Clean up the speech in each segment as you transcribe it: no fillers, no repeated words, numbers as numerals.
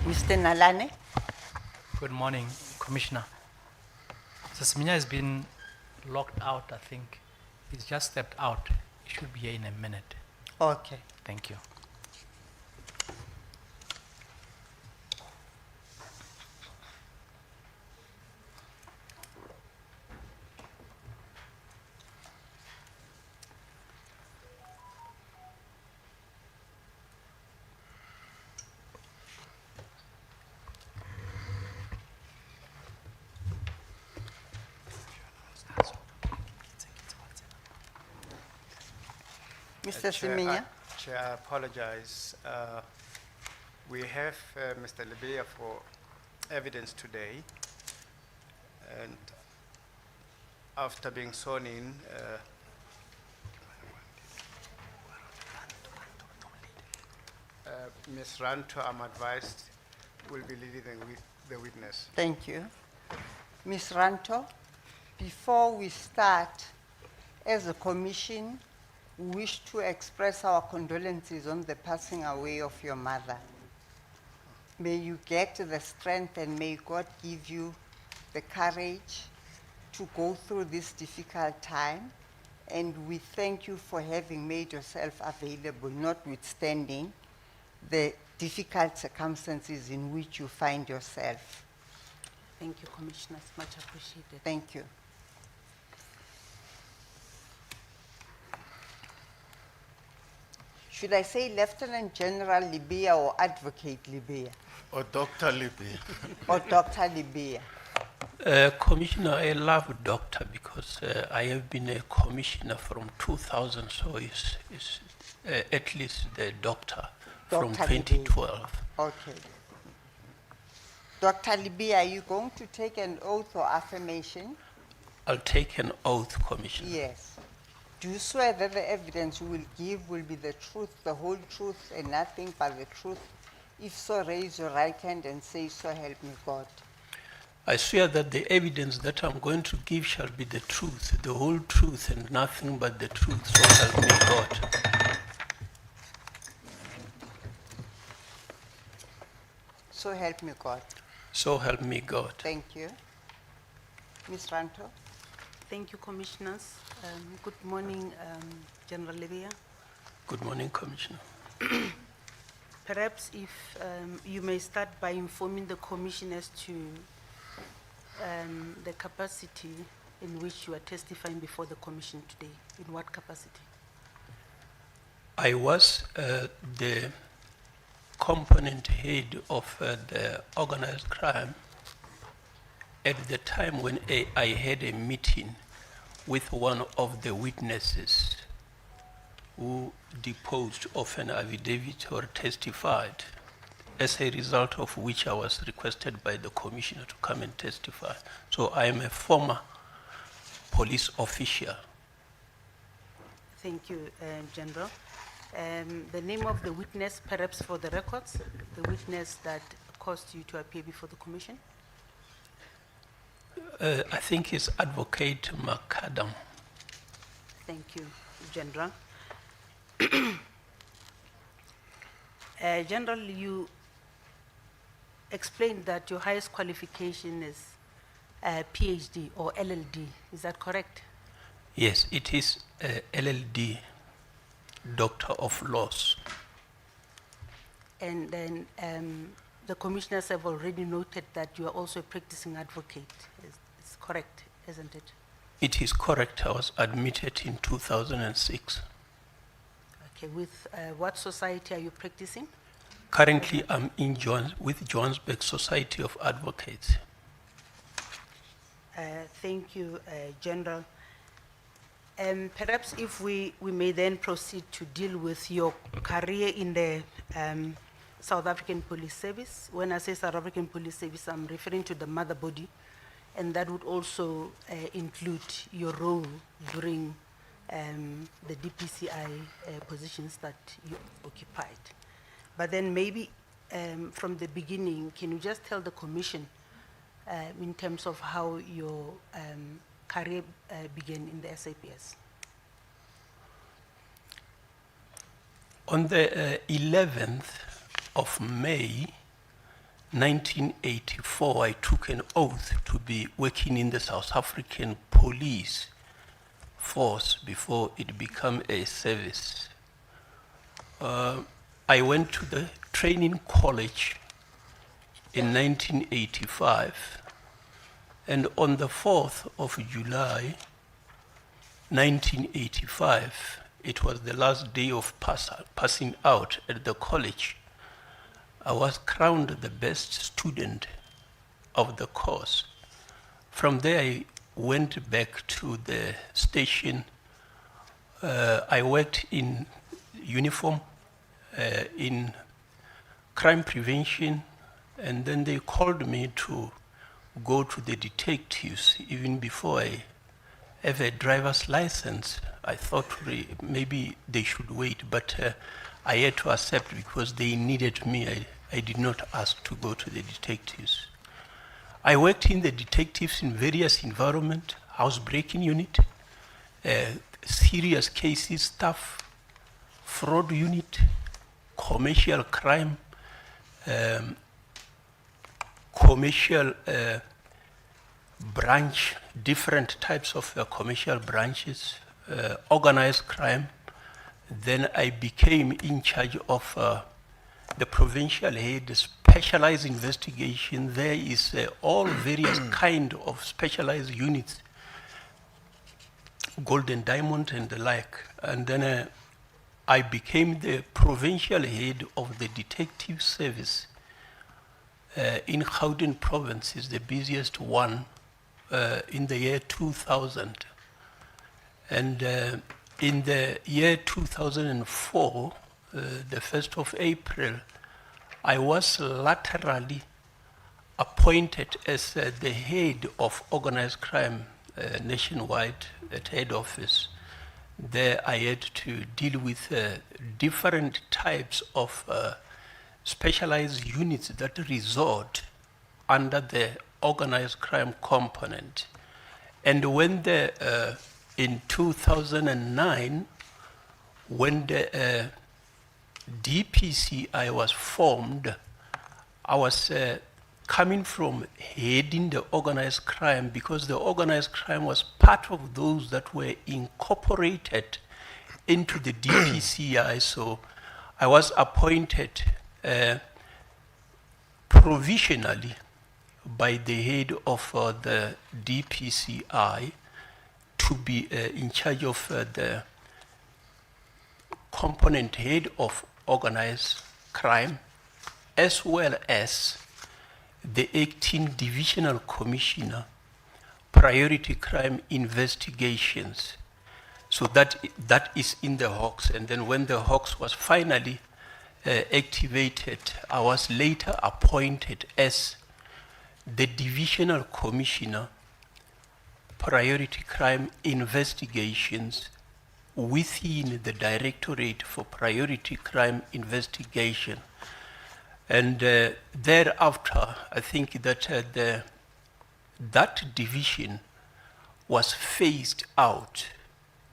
Mr. Nalane. Good morning, Commissioner. Simelane has been locked out, I think. He's just stepped out. He should be here in a minute. Okay. Thank you. Mr. Siminya. Chair, I apologize. We have Mr. Libya for evidence today, and after being sworn in, Ms. Ranto, I'm advised, will be leading the witness. Thank you. Ms. Ranto, before we start, as a commission, we wish to express our condolences on the passing away of your mother. May you get the strength and may God give you the courage to go through this difficult time. And we thank you for having made yourself available, notwithstanding the difficult circumstances in which you find yourself. Thank you, Commissioner. It's much appreciated. Thank you. Should I say Lieutenant General Libya or Advocate Libya? Or Dr. Libby. Or Dr. Libya? Commissioner, I love doctor because I have been a commissioner from 2000, so it's at least the doctor from Dr. 2012. Okay. Dr. Libya, are you going to take an oath or affirmation? I'll take an oath, Commissioner. Yes. Do you swear that the evidence you will give will be the truth, the whole truth, and nothing but the truth? If so, raise your right hand and say, so help me God. I swear that the evidence that I'm going to give shall be the truth, the whole truth, and nothing but the truth, so help me God. So help me God. So help me God. Thank you. Ms. Ranto. Thank you, Commissioners. Good morning, General Libya. Good morning, Commissioner. Perhaps if you may start by informing the Commission as to the capacity in which you are testifying before the Commission today. In what capacity? I was the component head of the organized crime at the time when I had a meeting with one of the witnesses who deposed of an affidavit or testified, as a result of which I was requested by the commissioner to come and testify. So I am a former police official. Thank you, General. The name of the witness, perhaps for the records, the witness that caused you to appear before the Commission? I think it's Advocate Macadam. Thank you, General. General, you explained that your highest qualification is PhD or LLD. Is that correct? Yes, it is LLD, Doctor of Laws. And then the commissioners have already noted that you are also a practicing advocate. It's correct, isn't it? It is correct. I was admitted in 2006. Okay, with what society are you practicing? Currently, I'm in with Johannesburg Society of Advocates. Thank you, General. Perhaps if we may then proceed to deal with your career in the South African Police Service. When I say South African Police Service, I'm referring to the mother body, and that would also include your role during the DPCI positions that you occupied. But then maybe from the beginning, can you just tell the Commission in terms of how your career began in the SAPS? On the 11th of May 1984, I took an oath to be working in the South African police force before it became a service. I went to the training college in 1985, and on the 4th of July, 1985, it was the last day of passing out at the college. I was crowned the best student of the course. From there, I went back to the station. I worked in uniform, in crime prevention, and then they called me to go to the detectives. Even before I have a driver's license, I thought maybe they should wait, but I had to accept because they needed me. I did not ask to go to the detectives. I worked in the detectives in various environments, housebreaking unit, serious cases stuff, fraud unit, commercial crime, commercial branch, different types of commercial branches, organized crime. Then I became in charge of the provincial head, specialized investigation. There is all various kind of specialized units, gold and diamond and the like. And then I became the provincial head of the detective service in Gauteng province, is the busiest one, in the year 2000. And in the year 2004, the 1st of April, I was laterally appointed as the head of organized crime nationwide at head office. There I had to deal with different types of specialized units that resort under the organized crime component. And when in 2009, when the DPCI was formed, I was coming from heading the organized crime, because the organized crime was part of those that were incorporated into the DPCI. So I was appointed provisionally by the head of the DPCI to be in charge of the component head of organized crime, as well as the acting divisional commissioner, priority crime investigations. So that is in the Hawks. And then when the Hawks was finally activated, I was later appointed as the divisional commissioner, priority crime investigations, within the Directorate for Priority Crime Investigation. And thereafter, I think that that division was phased out.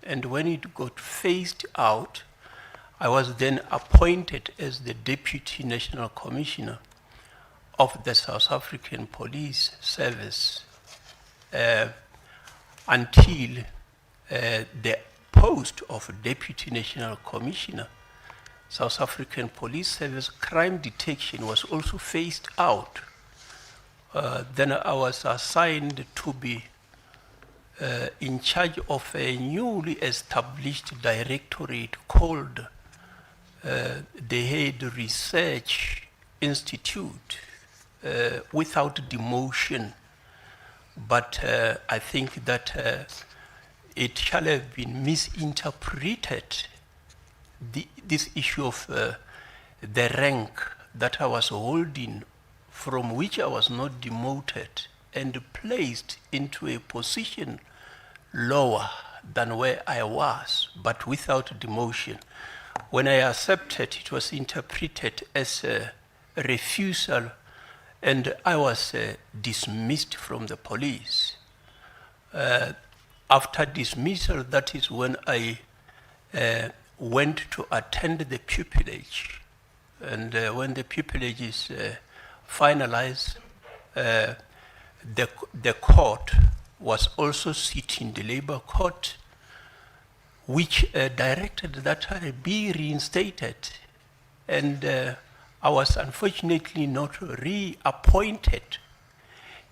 And when it got phased out, I was then appointed as the Deputy National Commissioner of the South African Police Service until the post of Deputy National Commissioner, South African Police Service crime detection was also phased out. Then I was assigned to be in charge of a newly established directorate called the Head Research Institute, without demotion. But I think that it shall have been misinterpreted, this issue of the rank that I was holding, from which I was not demoted and placed into a position lower than where I was, but without demotion. When I accepted, it was interpreted as a refusal, and I was dismissed from the police. After dismissal, that is when I went to attend the pupillage. And when the pupillage is finalized, the court was also sitting, the labor court, which directed that I be reinstated. And I was unfortunately not reappointed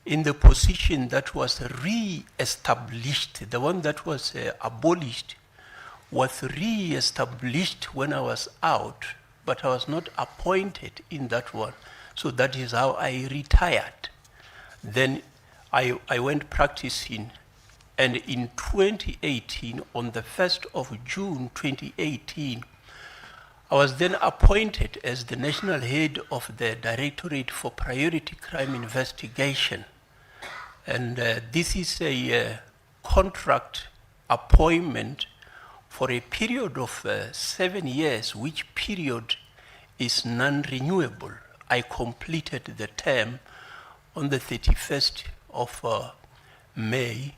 in the position that was re-established. The one that was abolished was re-established when I was out, but I was not appointed in that one. So that is how I retired. Then I went practicing, and in 2018, on the 1st of June 2018, I was then appointed as the national head of the Directorate for Priority Crime Investigation. And this is a contract appointment for a period of 7 years, which period is non-renewable. I completed the term on the 31st of May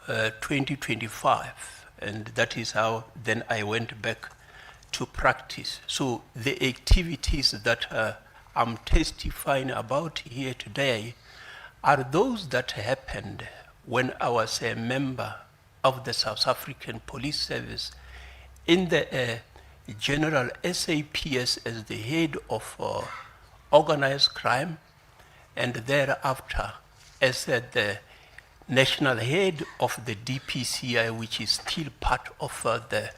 2025, and that is how then I went back to practice. So the activities that I'm testifying about here today are those that happened when I was a member of the South African Police Service in the General SAPS as the head of organized crime, and thereafter as the national head of the DPCI, which is still part of the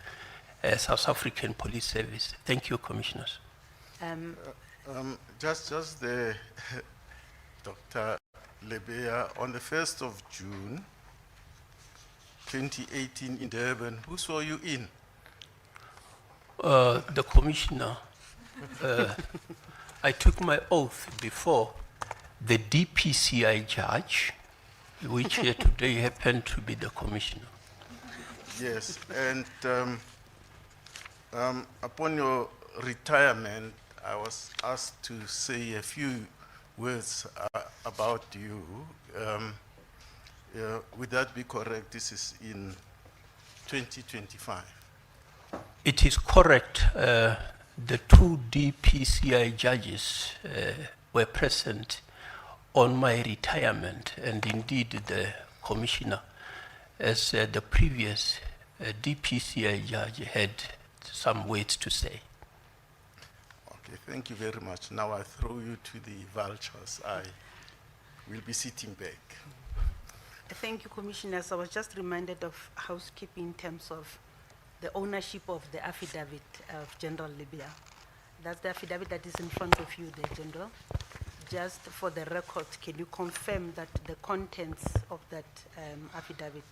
South African Police Service. Thank you, Commissioners. Just the Dr. Lebea, on the 1st of June 2018 in Durban, who saw you in? The Commissioner, I took my oath before the DPCI judge, which here today happened to be the Commissioner. Yes, and upon your retirement, I was asked to say a few words about you. Would that be correct? This is in 2025. It is correct. The two DPCI judges were present on my retirement, and indeed the Commissioner, as the previous DPCI judge, had some words to say. Okay, thank you very much. Now I throw you to the vultures. I will be sitting back. Thank you, Commissioners. I was just reminded of housekeeping in terms of the ownership of the affidavit of General Libya. That's the affidavit that is in front of you there, General. Just for the record, can you confirm that the contents of that affidavit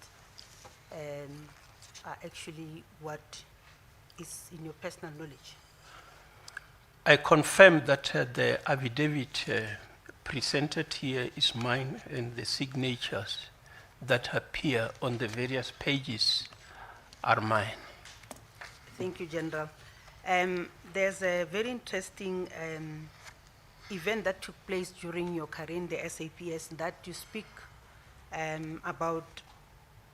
are actually what is in your personal knowledge? I confirm that the affidavit presented here is mine, and the signatures that appear on the various pages are mine. Thank you, General. There's a very interesting event that took place during your career in the SAPS that you speak about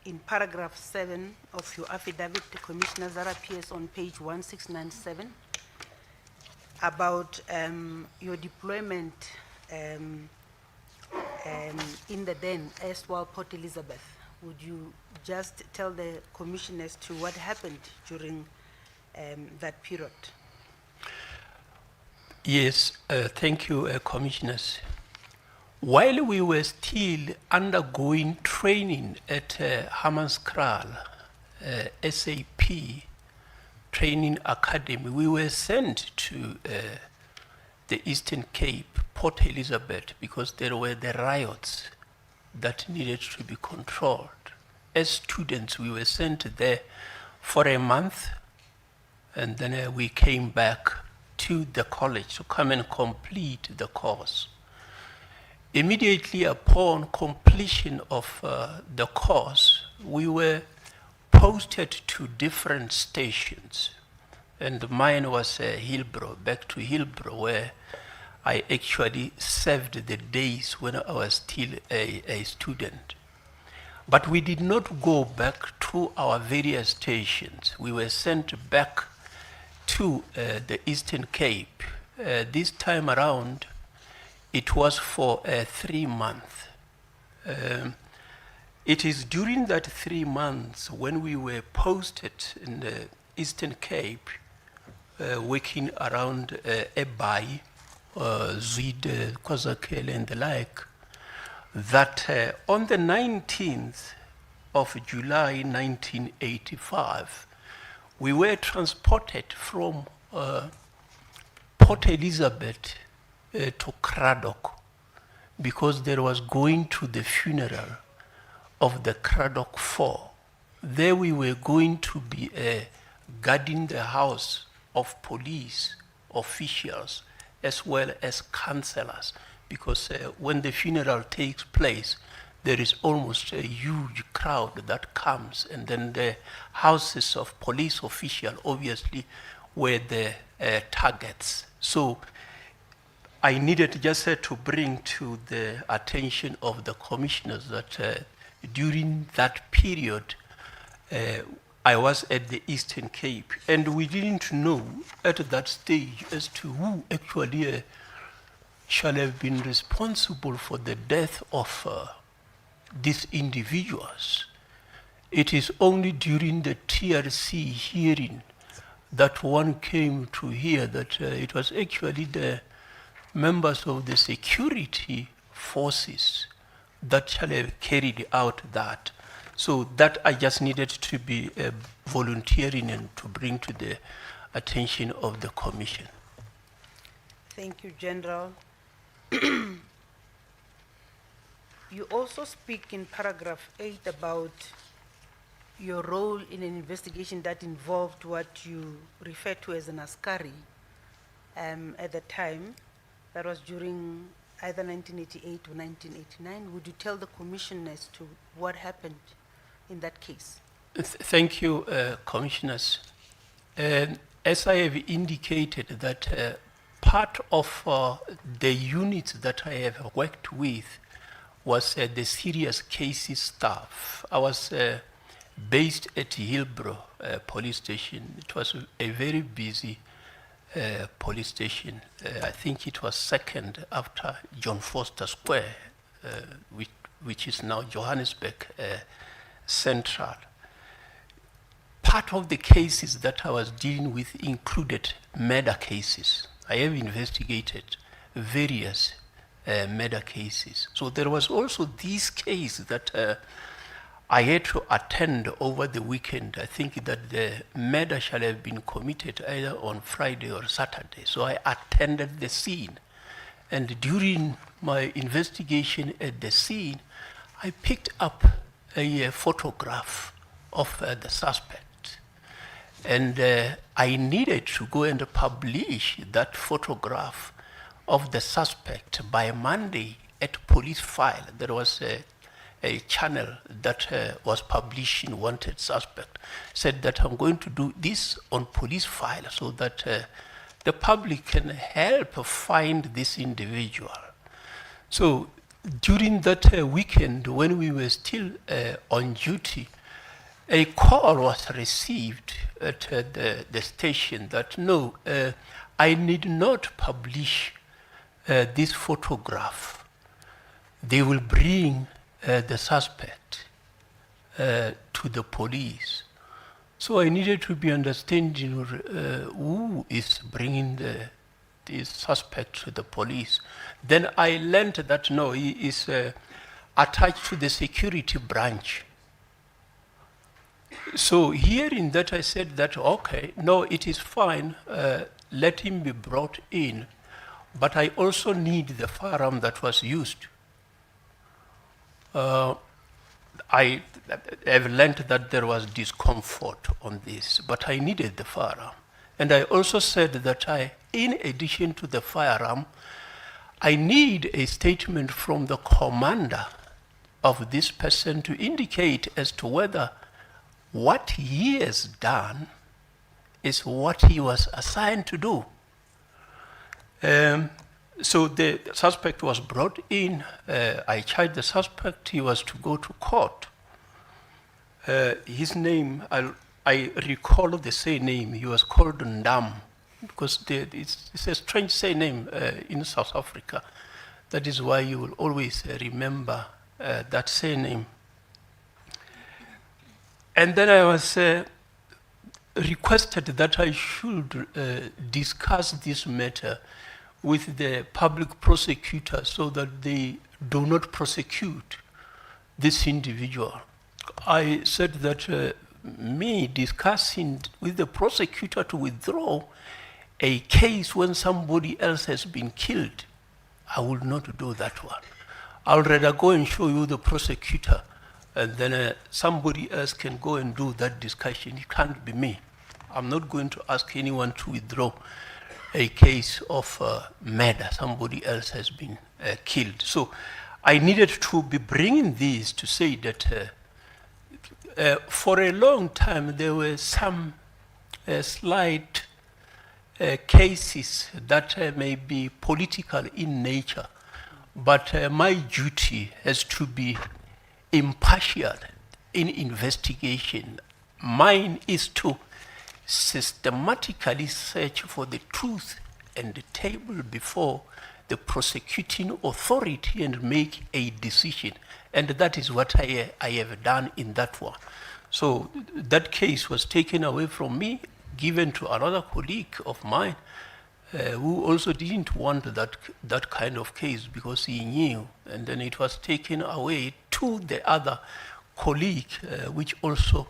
in paragraph 7 of your affidavit, the Commissioner, that appears on page 1697, about your deployment in the then erstwhile Port Elizabeth. Would you just tell the Commissioners to what happened during that period? Yes, thank you, Commissioners. While we were still undergoing training at Hammanskraal SAP Training Academy, we were sent to the Eastern Cape, Port Elizabeth, because there were the riots that needed to be controlled. As students, we were sent there for a month, and then we came back to the college to come and complete the course. Immediately upon completion of the course, we were posted to different stations, and mine was Hillbrow, back to Hillbrow, where I actually served the days when I was still a student. But we did not go back to our various stations. We were sent back to the Eastern Cape. This time around, it was for 3 months. It is during that 3 months when we were posted in the Eastern Cape, working around Ebai, Zwide, Kwazakele and the like, that on the 19th of July 1985, we were transported from Port Elizabeth to Craddock because there was going to the funeral of the Craddock Four. There we were going to be guarding the house of police officials as well as councillors, because when the funeral takes place, there is almost a huge crowd that comes, and then the houses of police officials obviously were the targets. So I needed just to bring to the attention of the commissioners that during that period, I was at the Eastern Cape, and we didn't know at that stage as to who actually shall have been responsible for the death of these individuals. It is only during the TRC hearing that one came to hear that it was actually the members of the security forces that shall have carried out that. So that I just needed to be volunteering and to bring to the attention of the Commission. Thank you, General. You also speak in paragraph 8 about your role in an investigation that involved what you refer to as an askari at the time. That was during either 1988 or 1989. Would you tell the Commission as to what happened in that case? Thank you, Commissioners. As I have indicated that part of the units that I have worked with was the serious cases staff. I was based at Hillbrow police station. It was a very busy police station. I think it was second after John Foster Square, which is now Johannesburg Central. Part of the cases that I was dealing with included murder cases. I have investigated various murder cases. So there was also this case that I had to attend over the weekend. I think that the murder shall have been committed either on Friday or Saturday. So I attended the scene. And during my investigation at the scene, I picked up a photograph of the suspect. And I needed to go and publish that photograph of the suspect by Monday at Police File. There was a channel that was publishing Wanted Suspect. Said that I'm going to do this on Police File so that the public can help find this individual. So during that weekend, when we were still on duty, a call was received at the station that no, I need not publish this photograph. They will bring the suspect to the police. So I needed to be understanding who is bringing the suspect to the police. Then I learned that no, he is attached to the security branch. So hearing that, I said that, okay, no, it is fine, let him be brought in, but I also need the firearm that was used. I have learned that there was discomfort on this, but I needed the firearm. And I also said that in addition to the firearm, I need a statement from the commander of this person to indicate as to whether what he has done is what he was assigned to do. So the suspect was brought in. I charged the suspect. He was to go to court. His name, I recall the surname. He was called Ndam, because it's a strange surname in South Africa. That is why you will always remember that surname. And then I was requested that I should discuss this matter with the public prosecutor so that they do not prosecute this individual. I said that me discussing with the prosecutor to withdraw a case when somebody else has been killed, I will not do that one. I'll rather go and show you the prosecutor, and then somebody else can go and do that discussion. It can't be me. I'm not going to ask anyone to withdraw a case of murder. Somebody else has been killed. So I needed to be bringing this to say that for a long time there were some slight cases that may be political in nature, but my duty has to be impartial in investigation. Mine is to systematically search for the truth and the table before the prosecuting authority and make a decision. And that is what I have done in that one. So that case was taken away from me, given to another colleague of mine who also didn't want that kind of case because he knew. And then it was taken away to the other colleague, which also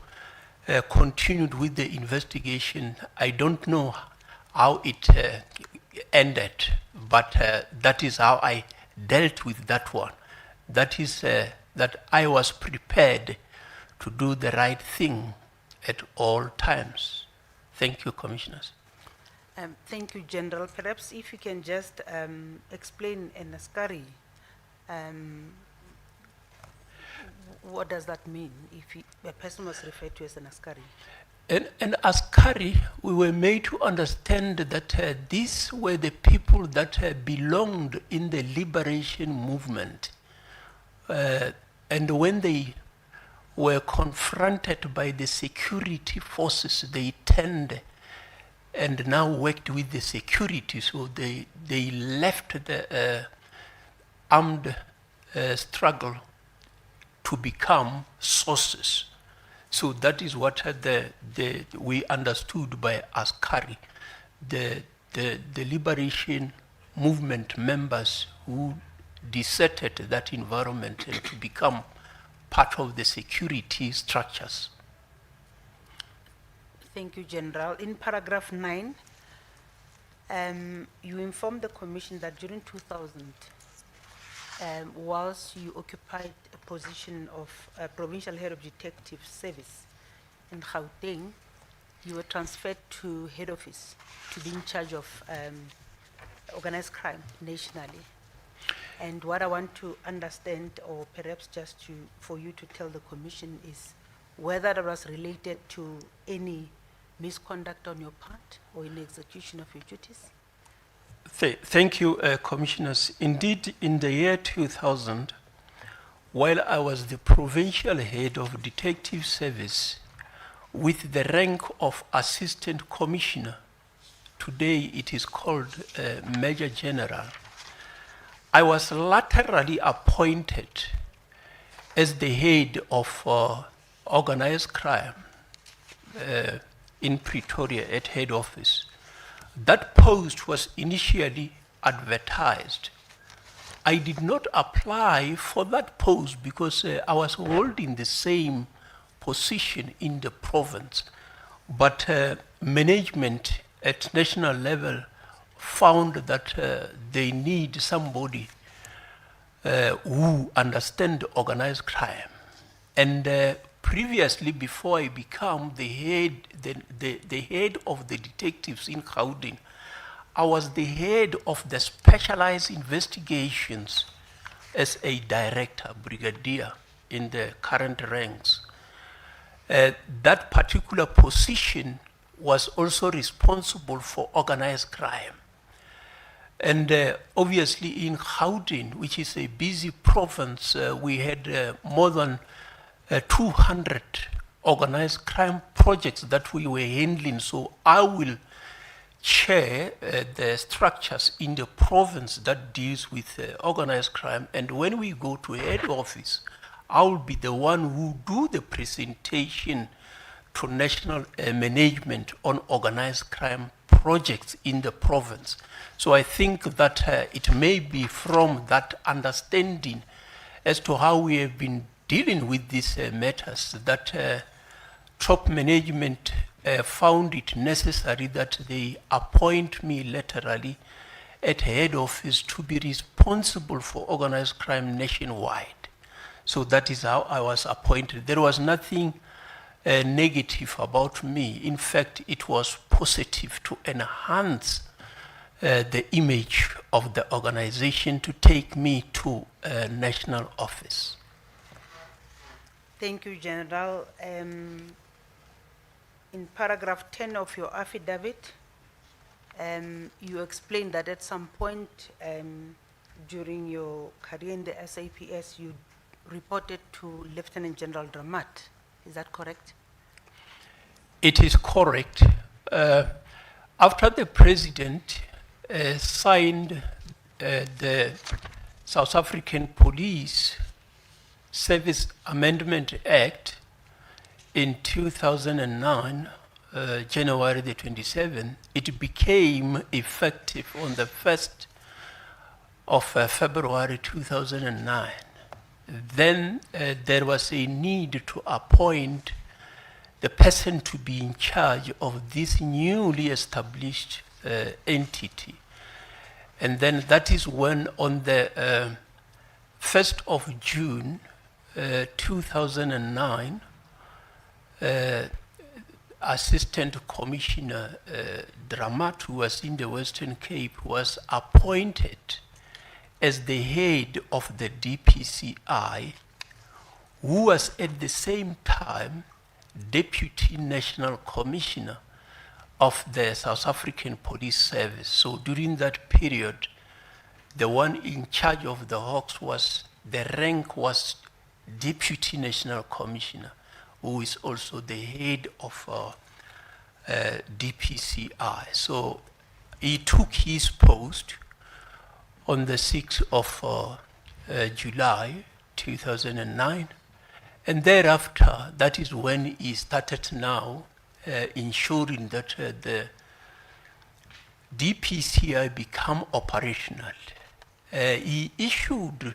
continued with the investigation. I don't know how it ended, but that is how I dealt with that one. That is that I was prepared to do the right thing at all times. Thank you, Commissioners. Thank you, General. Perhaps if you can just explain an askari, what does that mean if a person was referred to as an askari? And askari, we were made to understand that these were the people that belonged in the liberation movement. And when they were confronted by the security forces, they turned and now worked with the security. So they left the armed struggle to become sources. So that is what we understood by askari, the liberation movement members who deserted that environment and to become part of the security structures. Thank you, General. In paragraph 9, you informed the Commission that during 2000, whilst you occupied a position of Provincial Head of Detective Service in Gauteng, you were transferred to head office to be in charge of organized crime nationally. And what I want to understand, or perhaps just for you to tell the Commission, is whether that was related to any misconduct on your part or in the execution of your duties. Thank you, Commissioners. Indeed, in the year 2000, while I was the Provincial Head of Detective Service with the rank of Assistant Commissioner, today it is called Major General, I was laterally appointed as the head of organized crime in Pretoria at head office. That post was initially advertised. I did not apply for that post because I was holding the same position in the province, but management at national level found that they need somebody who understands organized crime. And previously, before I became the head of the detectives in Gauteng, I was the head of the specialized investigations as a director, brigadier in the current ranks. That particular position was also responsible for organized crime. And obviously in Gauteng, which is a busy province, we had more than 200 organized crime projects that we were handling. So I will chair the structures in the province that deals with organized crime, and when we go to head office, I will be the one who do the presentation to national management on organized crime projects in the province. So I think that it may be from that understanding as to how we have been dealing with these matters that top management found it necessary that they appoint me laterally at head office to be responsible for organized crime nationwide. So that is how I was appointed. There was nothing negative about me. In fact, it was positive to enhance the image of the organization to take me to a national office. Thank you, General. In paragraph 10 of your affidavit, you explained that at some point during your career in the SAPS, you reported to Lieutenant General Dramat. Is that correct? It is correct. After the president signed the South African Police Service Amendment Act in 2009, January the 27th, it became effective on the 1st of February 2009. Then there was a need to appoint the person to be in charge of this newly established entity. And then that is when on the 1st of June 2009, Assistant Commissioner Dramat, who was in the Western Cape, was appointed as the head of the DPCI, who was at the same time Deputy National Commissioner of the South African Police Service. So during that period, the one in charge of the Hawks was, the rank was Deputy National Commissioner, who is also the head of DPCI. So he took his post on the 6th of July 2009, and thereafter, that is when he started now ensuring that the DPCI become operational. He issued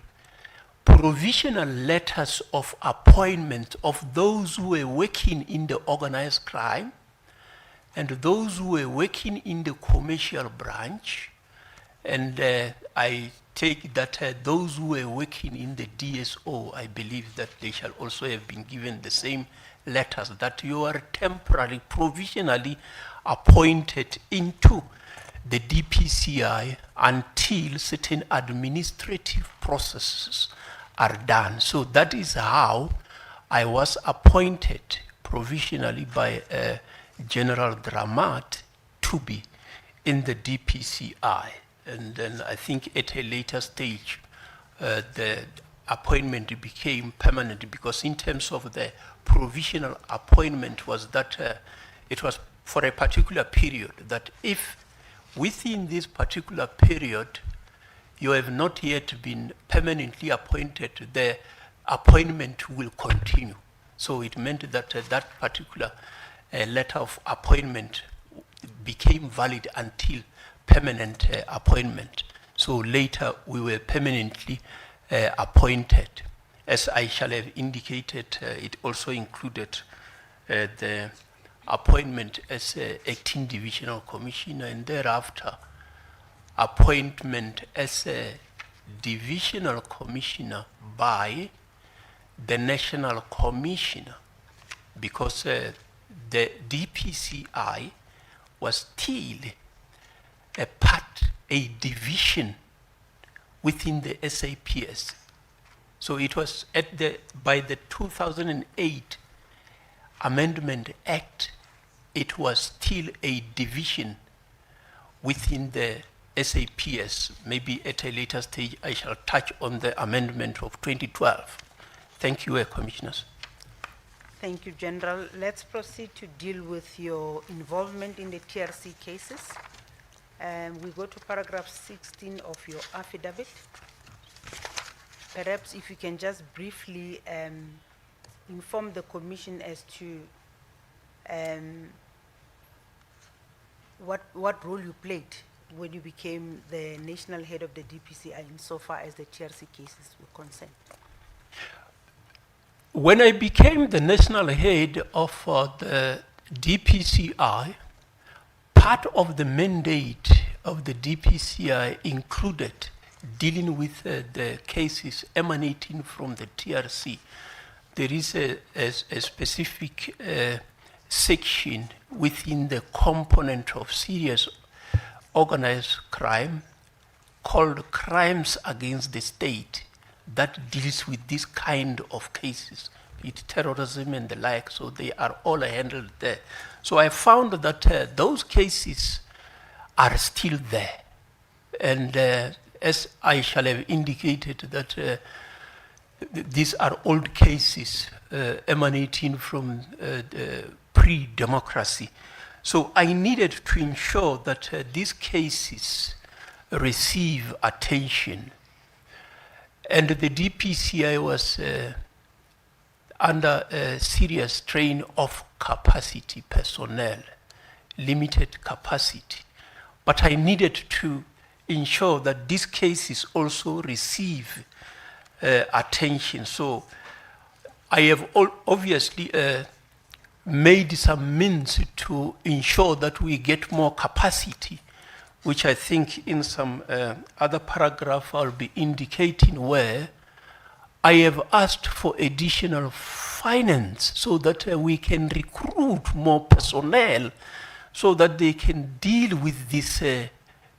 provisional letters of appointment of those who were working in the organized crime and those who were working in the commercial branch. And I take that those who were working in the DSO, I believe that they shall also have been given the same letters that you are temporarily, provisionally appointed into the DPCI until certain administrative processes are done. So that is how I was appointed provisionally by General Dramat to be in the DPCI. And then I think at a later stage, the appointment became permanent, because in terms of the provisional appointment was that it was for a particular period, that if within this particular period you have not yet been permanently appointed, the appointment will continue. So it meant that that particular letter of appointment became valid until permanent appointment. So later we were permanently appointed. As I shall have indicated, it also included the appointment as acting divisional commissioner, and thereafter appointment as a divisional commissioner by the national commissioner, because the DPCI was still a division within the SAPS. So it was by the 2008 Amendment Act, it was still a division within the SAPS. Maybe at a later stage I shall touch on the amendment of 2012. Thank you, Commissioners. Thank you, General. Let's proceed to deal with your involvement in the TRC cases. We go to paragraph 16 of your affidavit. Perhaps if you can just briefly inform the Commission as to what role you played when you became the national head of the DPCI insofar as the TRC cases were concerned. When I became the national head of the DPCI, part of the mandate of the DPCI included dealing with the cases emanating from the TRC. There is a specific section within the component of serious organized crime called crimes against the state that deals with this kind of cases, be it terrorism and the like, so they are all handled there. So I found that those cases are still there. And as I shall have indicated that these are old cases emanating from pre-democracy. So I needed to ensure that these cases receive attention. And the DPCI was under a serious strain of capacity personnel, limited capacity. But I needed to ensure that these cases also receive attention. So I have obviously made some means to ensure that we get more capacity, which I think in some other paragraph I'll be indicating, where I have asked for additional finance so that we can recruit more personnel so that they can deal with these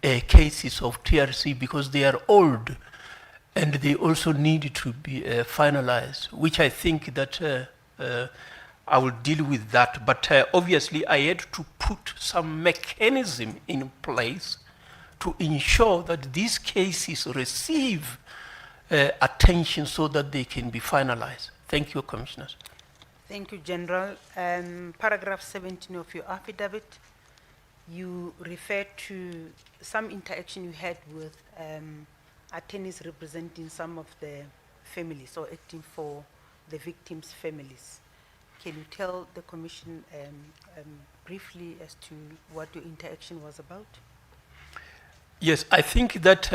cases of TRC, because they are old and they also need to be finalized, which I think that I will deal with that. But obviously I had to put some mechanism in place to ensure that these cases receive attention so that they can be finalized. Thank you, Commissioners. Thank you, General. Paragraph 17 of your affidavit, you refer to some interaction you had with attorneys representing some of the families or acting for the victims' families. Can you tell the Commission briefly as to what your interaction was about? Yes, I think that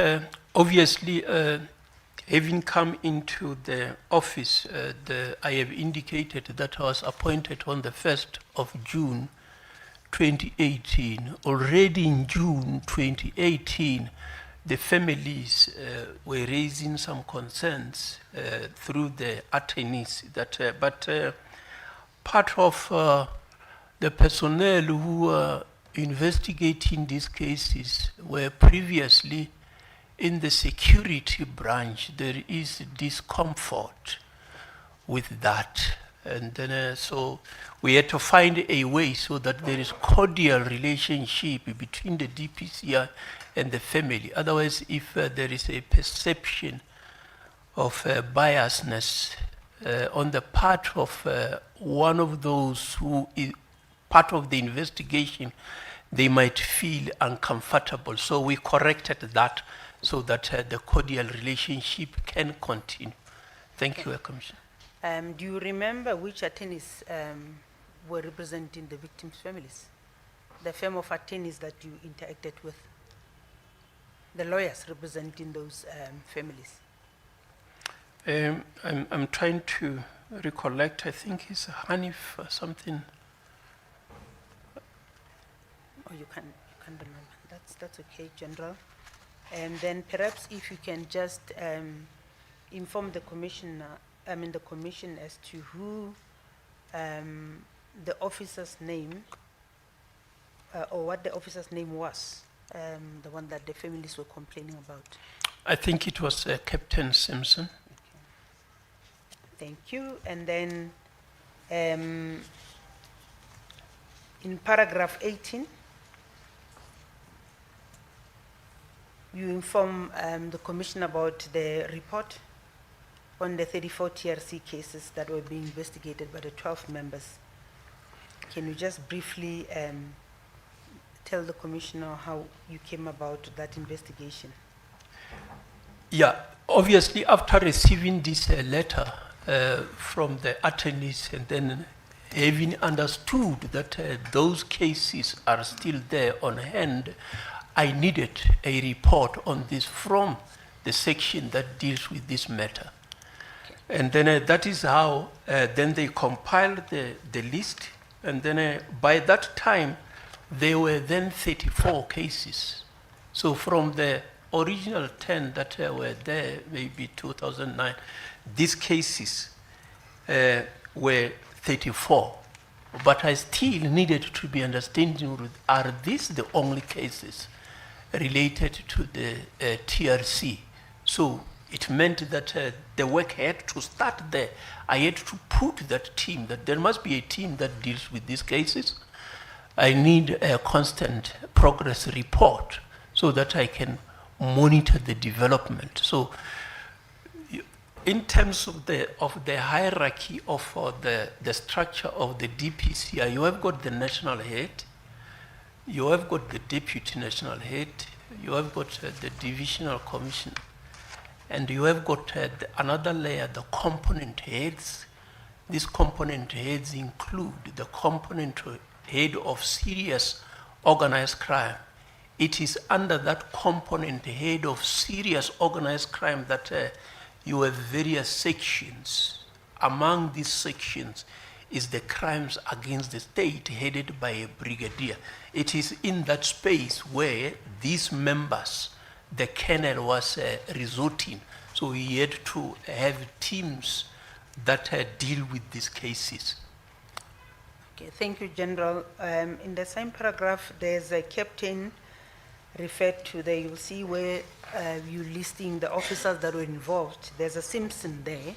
obviously having come into the office, I have indicated that I was appointed on the 1st of June 2018. Already in June 2018, the families were raising some concerns through the attorneys that, but part of the personnel who were investigating these cases were previously in the security branch. There is discomfort with that. And then so we had to find a way so that there is cordial relationship between the DPCI and the family. Otherwise, if there is a perception of biasness on the part of one of those who is part of the investigation, they might feel uncomfortable. So we corrected that so that the cordial relationship can continue. Thank you, Commissioner. Do you remember which attorneys were representing the victims' families? The firm of attorneys that you interacted with? The lawyers representing those families? I'm trying to recollect. I think it's Hanif or something. Oh, you can remember. That's okay, General. And then perhaps if you can just inform the Commission as to who the officer's name or what the officer's name was, the one that the families were complaining about. I think it was Captain Simpson. Thank you. And then in paragraph 18, you inform the Commission about the report on the 34 TRC cases that were being investigated by the 12 members. Can you just briefly tell the Commissioner how you came about that investigation? Yeah, obviously after receiving this letter from the attorneys and then having understood that those cases are still there on hand, I needed a report on this from the section that deals with this matter. And then that is how then they compiled the list, and then by that time there were then 34 cases. So from the original 10 that were there, maybe 2009, these cases were 34. But I still needed to be understanding, are these the only cases related to the TRC? So it meant that the work had to start there. I had to put that team, that there must be a team that deals with these cases. I need a constant progress report so that I can monitor the development. So in terms of the hierarchy of the structure of the DPCI, you have got the national head, you have got the deputy national head, you have got the divisional commissioner, and you have got another layer, the component heads. These component heads include the component head of serious organized crime. It is under that component head of serious organized crime that you have various sections. Among these sections is the crimes against the state headed by a brigadier. It is in that space where these members, the colonel was resorting. So he had to have teams that deal with these cases. Okay, thank you, General. In the same paragraph, there's a captain referred to there. You'll see where you're listing the officers that were involved. There's a Simpson there.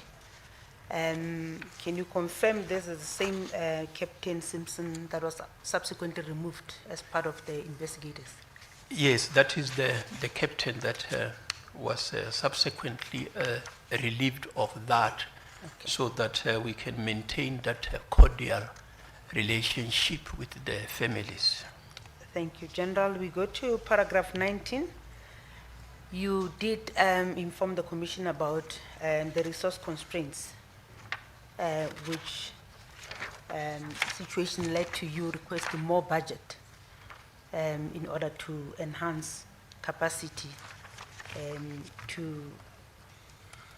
Can you confirm this is the same Captain Simpson that was subsequently removed as part of the investigators? Yes, that is the captain that was subsequently relieved of that, okay, so that we can maintain that cordial relationship with the families. Thank you, General. We go to paragraph 19. You did inform the Commission about the resource constraints, which situation led to you requesting more budget in order to enhance capacity to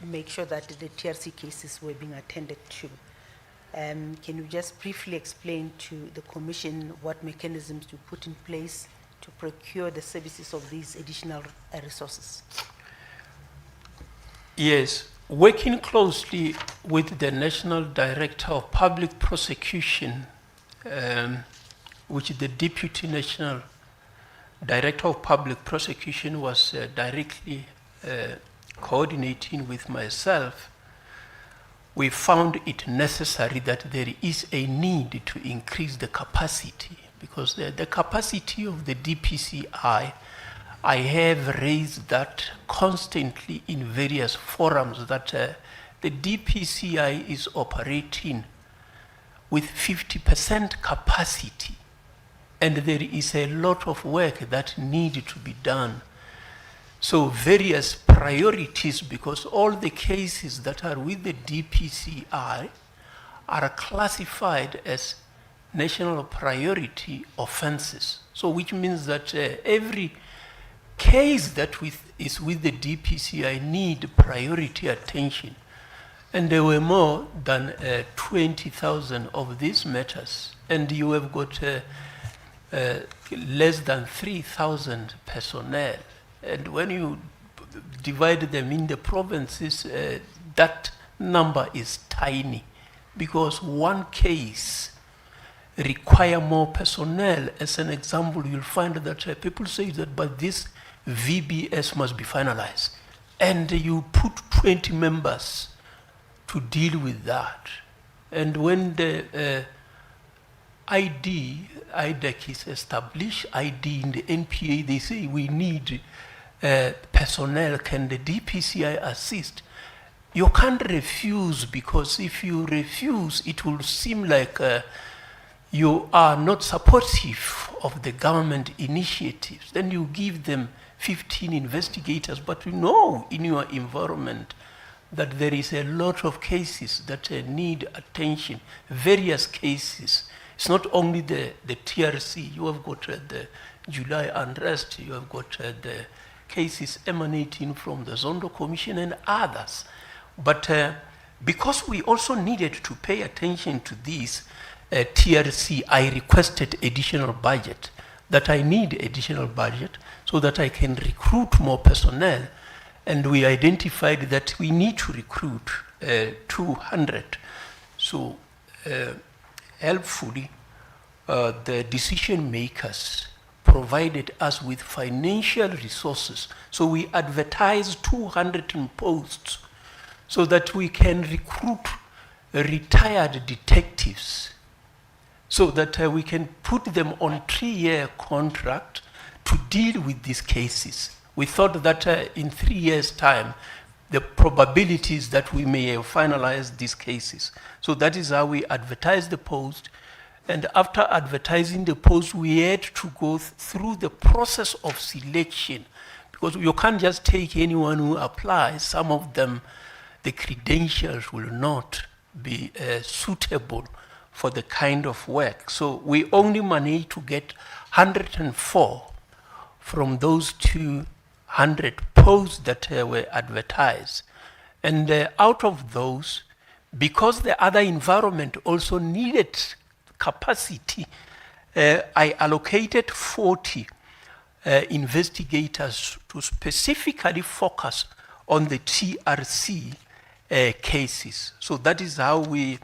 make sure that the TRC cases were being attended to. Can you just briefly explain to the Commission what mechanisms you put in place to procure the services of these additional resources? Yes, working closely with the National Director of Public Prosecution, which the Deputy National Director of Public Prosecution was directly coordinating with myself, we found it necessary that there is a need to increase the capacity, because the capacity of the DPCI, I have raised that constantly in various forums, that the DPCI is operating with 50% capacity, and there is a lot of work that needs to be done. So various priorities, because all the cases that are with the DPCI are classified as national priority offenses. So which means that every case that is with the DPCI need priority attention. And there were more than 20,000 of these matters. And you have got less than 3,000 personnel. And when you divide them in the provinces, that number is tiny, because one case requires more personnel. As an example, you'll find that people say that, but this VBS must be finalized. And you put 20 members to deal with that. And when the IDEC is established, ID in the NPA, they say we need personnel, can the DPCI assist? you can't refuse, because if you refuse, it will seem like you are not supportive of the government initiatives. Then you give them 15 investigators, but you know in your environment that there is a lot of cases that need attention, various cases. It's not only the TRC, you have got the July unrest, you have got the cases emanating from the Zondo Commission and others. But because we also needed to pay attention to this TRC, I requested additional budget, that I need additional budget so that I can recruit more personnel. And we identified that we need to recruit 200. So helpfully, the decision makers provided us with financial resources. So we advertised 200 posts so that we can recruit retired detectives, so that we can put them on 3-year contract to deal with these cases. We thought that in 3 years' time, the probabilities that we may have finalized these cases. So that is how we advertised the post. And after advertising the post, we had to go through the process of selection, because you can't just take anyone who applies. Some of them, the credentials will not be suitable for the kind of work. So we only managed to get 104 from those 200 posts that were advertised. And out of those, because the other environment also needed capacity, I allocated 40 investigators to specifically focus on the TRC cases. So that is how we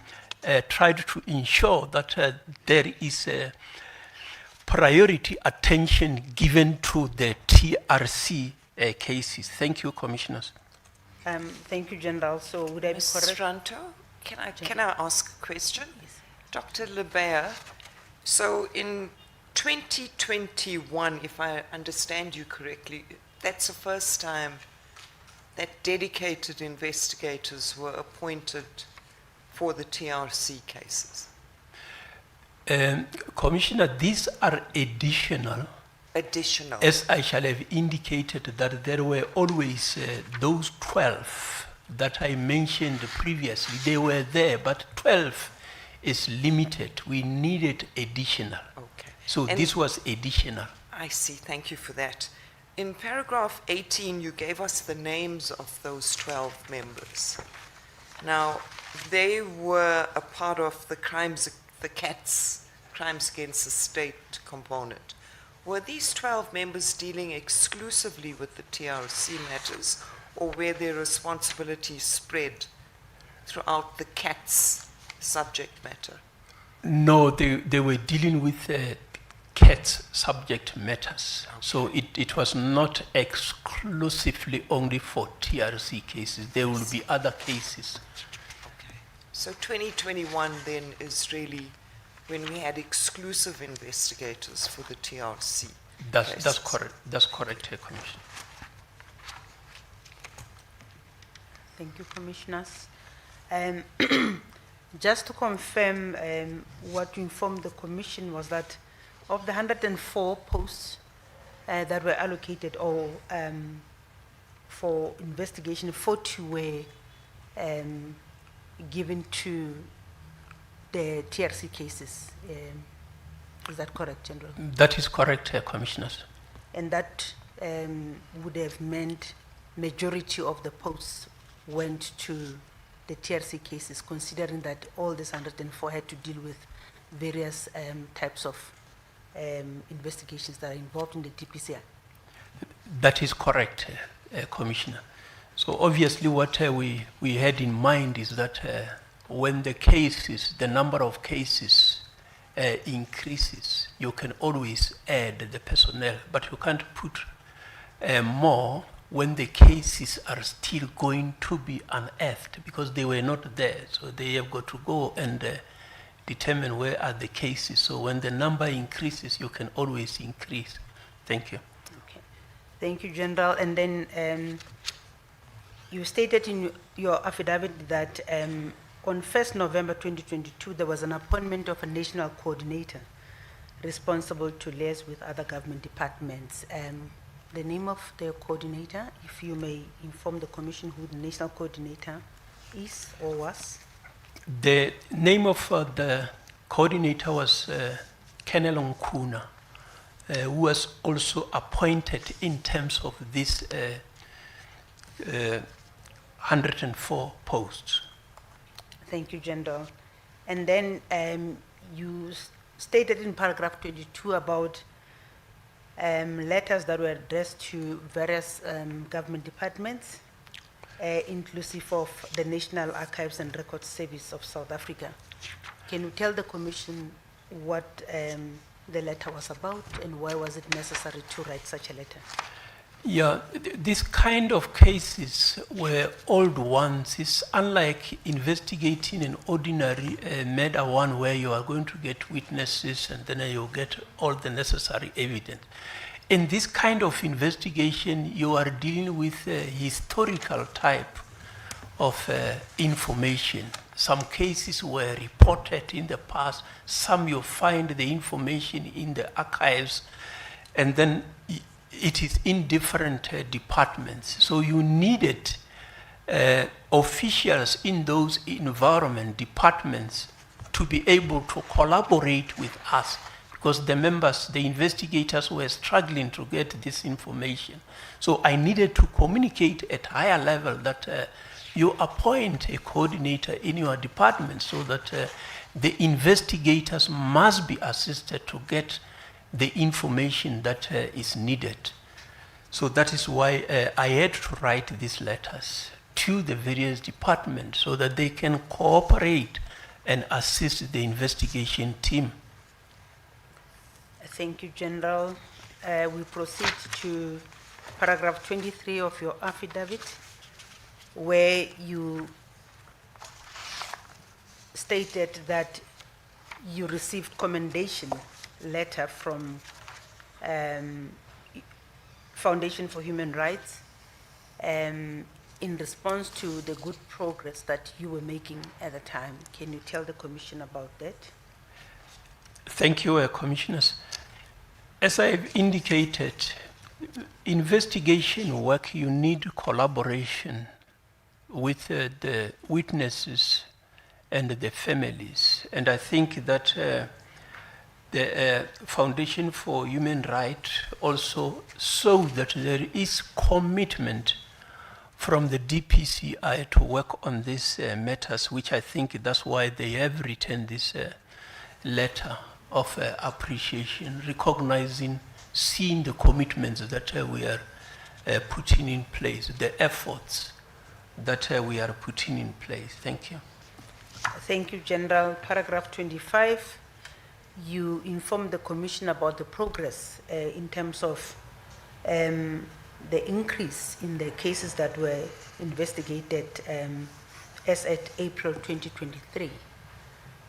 tried to ensure that there is a priority attention given to the TRC cases. Thank you, Commissioners. Thank you, General. So would I be Ms. correct? Ranto, can I ask a question? Dr. Lebea, so in 2021, if I understand you correctly, that's the first time that dedicated investigators were appointed for the TRC cases. Commissioner, these are additional. Additional. As I shall have indicated that there were always those 12 that I mentioned previously. They were there, but 12 is limited. We needed additional. Okay. So And this was additional. I see, thank you for that. In paragraph 18, you gave us the names of those 12 members. Now, they were a part of the crimes against the state component. Were these 12 members dealing exclusively with the TRC matters, or were their responsibilities spread throughout the CATS subject matter? No, they were dealing with CATS subject matters. Okay. So it was not exclusively only for TRC cases. There will be other cases. Okay. So 2021 then is really when we had exclusive investigators for the TRC. That's correct. That's correct, Commissioner. Thank you, Commissioners. Just to confirm, what you informed the Commission was that of the 104 posts that were allocated or for investigation, 40 were given to the TRC cases. Is that correct, General? That is correct, Commissioners. And that would have meant majority of the posts went to the TRC cases, considering that all these 104 had to deal with various types of investigations that are involved in the DPCI. That is correct, Commissioner. So obviously what we had in mind is that when the number of cases increases, you can always add the personnel, but you can't put more when the cases are still going to be unearthed, because they were not there. So they have got to go and determine where are the cases. So when the number increases, you can always increase. Thank you. Okay. Thank you, General. And then You stated in your affidavit that on 1st November 2022, there was an appointment of a national coordinator responsible to liaise with other government departments. The name of the coordinator, if you may inform the Commission who the national coordinator is or was. The name of the coordinator was Kenelo Nkuna, who was also appointed in terms of this 104 posts. Thank you, General. And then you stated in paragraph 22 about letters that were addressed to various government departments, inclusive of the National Archives and Records Service of South Africa. Can you tell the Commission what the letter was about and why was it necessary to write such a letter? Yeah, this kind of cases were old ones. It's unlike investigating an ordinary murder one where you are going to get witnesses and then you get all the necessary evidence. In this kind of investigation, you are dealing with a historical type of information. Some cases were reported in the past, some you find the information in the archives, and then it is in different departments. So you needed officials in those environment departments to be able to collaborate with us, because the members, the investigators were struggling to get this information. So I needed to communicate at higher level that you appoint a coordinator in your department so that the investigators must be assisted to get the information that is needed. So that is why I had to write these letters to the various departments so that they can cooperate and assist the investigation team. Thank you, General. We proceed to paragraph 23 of your affidavit, where you stated that you received commendation letter from Foundation for Human Rights in response to the good progress that you were making at the time. Can you tell the Commission about that? Thank you, Commissioners. As I've indicated, investigation work, you need collaboration with the witnesses and the families. And I think that the Foundation for Human Rights also saw that there is commitment from the DPCI to work on these matters, which I think that's why they have written this letter of appreciation, recognizing, seeing the commitments that we are putting in place, the efforts that we are putting in place. Thank you. Thank you, General. Paragraph 25, you informed the Commission about the progress in terms of the increase in the cases that were investigated as at April 2023.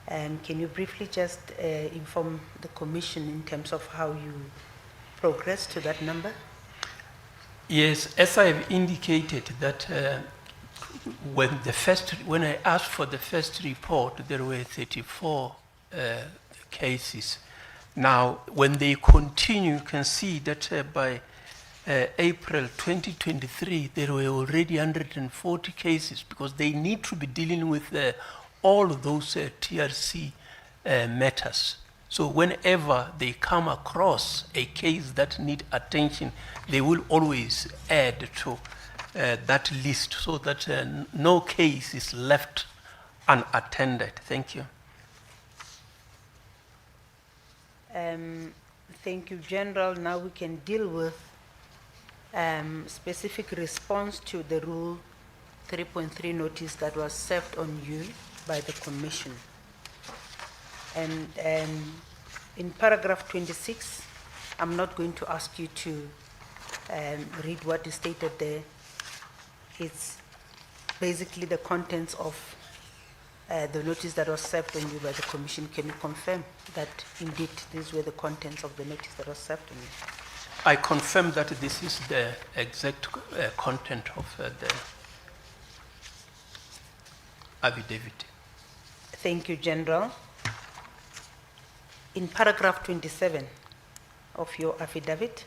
Can you briefly just inform the Commission in terms of how you progressed to that number? Yes, as I've indicated that when I asked for the first report, there were 34 cases. Now, when they continue, you can see that by April 2023, there were already 140 cases, because they need to be dealing with all of those TRC matters. So whenever they come across a case that need attention, they will always add to that list so that no case is left unattended. Thank you. Thank you, General. Now we can deal with specific response to the Rule 3.3 notice that was served on you by the Commission. And in paragraph 26, I'm not going to ask you to read what is stated there. It's basically the contents of the notice that was served on you by the Commission. Can you confirm that indeed these were the contents of the notice that was served on you? I confirm that this is the exact content of affidavit. Thank you, General. In paragraph 27 of your affidavit,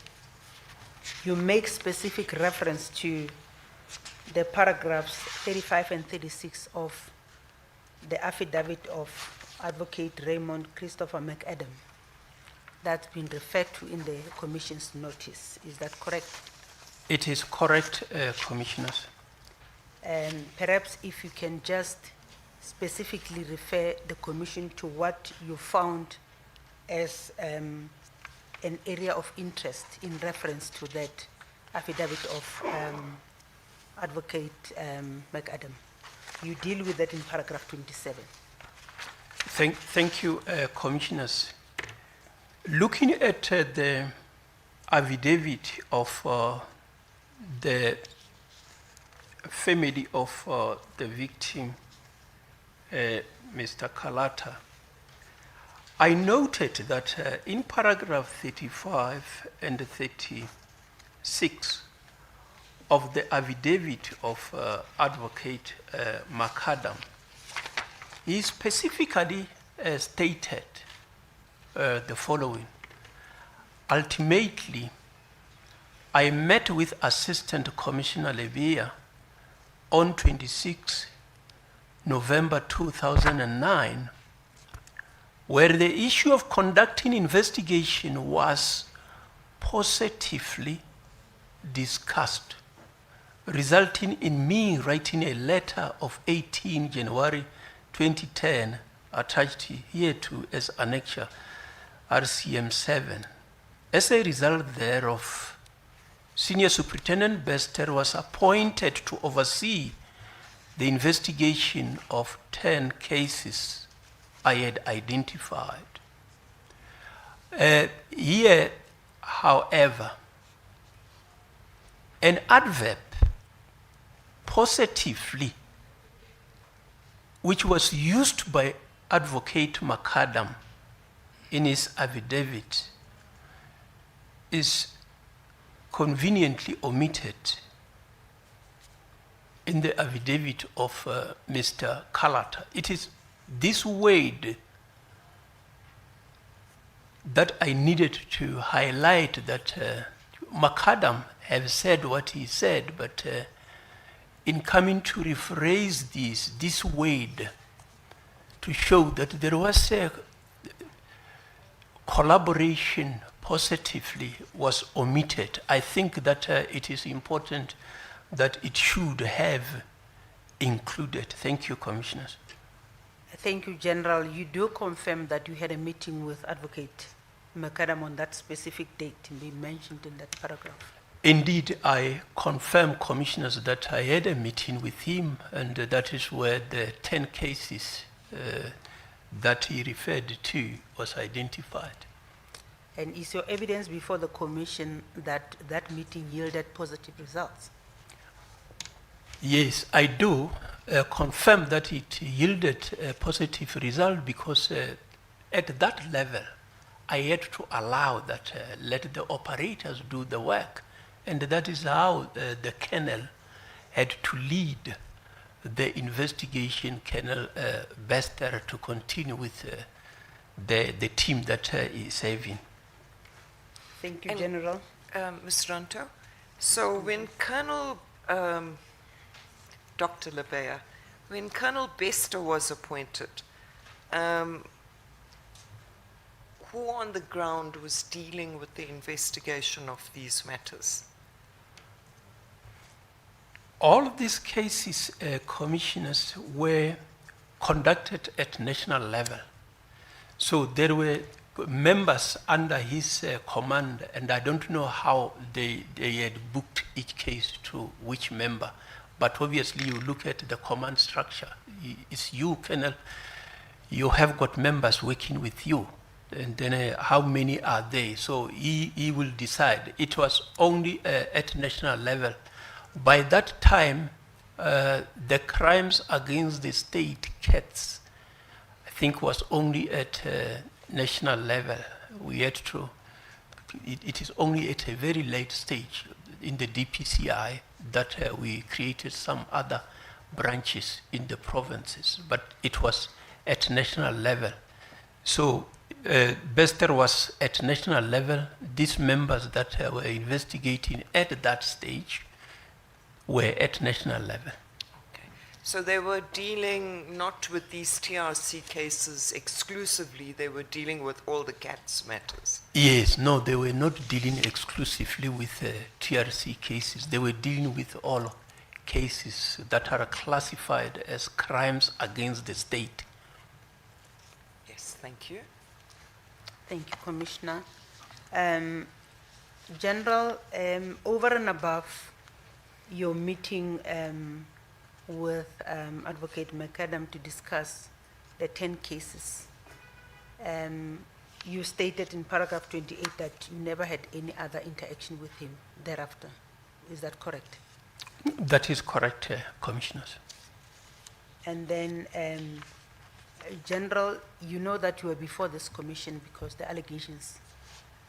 you make specific reference to the paragraphs 35 and 36 of the affidavit of Advocate Raymond Christopher McAdam that's been referred to in the Commission's notice. Is that correct? It is correct, Commissioners. And perhaps if you can just specifically refer the Commission to what you found as an area of interest in reference to that affidavit of Advocate McAdam. You deal with that in paragraph 27. Thank you, Commissioners. Looking at the affidavit of the family of the victim, Mr. Kalata, I noted that in paragraph 35 and 36 of the affidavit of Advocate McAdam, he specifically stated the following. Ultimately, I met with Assistant Commissioner Levia on 26 November 2009, where the issue of conducting investigation was positively discussed, resulting in me writing a letter of 18 January 2010 attached hereto as annexure RCM 7. As a result thereof, Senior Superintendent Bester was appointed to oversee the investigation of 10 cases I had identified. Here, however, an adverb positively, which was used by Advocate McAdam in his affidavit, is conveniently omitted in the affidavit of Mr. Kalata. It is this word that I needed to highlight, that McAdam has said what he said, but in coming to rephrase this word to show that there was a collaboration positively was omitted. I think that it is important that it should have included. Thank you, Commissioners. Thank you, General. You do confirm that you had a meeting with Advocate McAdam on that specific date being mentioned in that paragraph? Indeed, I confirm, Commissioners, that I had a meeting with him, and that is where the 10 cases that he referred to was identified. And is your evidence before the Commission that that meeting yielded positive results? Yes, I do confirm that it yielded a positive result, because at that level, I had to allow that, let the operators do the work. And that is how the Colonel had to lead the investigation, Colonel Bester, to continue with the team that is saving. Thank you, And, General. Ms. Ranto, so when Colonel Dr. Labea, when Colonel Bester was appointed, who on the ground was dealing with the investigation of these matters? All of these cases, Commissioners, were conducted at national level. So there were members under his command, and I don't know how they had booked each case to which member. But obviously, you look at the command structure. It's you, Colonel. You have got members working with you. And then how many are they? So he will decide. It was only at national level. By that time, the crimes against the state cats, I think, was only at national level. We had to, it is only at a very late stage in the DPCI that we created some other branches in the provinces, but it was at national level. So Bester was at national level. These members that were investigating at that stage were at national level. Okay. So they were dealing not with these TRC cases exclusively, they were dealing with all the CATS matters. Yes, no, they were not dealing exclusively with TRC cases. They were dealing with all cases that are classified as crimes against the state. Yes, thank you. Thank you, Commissioner. General, over and above your meeting with Advocate McAdam to discuss the 10 cases, you stated in paragraph 28 that you never had any other interaction with him thereafter. Is that correct? That is correct, Commissioners. And then, General, you know that you were before this commission because the allegations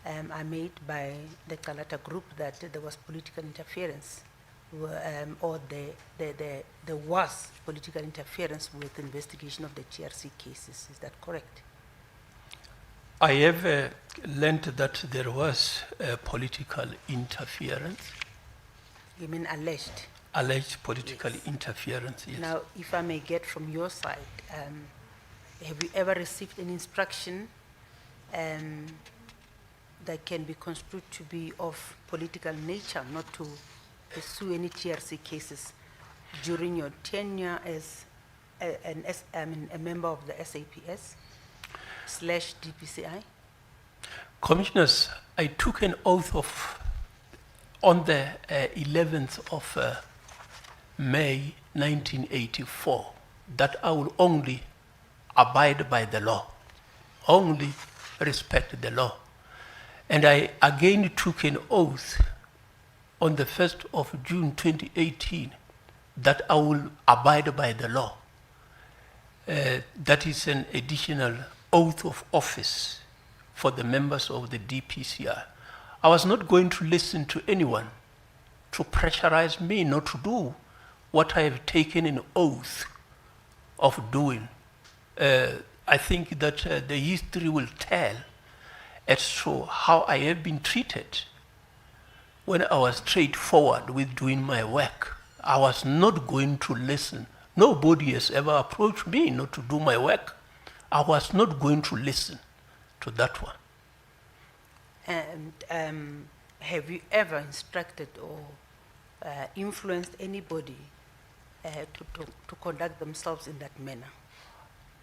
are made by the Kalata group that there was political interference, or there was political interference with the investigation of the TRC cases. Is that correct? I have learned that there was political interference. You mean alleged? Alleged political interference, yes. Now, if I may get from your side, have you ever received an instruction that can be construed to be of political nature, not to pursue any TRC cases during your tenure as a member of the SAPS/DPCI? Commissioners, I took an oath on the 11th of May 1984 that I will only abide by the law, only respect the law. And I again took an oath on the 1st of June 2018 that I will abide by the law. That is an additional oath of office for the members of the DPCI. I was not going to listen to anyone to pressurize me not to do what I have taken an oath of doing. I think that the history will tell as to how I have been treated when I was straightforward with doing my work. I was not going to listen. Nobody has ever approached me not to do my work. I was not going to listen to that one. And have you ever instructed or influenced anybody to conduct themselves in that manner?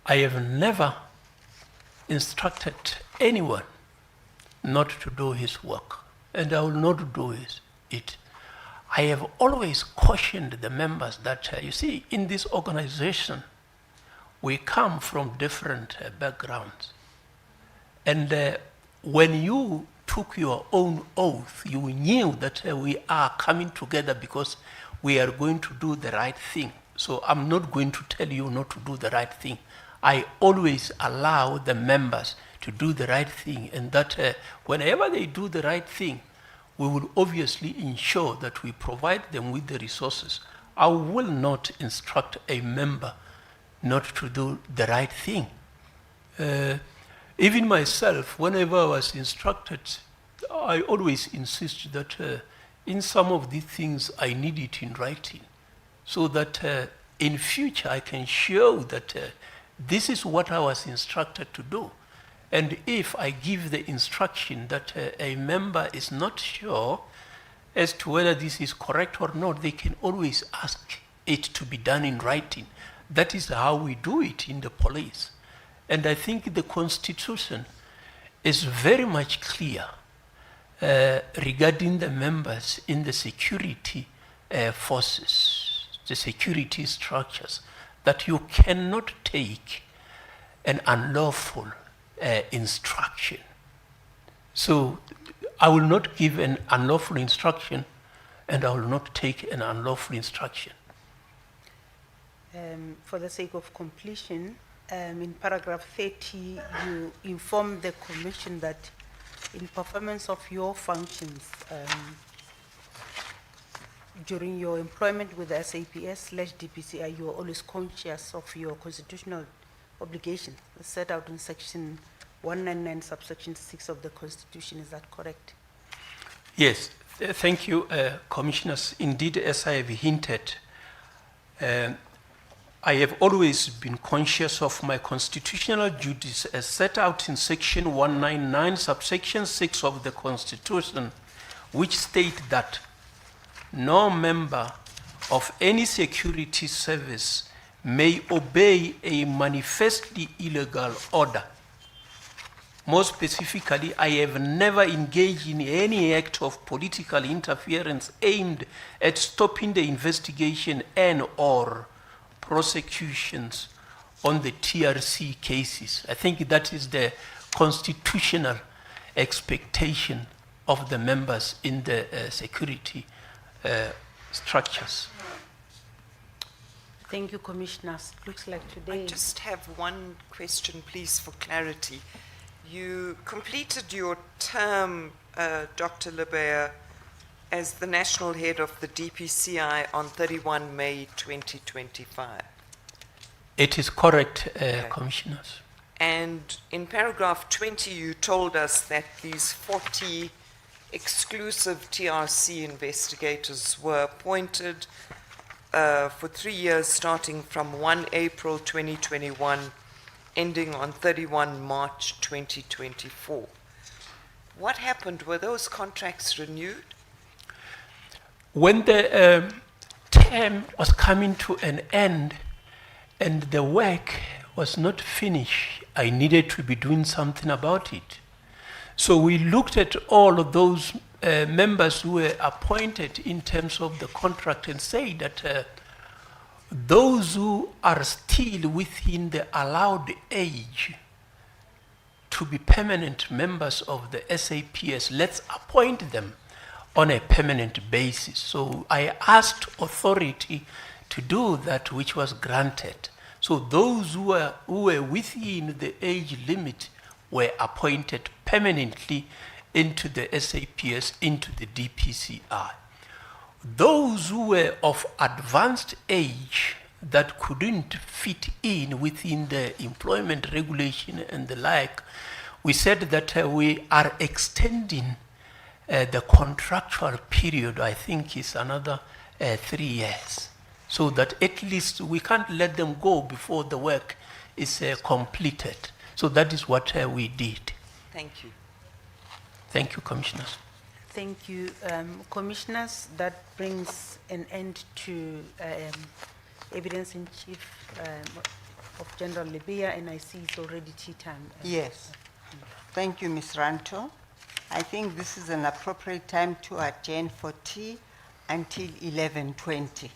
I have never instructed anyone not to do his work, and I will not do it. I have always cautioned the members that, you see, in this organization, we come from different backgrounds. And when you took your own oath, you knew that we are coming together because we are going to do the right thing. So I'm not going to tell you not to do the right thing. I always allow the members to do the right thing, and that whenever they do the right thing, we will obviously ensure that we provide them with the resources. I will not instruct a member not to do the right thing. Even myself, whenever I was instructed, I always insist that in some of these things I need it in writing, so that in future I can show that this is what I was instructed to do. And if I give the instruction that a member is not sure as to whether this is correct or not, they can always ask it to be done in writing. That is how we do it in the police. And I think the Constitution is very much clear regarding the members in the security forces, the security structures, that you cannot take an unlawful instruction. So I will not give an unlawful instruction, and I will not take an unlawful instruction. For the sake of completion, in paragraph 30, you inform the Commission that in performance of your functions, during your employment with the SAPS/DPCI, you are always conscious of your constitutional obligation set out in section 199 subsection 6 of the Constitution. Is that correct? Yes, thank you, Commissioners. Indeed, as I have hinted, I have always been conscious of my constitutional duties as set out in section 199 subsection 6 of the Constitution, which state that no member of any security service may obey a manifestly illegal order. More specifically, I have never engaged in any act of political interference aimed at stopping the investigation and/or prosecutions on the TRC cases. I think that is the constitutional expectation of the members in the security structures. Thank you, Commissioners. Looks like today. I just have one question, please, for clarity. You completed your term, Dr. Lebeya, as the national head of the DPCI on 31 May 2025. It is correct, Commissioners. And in paragraph 20, you told us that these 40 exclusive TRC investigators were appointed for 3 years, starting from 1 April 2021, ending on 31 March 2024. What happened? Were those contracts renewed? When the term was coming to an end and the work was not finished, I needed to be doing something about it. So we looked at all of those members who were appointed in terms of the contract and say that those who are still within the allowed age to be permanent members of the SAPS, let's appoint them on a permanent basis. So I asked authority to do that, which was granted. So those who were within the age limit were appointed permanently into the SAPS, into the DPCI. Those who were of advanced age that couldn't fit in within the employment regulation and the like, we said that we are extending the contractual period, I think, is another 3 years, so that at least we can't let them go before the work is completed. So that is what we did. Thank you. Thank you, Commissioners. Thank you, Commissioners. That brings an end to Evidence in Chief of General Lebeya, and I see it's already tea time. Yes. Thank you, Ms. Ranto. I think this is an appropriate time to adjourn for tea until 11:20.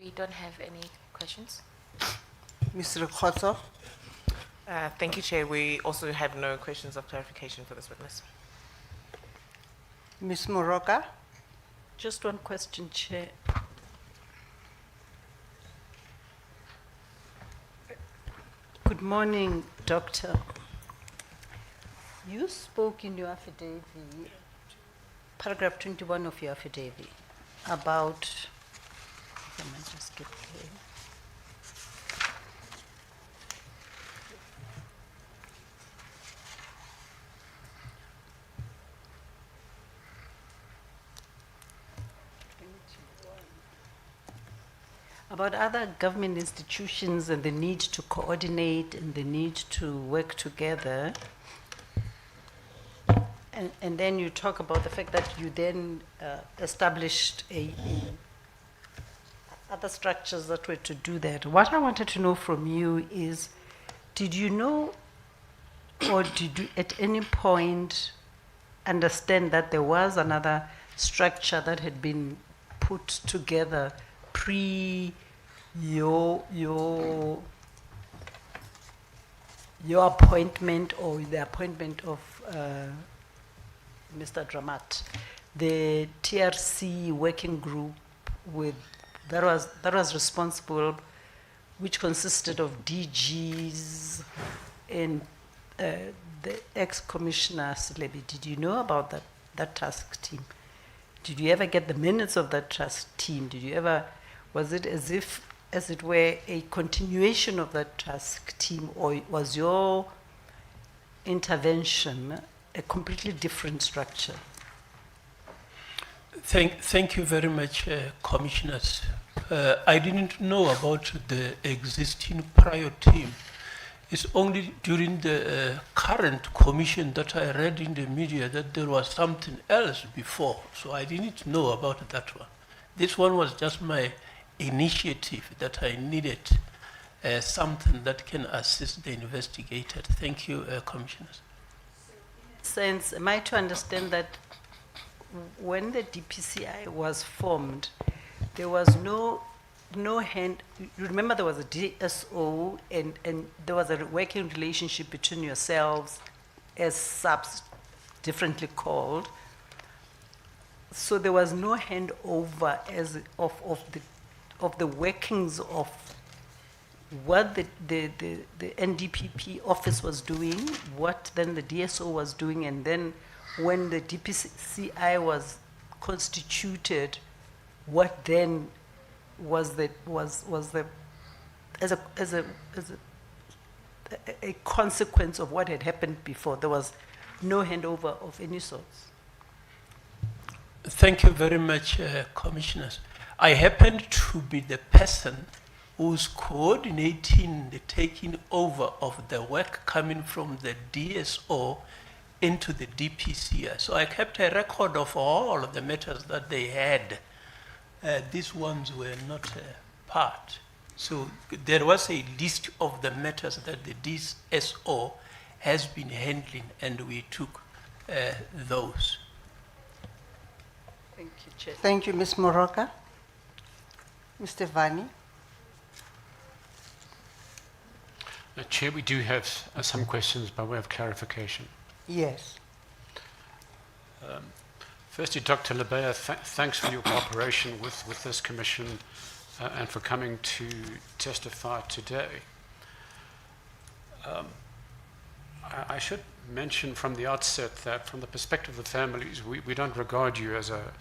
We don't have any questions. Ms. Rikotso? Thank you, Chair. We also have no questions of clarification for this witness. Ms. Moroka? Just one question, Chair. Good morning, Doctor. You spoke in your affidavit, paragraph 21 of your affidavit, about, if I might just get there. About other government institutions and the need to coordinate and the need to work together. And then you talk about the fact that you then established other structures that were to do that. What I wanted to know from you is, did you know or did you at any point understand that there was another structure that had been put together pre your appointment or the appointment of Mr. Dramat, the TRC working group that was responsible, which consisted of DGs and the ex-commissioner Simelane? Did you know about that task team? Did you ever get the minutes of that task team? Was it as it were a continuation of that task team, or was your intervention a completely different structure? Thank you very much, Commissioners. I didn't know about the existing prior team. It's only during the current commission that I read in the media that there was something else before, so I didn't know about that one. This one was just my initiative that I needed something that can assist the investigator. Thank you, Commissioners. Sense, am I to understand that when the DPCI was formed, there was no hand, you remember there was a DSO and there was a working relationship between yourselves as subs, differently called. So there was no handover of the workings of what the NDPP office was doing, what then the DSO was doing, and then when the DPCI was constituted, what then was a consequence of what had happened before. There was no handover of any sorts. Thank you very much, Commissioners. I happened to be the person who's coordinating the taking over of the work coming from the DSO into the DPCI. So I kept a record of all of the matters that they had. These ones were not part. So there was a list of the matters that the DSO has been handling, and we took those. Thank you, Chair. Thank you, Ms. Moroka. Mr. Vani? Chair, we do have some questions by way of clarification. Yes. Firstly, Dr. Lebeya, thanks for your cooperation with this commission and for coming to testify today. I should mention from the outset that from the perspective of the families, we don't regard you as a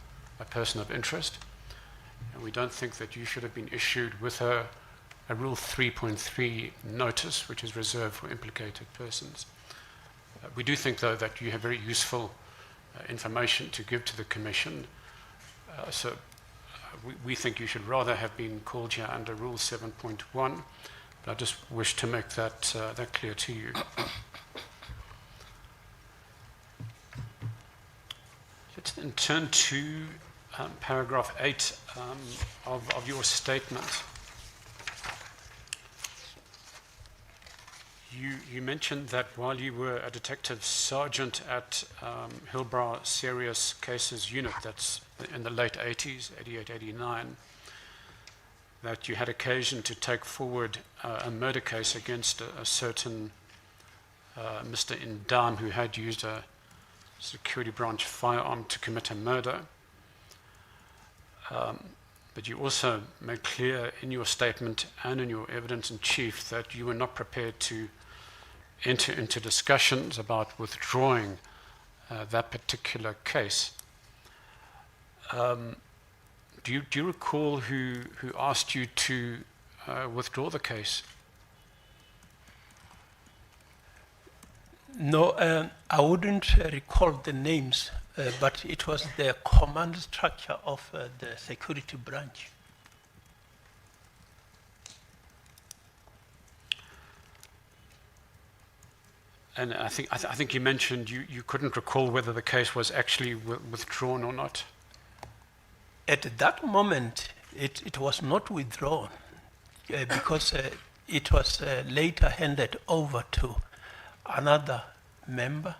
person of interest, and we don't think that you should have been issued with a Rule 3.3 notice, which is reserved for implicated persons. We do think, though, that you have very useful information to give to the Commission, so we think you should rather have been called here under Rule 7.1, but I just wish to make that clear to you. Let's then turn to paragraph 8 of your statement. You mentioned that while you were a detective sergeant at Hillbrow Serious Cases Unit, that's in the late 80s, 88, 89, that you had occasion to take forward a murder case against a certain Mr. Ndam, who had used a security branch firearm to commit a murder. But you also made clear in your statement and in your evidence in chief that you were not prepared to enter into discussions about withdrawing that particular case. Do you recall who asked you to withdraw the case? No, I wouldn't recall the names, but it was the command structure of the security branch. And I think you mentioned you couldn't recall whether the case was actually withdrawn or not. At that moment, it was not withdrawn because it was later handed over to another member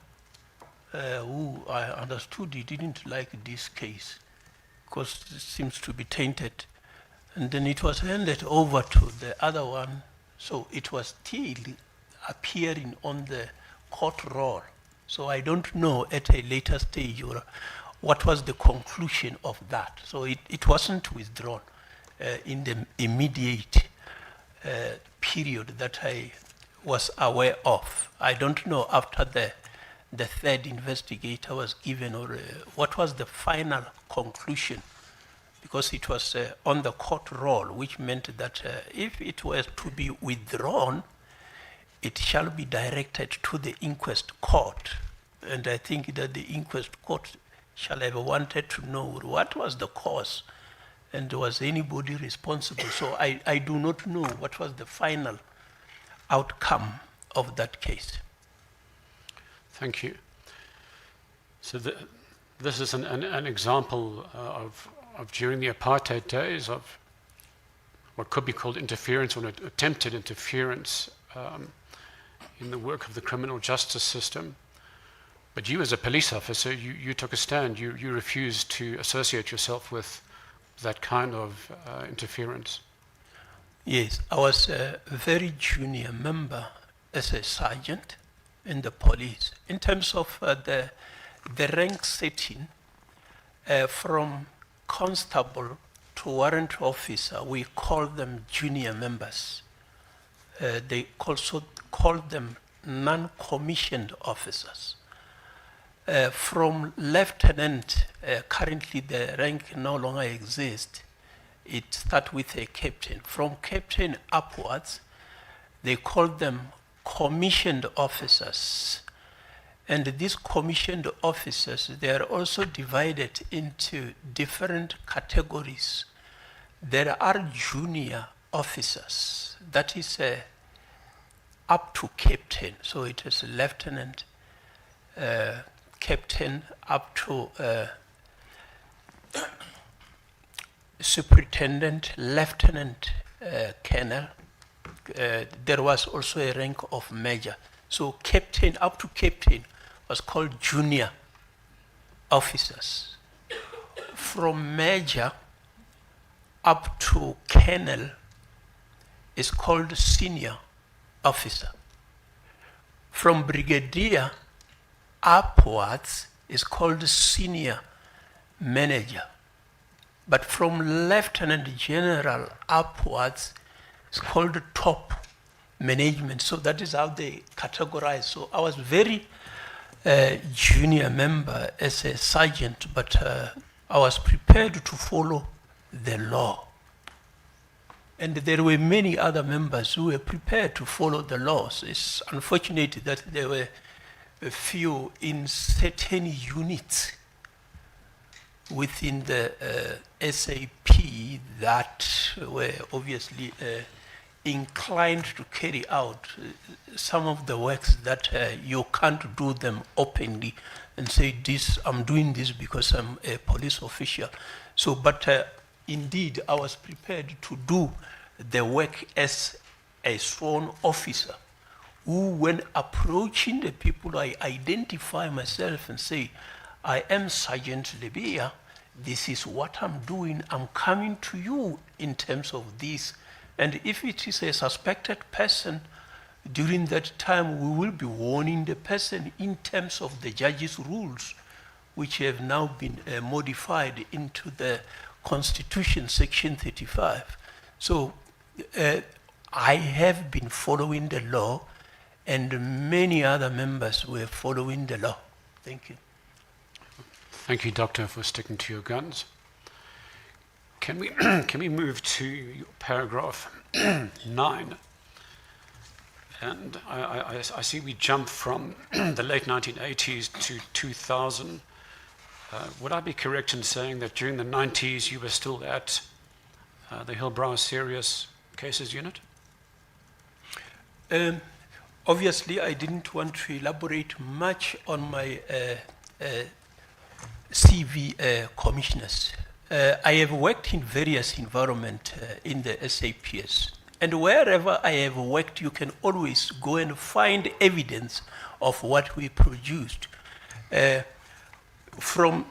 who I understood he didn't like this case because it seems to be tainted. And then it was handed over to the other one, so it was still appearing on the court roll. So I don't know at a later stage or what was the conclusion of that. So it wasn't withdrawn in the immediate period that I was aware of. I don't know after the third investigator was given or what was the final conclusion, because it was on the court roll, which meant that if it was to be withdrawn, it shall be directed to the inquest court. And I think that the inquest court shall have wanted to know what was the cause and was anybody responsible. So I do not know what was the final outcome of that case. Thank you. So this is an example of during the apartheid days of what could be called interference or attempted interference in the work of the criminal justice system. But you as a police officer, you took a stand. You refused to associate yourself with that kind of interference. Yes, I was a very junior member as a sergeant in the police. In terms of the rank setting, from constable to warrant officer, we call them junior members. They also call them non-commissioned officers. From lieutenant, currently the rank no longer exists. It starts with a captain. From captain upwards, they call them commissioned officers. And these commissioned officers, they are also divided into different categories. There are junior officers, that is up to captain. So it is lieutenant, captain up to superintendent, lieutenant, colonel. There was also a rank of major. So captain up to captain was called junior officers. From major up to colonel is called senior officer. From brigadier upwards is called senior manager. But from lieutenant general upwards is called top management. So that is how they categorize. So I was very junior member as a sergeant, but I was prepared to follow the law. And there were many other members who were prepared to follow the laws. It's unfortunate that there were a few in certain units within the SAP that were obviously inclined to carry out some of the works that you can't do them openly and say, this, I'm doing this because I'm a police official. So, but indeed, I was prepared to do the work as a sworn officer who, when approaching the people, I identify myself and say, I am Sergeant Libya, this is what I'm doing, I'm coming to you in terms of this. And if it is a suspected person, during that time we will be warning the person in terms of the judge's rules, which have now been modified into the Constitution, Section 35. So I have been following the law, and many other members were following the law. Thank you. Thank you, Doctor, for sticking to your guns. Can we move to paragraph 9? And I see we jump from the late 1980s to 2000. Would I be correct in saying that during the 90s you were still at the Hillbrow Serious Cases Unit? Obviously, I didn't want to elaborate much on my CV commissioners. I have worked in various environments in the SAPS. And wherever I have worked, you can always go and find evidence of what we produced. From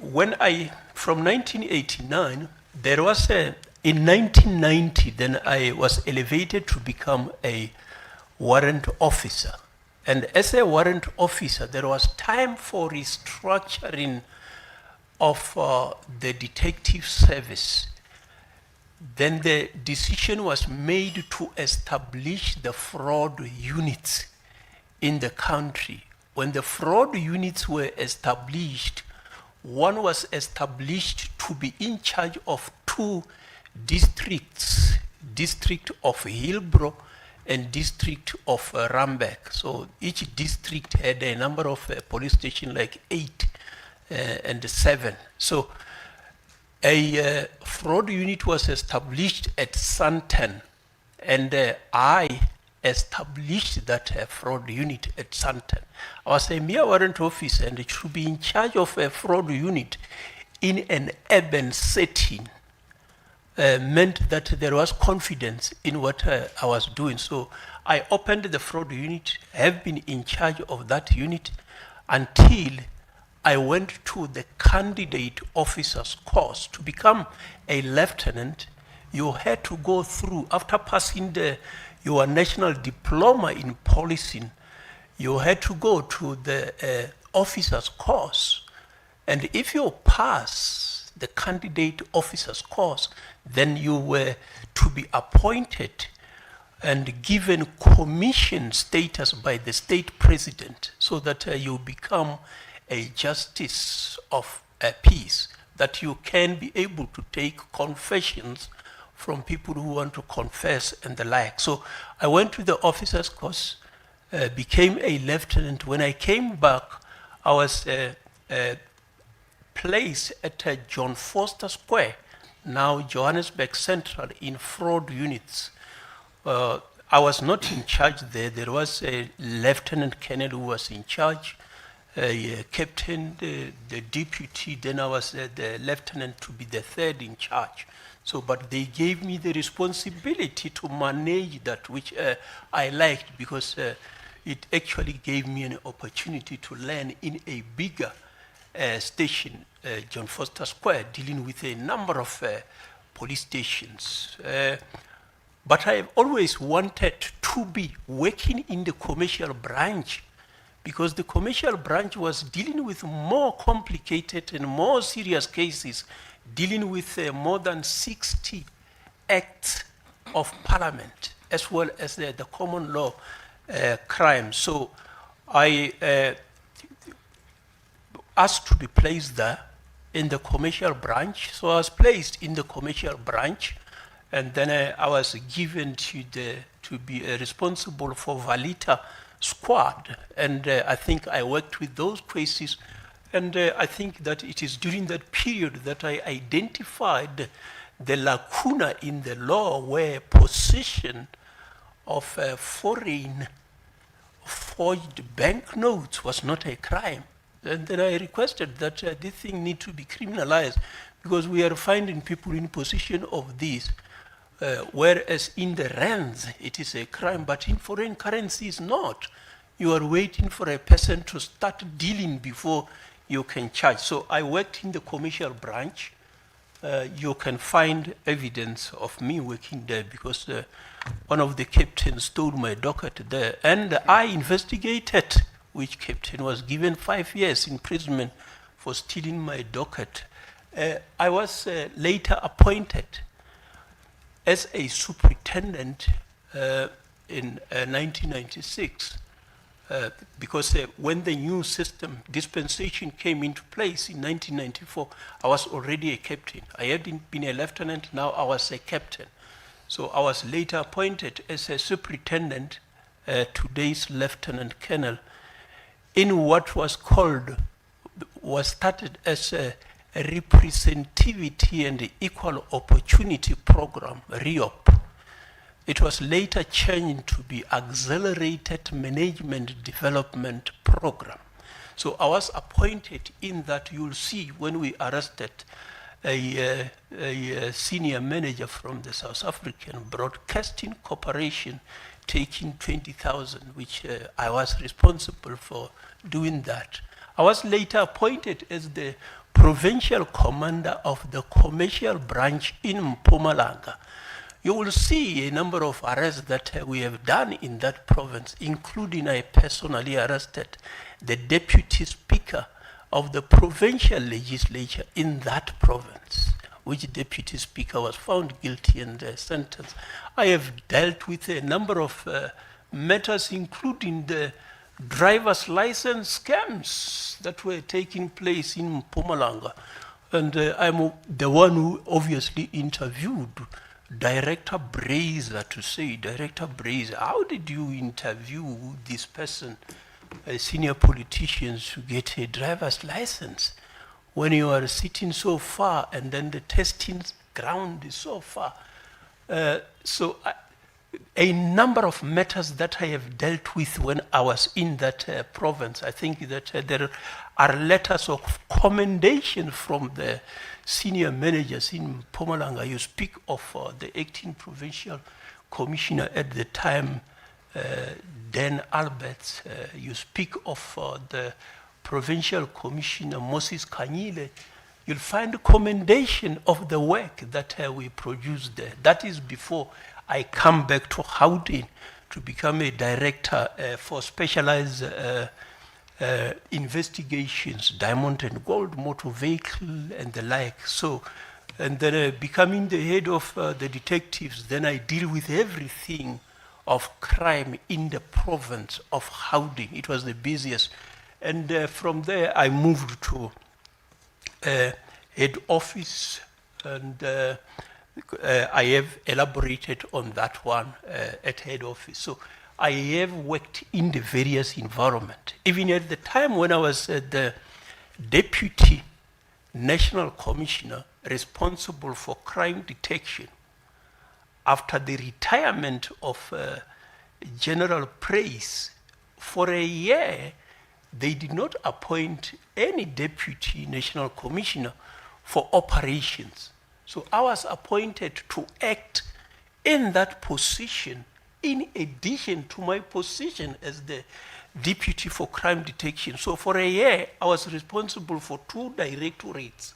1989, there was in 1990, then I was elevated to become a warrant officer. And as a warrant officer, there was time for restructuring of the detective service. Then the decision was made to establish the fraud units in the country. When the fraud units were established, one was established to be in charge of 2 districts, District of Hillbrow and District of Rambek. So each district had a number of police stations, like 8 and 7. So a fraud unit was established at Santon, and I established that fraud unit at Santon. I was a mere warrant officer, and it should be in charge of a fraud unit in an urban setting. Meant that there was confidence in what I was doing. So I opened the fraud unit, have been in charge of that unit until I went to the candidate officer's course. To become a lieutenant, you had to go through, after passing your national diploma in policing, you had to go to the officer's course. And if you pass the candidate officer's course, then you were to be appointed and given commission status by the state president, so that you become a justice of peace, that you can be able to take confessions from people who want to confess and the like. So I went to the officer's course, became a lieutenant. When I came back, I was placed at John Foster Square, now Johannesburg Central, in fraud units. I was not in charge there. There was a lieutenant colonel who was in charge, a captain, the deputy, then I was the lieutenant to be the third in charge. So, but they gave me the responsibility to manage that, which I liked, because it actually gave me an opportunity to learn in a bigger station, John Foster Square, dealing with a number of police stations. But I have always wanted to be working in the commercial branch, because the commercial branch was dealing with more complicated and more serious cases, dealing with more than 60 acts of parliament, as well as the common law crimes. So I asked to be placed there in the commercial branch. So I was placed in the commercial branch, and then I was given to be responsible for Valita squad. And I think I worked with those cases, and I think that it is during that period that I identified the lacuna in the law where possession of foreign forged banknotes was not a crime. And then I requested that this thing need to be criminalized, because we are finding people in possession of these, whereas in the rands it is a crime, but in foreign currency is not. You are waiting for a person to start dealing before you can charge. So I worked in the commercial branch. You can find evidence of me working there because one of the captains stole my docket there. And I investigated which captain was given 5 years imprisonment for stealing my docket. I was later appointed as a superintendent in 1996 because when the new system dispensation came into place in 1994, I was already a captain. I hadn't been a lieutenant, now I was a captain. So I was later appointed as a superintendent, today's lieutenant colonel, in what was started as a representativity and equal opportunity program, REOP. It was later changed to be Accelerated Management Development Program. So I was appointed in that. You'll see when we arrested a senior manager from the South African Broadcasting Corporation taking 20,000, which I was responsible for doing that. I was later appointed as the provincial commander of the commercial branch in Mpumalanga. You will see a number of arrests that we have done in that province, including I personally arrested the deputy speaker of the provincial legislature in that province, which deputy speaker was found guilty and sentenced. I have dealt with a number of matters, including the driver's license scams that were taking place in Mpumalanga. And I'm the one who obviously interviewed Director Brazier to say, Director Brazier, how did you interview this person, senior politicians, to get a driver's license when you are sitting so far and then the testing ground is so far? A number of matters that I have dealt with when I was in that province. I think that there are letters of commendation from the senior managers in Mpumalanga. You speak of the acting provincial commissioner at the time, Dan Alberts. You speak of the provincial commissioner, Moses Kanyile. You'll find commendation of the work that we produced there. That is before I come back to Gauteng to become a director for specialized investigations, diamond and gold, motor vehicle, and the like. So, and then becoming the head of the detectives, then I deal with everything of crime in the province of Gauteng. It was the busiest. And from there, I moved to head office, and I have elaborated on that one at head office. So I have worked in the various environments. Even at the time when I was the Deputy National Commissioner responsible for crime detection, after the retirement of General Praise, for a year, they did not appoint any Deputy National Commissioner for operations. So I was appointed to act in that position in addition to my position as the Deputy for Crime Detection. So for a year, I was responsible for 2 directorates,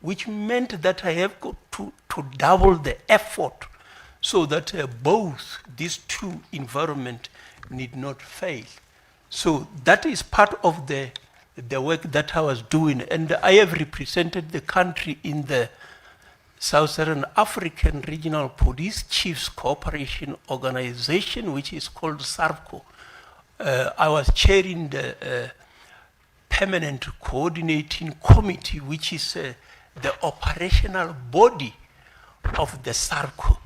which meant that I have got to double the effort so that both these 2 environments need not fail. So that is part of the work that I was doing. And I have represented the country in the Southern African Regional Police Chiefs Cooperation Organization, which is called SARCO. I was chairing the Permanent Coordinating Committee, which is the operational body of the SARCO.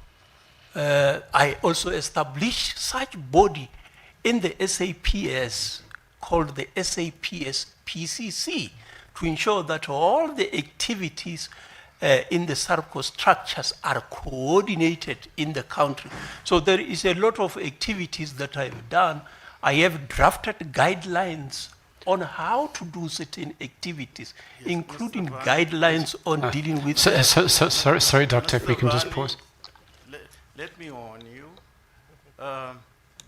I also established such body in the SAPS, called the SAPS PCC, to ensure that all the activities in the SARCO structures are coordinated in the country. So there is a lot of activities that I've done. I have drafted guidelines on how to do certain activities, yes, including guidelines on dealing with... Sorry, Doctor, if we can just pause. Let me warn you.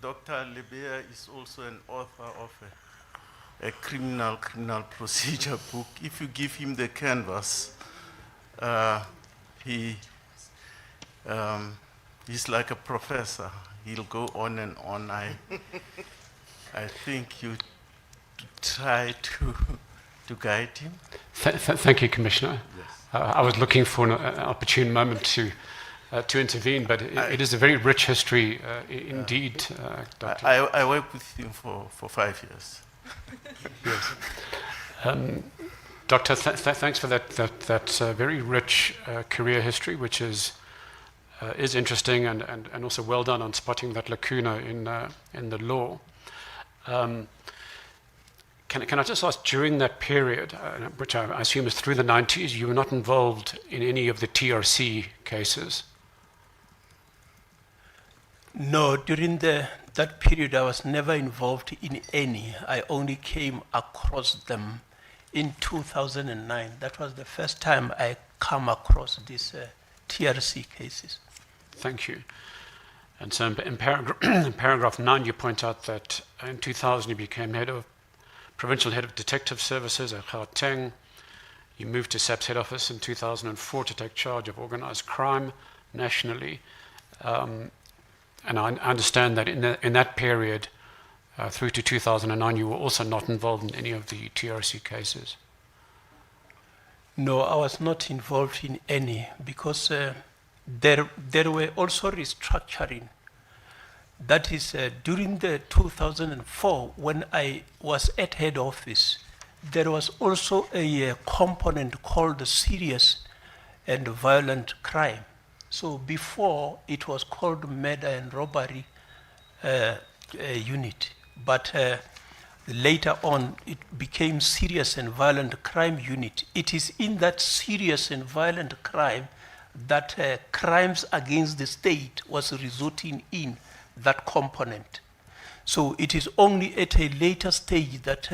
Dr. Libea is also an author of a criminal procedure book. If you give him the canvas, he's like a professor. He'll go on and on. I think you try to guide him. Thank you, Commissioner. Yes. I was looking for an opportune moment to intervene, but it is a very rich history indeed, Dr. I worked with him for 5 years. Yes. Doctor, thanks for that very rich career history, which is interesting and also well done on spotting that lacuna in the law. Can I just ask, during that period, which I assume is through the 90s, you were not involved in any of the TRC cases? No, during that period, I was never involved in any. I only came across them in 2009. That was the first time I come across these TRC cases. Thank you. And so in paragraph 9, you point out that in 2000 you became provincial head of detective services at Gauteng. You moved to SAP's head office in 2004 to take charge of organized crime nationally. And I understand that in that period, through to 2009, you were also not involved in any of the TRC cases. No, I was not involved in any because there were also restructuring. That is, during the 2004, when I was at head office, there was also a component called serious and violent crime. So before, it was called murder and robbery unit, but later on, it became serious and violent crime unit. It is in that serious and violent crime that crimes against the state was resulting in that component. So it is only at a later stage that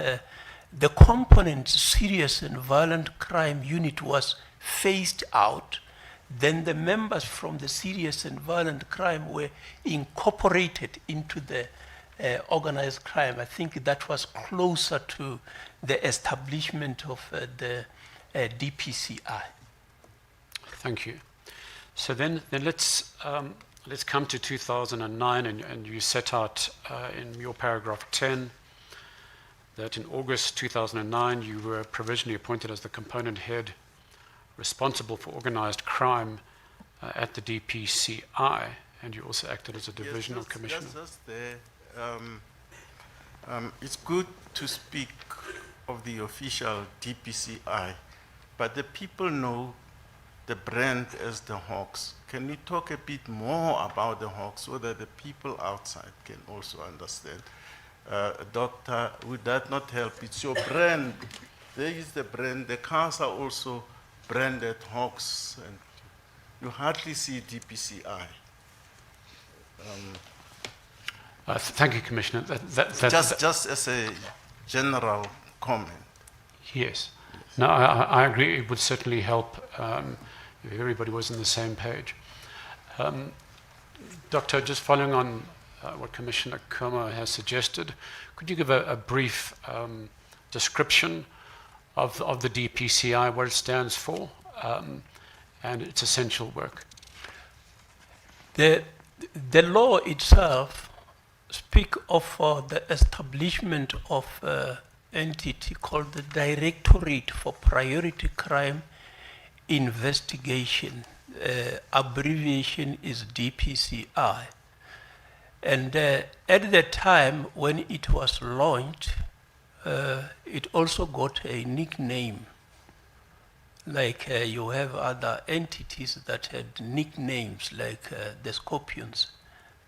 the component serious and violent crime unit was phased out. Then the members from the serious and violent crime were incorporated into the organized crime. I think that was closer to the establishment of the DPCI. Thank you. So then let's come to 2009, and you set out in your paragraph 10 that in August 2009 you were provisionally appointed as the component head responsible for organized crime at the DPCI, and you also acted as a divisional commissioner. It's good to speak of the official DPCI, but the people know the brand as the Hawks. Can you talk a bit more about the Hawks so that the people outside can also understand? Doctor, would that not help? It's your brand. There is the brand. The cars are also branded Hawks, and you hardly see DPCI. Thank you, Commissioner. Just as a general comment. Yes. No, I agree. It would certainly help if everybody was on the same page. Doctor, just following on what Commissioner Kuma has suggested, could you give a brief description of the DPCI, what it stands for, and its essential work? The law itself speaks of the establishment of entity called the Directorate for Priority Crime Investigation. Abbreviation is DPCI. And at the time when it was launched, it also got a nickname. Like you have other entities that had nicknames, like the Scorpions.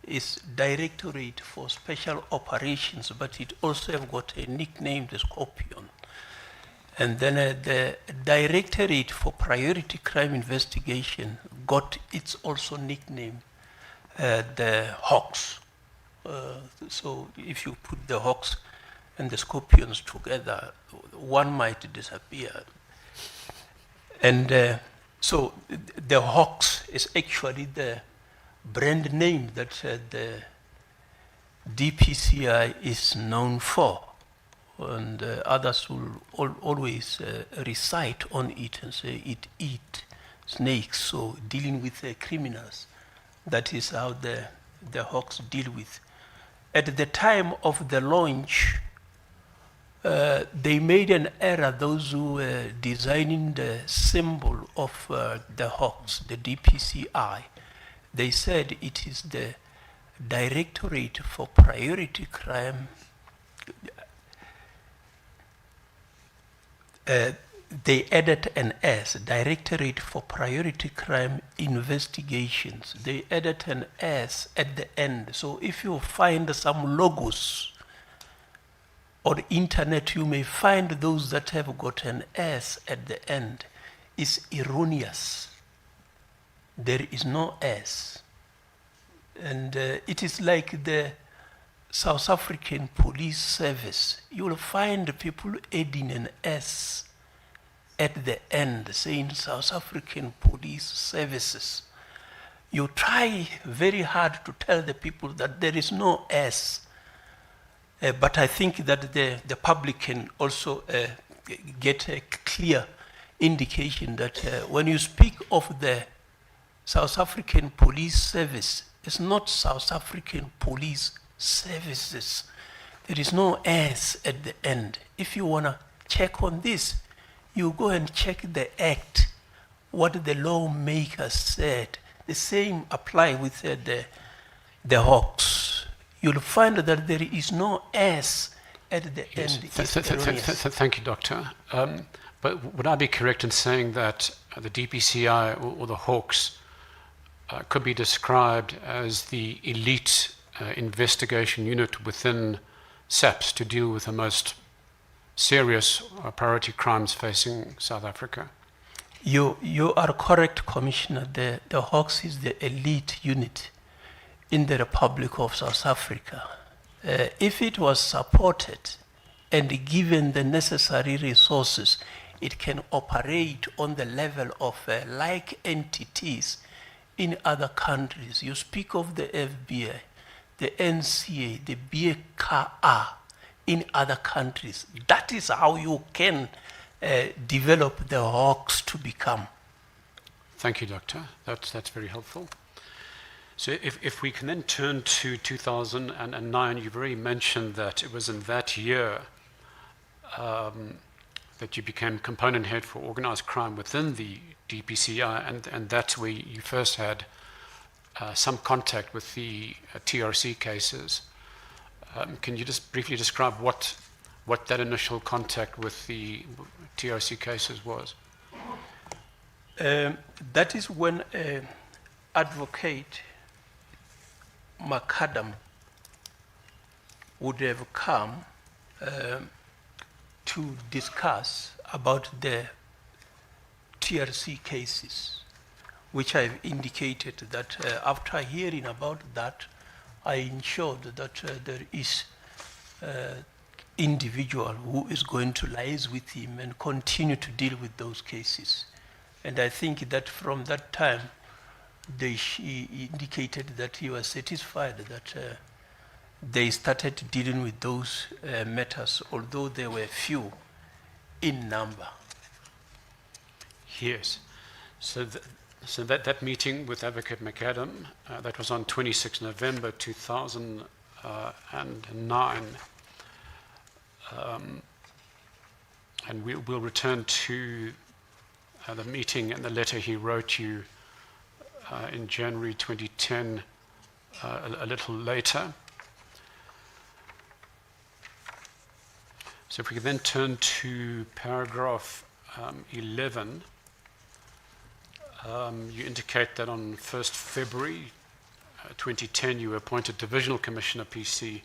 It's Directorate for Special Operations, but it also have got a nickname, the Scorpion. And then the Directorate for Priority Crime Investigation got its also nickname, the Hawks. So if you put the Hawks and the Scorpions together, one might disappear. And so the Hawks is actually the brand name that the DPCI is known for. and others will always recite on it and say it eat snakes. So dealing with criminals, that is how the Hawks deal with. At the time of the launch, they made an error, those who were designing the symbol of the Hawks, the DPCI. They said it is the Directorate for Priority Crime. They added an S, Directorate for Priority Crime Investigations. They added an S at the end. So if you find some logos on internet, you may find those that have got an S at the end. It's erroneous. There is no S. And it is like the South African Police Service. You will find people adding an S at the end, saying South African Police Services. You try very hard to tell the people that there is no S. But I think that the public can also get a clear indication that when you speak of the South African Police Service, it's not South African Police Services. There is no S at the end. If you want to check on this, you go and check the act, what the lawmakers said. The same apply with the Hawks. You'll find that there is no S at the end. Thank you, Doctor. But would I be correct in saying that the DPCI or the Hawks could be described as the elite investigation unit within SAPS to deal with the most serious priority crimes facing South Africa? You are correct, Commissioner. The Hawks is the elite unit in the Republic of South Africa. If it was supported and given the necessary resources, it can operate on the level of like entities in other countries. You speak of the FBI, the NCA, the BKA in other countries. That is how you can develop the Hawks to become. Thank you, Doctor. That's very helpful. So if we can then turn to 2009, you've already mentioned that it was in that year that you became component head for organized crime within the DPCI, and that's where you first had some contact with the TRC cases. Can you just briefly describe what that initial contact with the TRC cases was? That is when Advocate McAdam would have come to discuss about the TRC cases, which I've indicated that after hearing about that, I ensured that there is individual who is going to liaise with him and continue to deal with those cases. And I think that from that time, he indicated that he was satisfied that they started dealing with those matters, although there were few in number. Yes. So that meeting with Advocate McAdam, that was on 26 November 2009. And we'll return to the meeting and the letter he wrote you in January 2010 a little later. So if we could then turn to paragraph 11. You indicate that on 1st February 2010 you were appointed Divisional Commissioner PC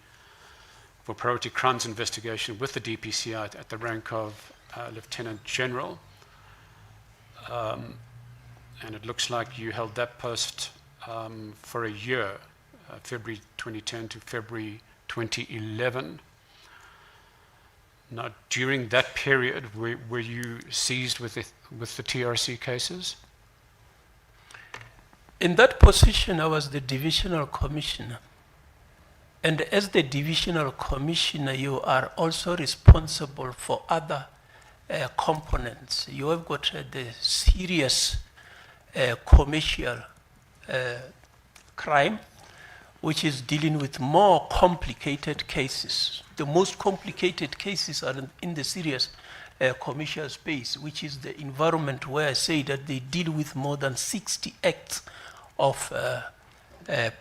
for Priority Crimes Investigation with the DPCI at the rank of Lieutenant General. And it looks like you held that post for a year, February 2010 to February 2011. Now, during that period, were you seized with the TRC cases? In that position, I was the Divisional Commissioner. And as the divisional commissioner, you are also responsible for other components. You have got the serious commercial crime, which is dealing with more complicated cases. The most complicated cases are in the serious commercial space, which is the environment where I say that they deal with more than 60 acts of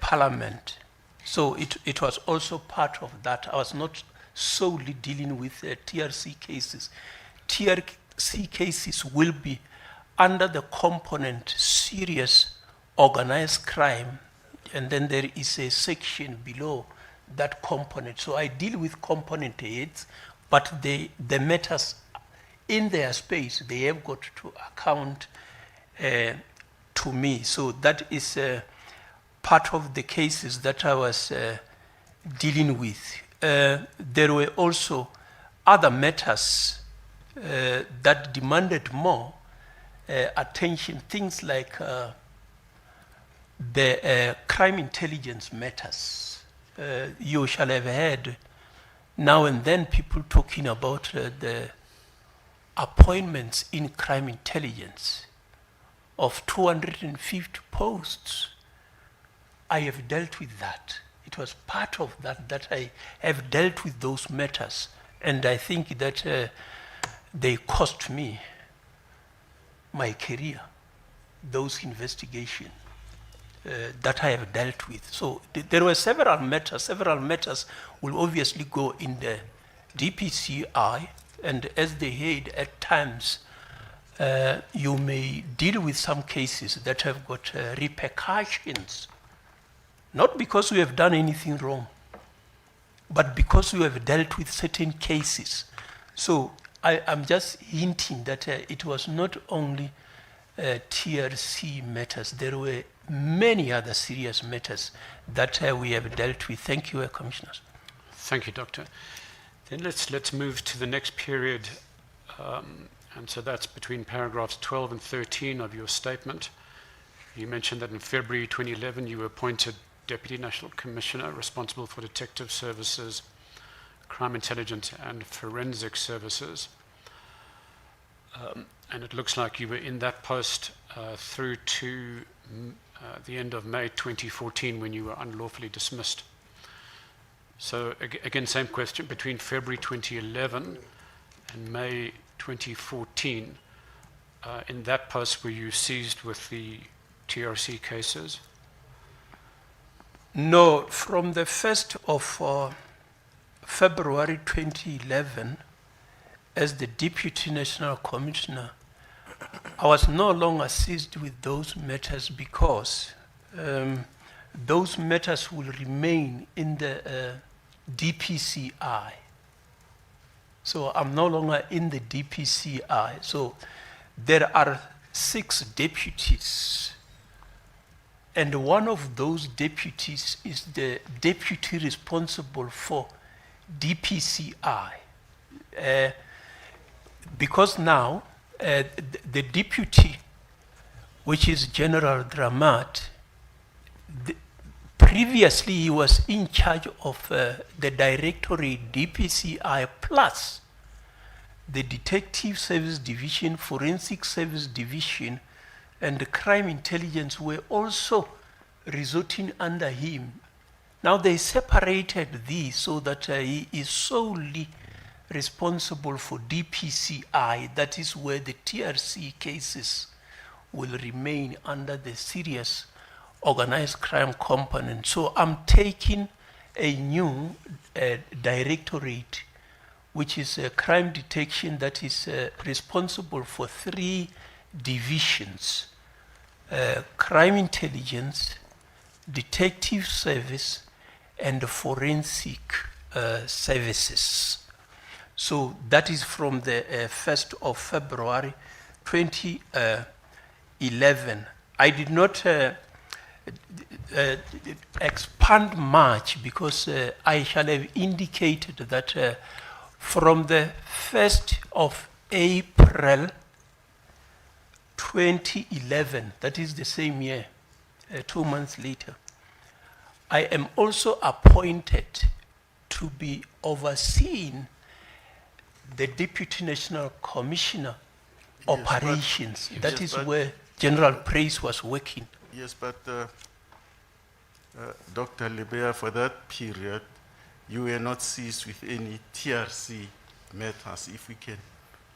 parliament. So it was also part of that. I was not solely dealing with TRC cases. TRC cases will be under the component serious organized crime, and then there is a section below that component. So I deal with component heads, but the matters in their space, they have got to account to me. So that is part of the cases that I was dealing with. There were also other matters that demanded more attention, things like the crime intelligence matters. You shall have heard now and then people talking about the appointments in crime intelligence of 250 posts. I have dealt with that. It was part of that I have dealt with those matters, and I think that they cost me my career, those investigations that I have dealt with. So there were several matters. Several matters will obviously go in the DPCI, and as the head, at times, you may deal with some cases that have got repercussions, not because we have done anything wrong, but because we have dealt with certain cases. So I'm just hinting that it was not only TRC matters, there were many other serious matters that we have dealt with. Thank you, Commissioners. Thank you, Doctor. Then let's move to the next period, and so that's between paragraphs 12 and 13 of your statement. You mentioned that in February 2011 you were appointed Deputy National Commissioner responsible for Detective Services, Crime Intelligence and Forensic Services. And it looks like you were in that post through to the end of May 2014 when you were unlawfully dismissed. So again, same question, between February 2011 and May 2014, in that post were you seized with the TRC cases? No, from the 1st of February 2011, as the Deputy National Commissioner, I was no longer seized with those matters because those matters will remain in the DPCI. So I'm no longer in the DPCI. So there are 6 deputies, and one of those deputies is the deputy responsible for DPCI. Because now the deputy, which is General Dramat, previously he was in charge of the Directorate DPCI plus the Detective Service Division, Forensic Service Division, and the Crime Intelligence were also resorting under him. Now they separated these so that he is solely responsible for DPCI. That is where the TRC cases will remain under the serious organized crime component. So I'm taking a new directorate, which is crime detection, that is responsible for 3 divisions: crime intelligence, detective service, and forensic services. So that is from the 1st of February 2011. I did not expand much because I shall have indicated that from the 1st of April 2011, that is the same year, 2 months later, I am also appointed to be overseeing the Deputy National Commissioner operations. That yes, is but- where General Praise was working. Yes, but Dr. Lebea, for that period, you were not seized with any TRC matters. If we can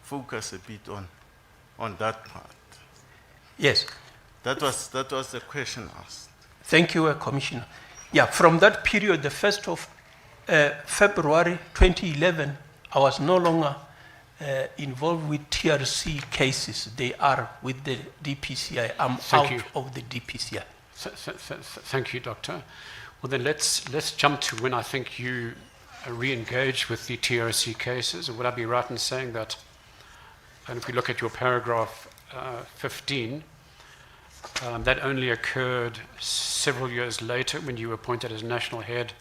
focus a bit on that part. Yes. That was the question asked. Thank you, Commissioner. Yeah, from that period, the 1st of February 2011, I was no longer involved with TRC cases. They are with the DPCI. I'm Thank out you. of the DPCI. Thank you, Doctor. Well, then let's jump to when I think you re-engaged with the TRC cases. Would I be right in saying that, and if we look at your paragraph 15, that only occurred several years later when you were appointed as national head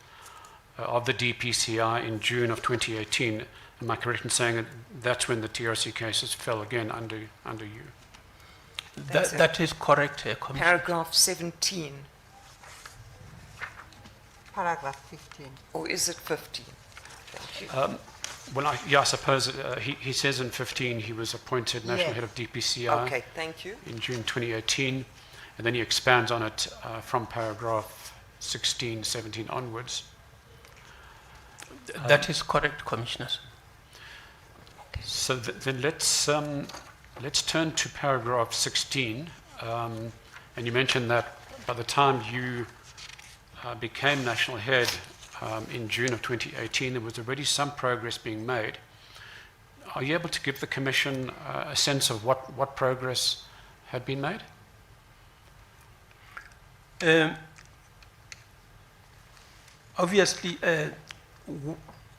of the DPCI in June of 2018. Am I correct in saying that that's when the TRC cases fell again under you? That is correct, Commissioner. Paragraph 17, Paragraph 15. or is it 15? Thank you. Well, I suppose he says in 15 he was appointed national Yes. head of DPCI Okay, thank you. in June 2018, and then he expands on it from paragraph 16, 17 onwards. That is correct, Commissioners. So then let's turn to paragraph 16, and you mentioned that by the time you became national head in June of 2018, there was already some progress being made. Are you able to give the Commission a sense of what progress had been made? Obviously,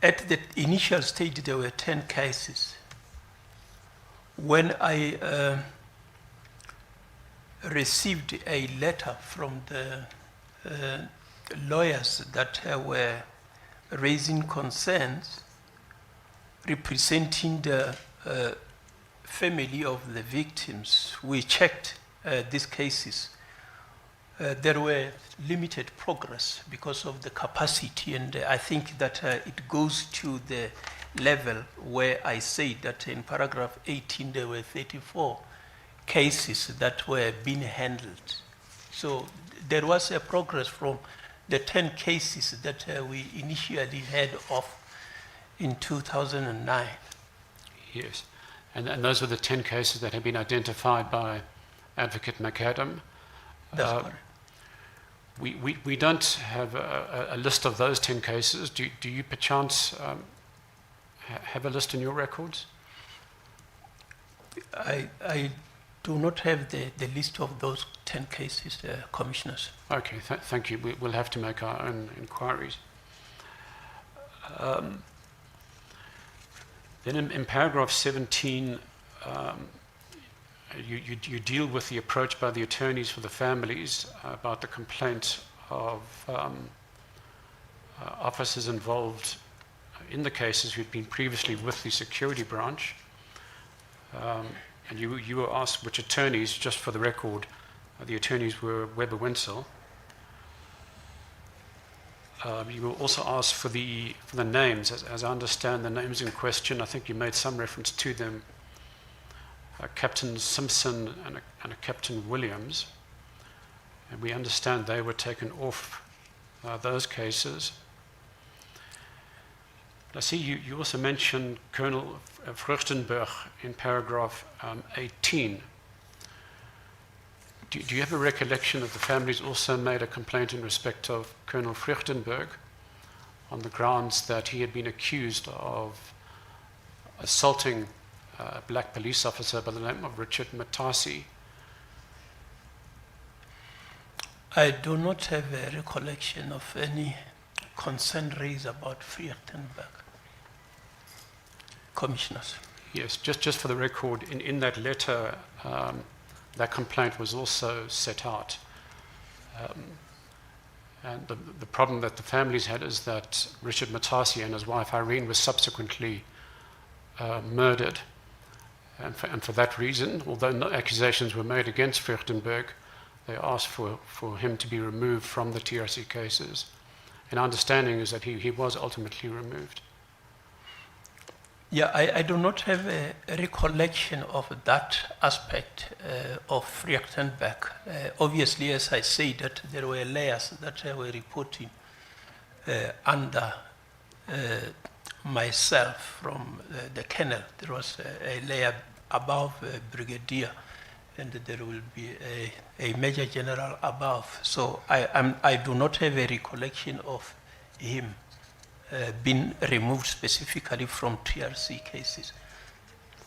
at the initial stage, there were 10 cases. When I received a letter from the lawyers that were raising concerns representing the family of the victims, we checked these cases. There were limited progress because of the capacity, and I think that it goes to the level where I say that in paragraph 18 there were 34 cases that were being handled. So there was a progress from the 10 cases that we initially had of in 2009. Yes. And those were the 10 cases that had been identified by Advocate McAdam. That's correct. We don't have a list of those 10 cases. Do you perchance have a list in your records? I do not have the list of those 10 cases, Commissioners. Okay, thank you. We'll have to make our own inquiries. Then in paragraph 17, you deal with the approach by the attorneys for the families about the complaint of officers involved in the cases who'd been previously with the security branch. And you were asked which attorneys, just for the record, the attorneys were Weber Winsell. You were also asked for the names. As I understand the names in question, I think you made some reference to them. Captain Simpson and a Captain Williams. And we understand they were taken off those cases. I see you also mentioned Colonel Vruchtenberg in paragraph 18. Do you have a recollection that the families also made a complaint in respect of Colonel Vruchtenberg on the grounds that he had been accused of assaulting a black police officer by the name of Richard Matasi? I do not have a recollection of any concern raised about Vruchtenberg. Commissioners. Yes, just for the record, in that letter, that complaint was also set out. And the problem that the families had is that Richard Matasi and his wife Irene were subsequently murdered. And for that reason, although no accusations were made against Vruchtenberg, they asked for him to be removed from the TRC cases. And our understanding is that he was ultimately removed. Yeah, I do not have a recollection of that aspect of Reachtenberg. Obviously, as I said, that there were layers that were reporting under myself from the colonel. There was a layer above brigadier, and there will be a major general above. So I do not have a recollection of him been removed specifically from TRC cases.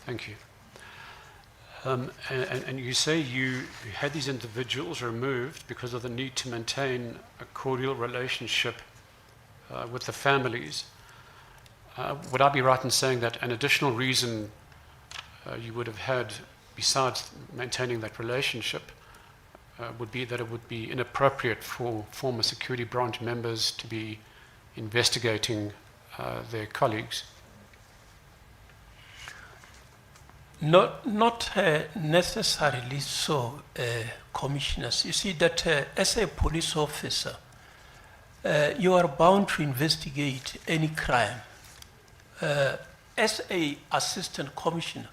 Thank you. And you say you had these individuals removed because of the need to maintain a cordial relationship with the families. Would I be right in saying that an additional reason you would have had, besides maintaining that relationship, would be that it would be inappropriate for former security branch members to be investigating their colleagues? Not necessarily so, commissioners. You see that as a police officer, you are bound to investigate any crime. As a assistant commissioner,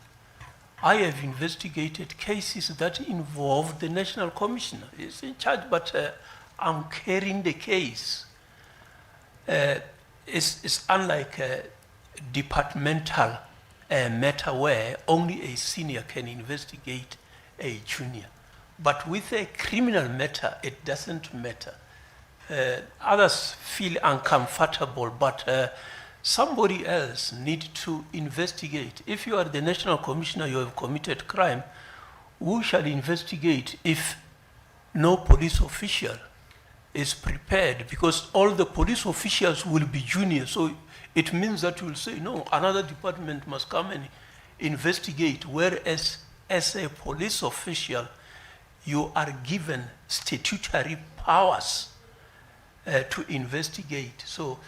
I have investigated cases that involve the national commissioner. He's in charge, but I'm carrying the case. It's unlike a departmental matter where only a senior can investigate a junior. But with a criminal matter, it doesn't matter. Others feel uncomfortable, but somebody else needs to investigate. If you are the national commissioner, you have committed crime, who shall investigate if no police official is prepared? Because all the police officials will be junior, so it means that you will say, no, another department must come and investigate, whereas as a police official, you are given statutory powers to investigate. So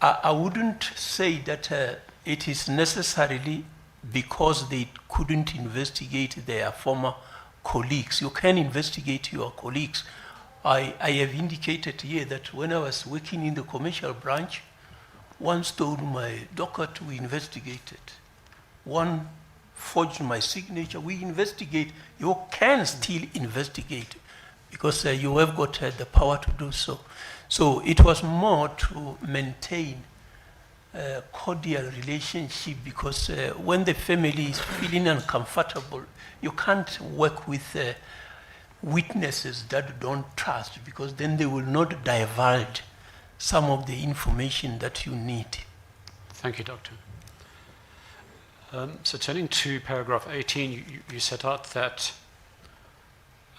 I wouldn't say that it is necessarily because they couldn't investigate their former colleagues. You can investigate your colleagues. I have indicated here that when I was working in the commercial branch, one stole my docket, we investigated. One forged my signature, we investigate. You can still investigate because you have got the power to do so. So it was more to maintain a cordial relationship, because when the family is feeling uncomfortable, you can't work with witnesses that don't trust, because then they will not divulge some of the information that you need. Thank you, Doctor. So turning to paragraph 18, you set out that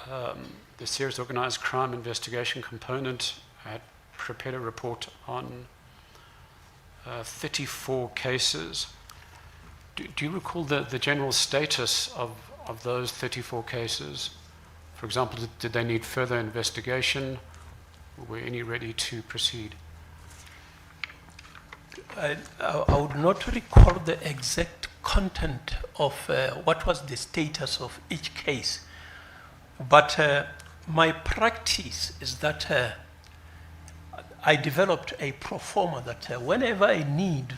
the serious organized crime investigation component had prepared a report on 34 cases. Do you recall the general status of those 34 cases? For example, did they need further investigation? Were any ready to proceed? I would not recall the exact content of what was the status of each case, but my practice is that I developed a pro forma that whenever I need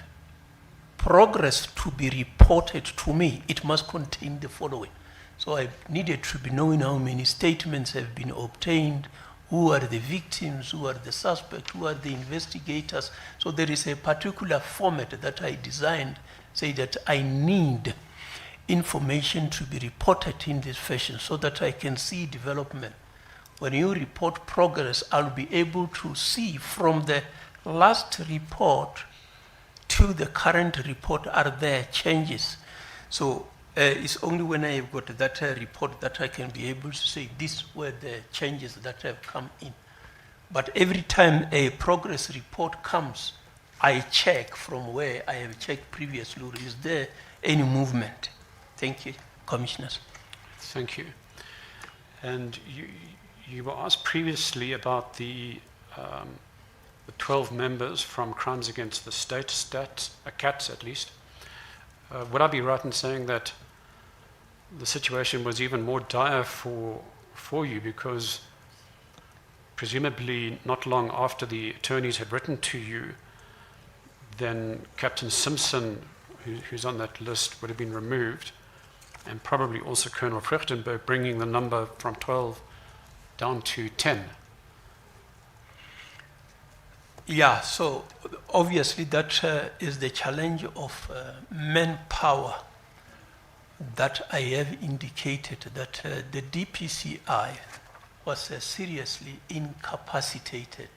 progress to be reported to me, it must contain the following. So I needed to be knowing how many statements have been obtained, who are the victims, who are the suspects, who are the investigators. So there is a particular format that I designed, say that I need information to be reported in this fashion so that I can see development. When you report progress, I'll be able to see from the last report to the current report, are there changes? So it's only when I have got that report that I can be able to say these were the changes that have come in. But every time a progress report comes, I check from where I have checked previously, is there any movement? Thank you, Commissioners. Thank you. And you were asked previously about the 12 members from Crimes Against the State, CATS at least. Would I be right in saying that the situation was even more dire for for you, because presumably not long after the attorneys had written to you, then Captain Simpson, who's on that list, would have been removed, and probably also Colonel Frechtenberg, bringing the number from 12 down to 10. Yeah, so obviously that is the challenge of manpower that I have indicated, that the DPCI was seriously incapacitated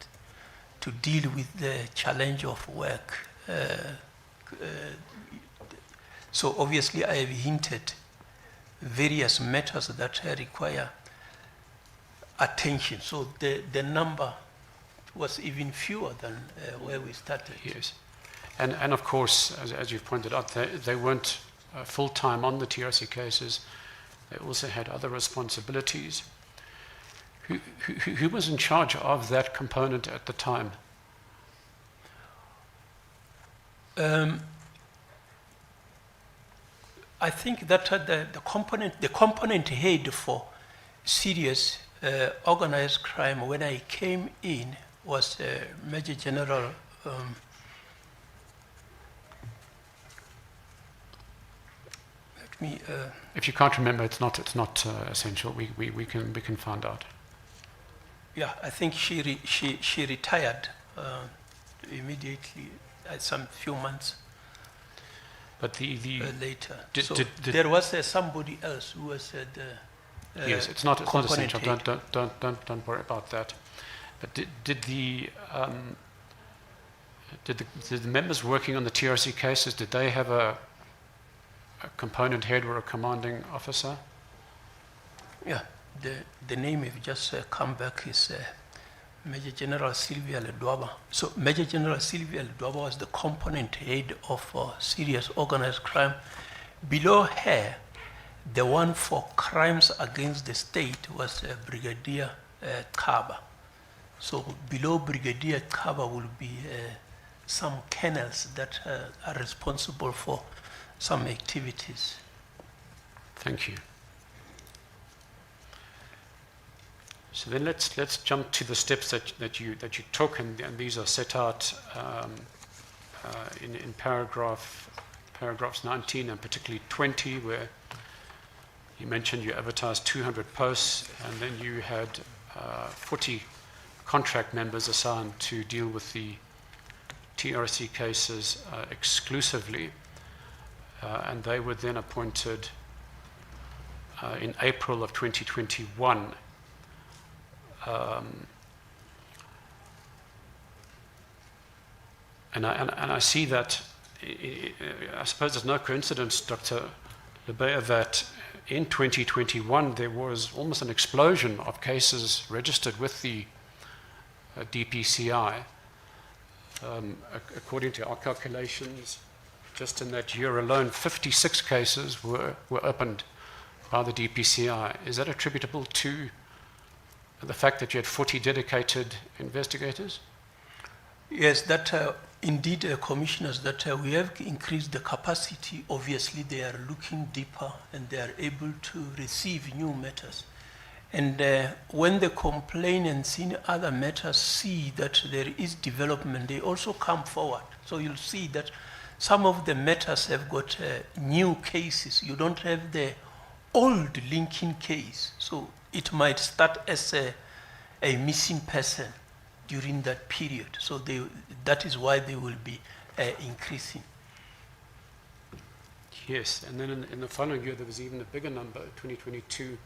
to deal with the challenge of work. So obviously I have hinted various matters that require attention. So the number was even fewer than where we started. Yes. And of course, as you've pointed out, they weren't full-time on the TRC cases. They also had other responsibilities. Who was in charge of that component at the time? I think that the component head for serious organized crime when I came in was Major General If you can't remember, it's not essential. We can find out. Yeah, I think she retired immediately, some few months. But later. There was somebody else who was the yes, it's not essential. head. Don't worry about that. But did the members working on the TRC cases, did they have a component head or a commanding officer? Yeah, the name if just come back is Major General Sylvia Ledwaba. So Major General Sylvia Ledwaba was the component head of serious organized crime. Below her, the one for crimes against the state was Brigadier Kaba. So below Brigadier Kaba will be some colonels that are responsible for some activities. Thank you. So then let's jump to the steps that you took, and these are set out in paragraphs 19 and particularly 20, where you mentioned you advertised 200 posts, and then you had 40 contract members assigned to deal with the TRC cases exclusively, and they were then appointed in April of 2021. And I see that, I suppose it's no coincidence, Dr. Lebeya, that in 2021 there was almost an explosion of cases registered with the DPCI. According to our calculations, just in that year alone, 56 cases were opened by the DPCI. Is that attributable to the fact that you had 40 dedicated investigators? Yes, that indeed, commissioners, that we have increased the capacity. Obviously, they are looking deeper and they are able to receive new matters. And when the complainants in other matters see that there is development, they also come forward. So you'll see that some of the matters have got new cases. You don't have the old linking case. So it might start as a missing person during that period. So that is why they will be increasing. Yes, and then in the following year there was even a bigger number, 2022,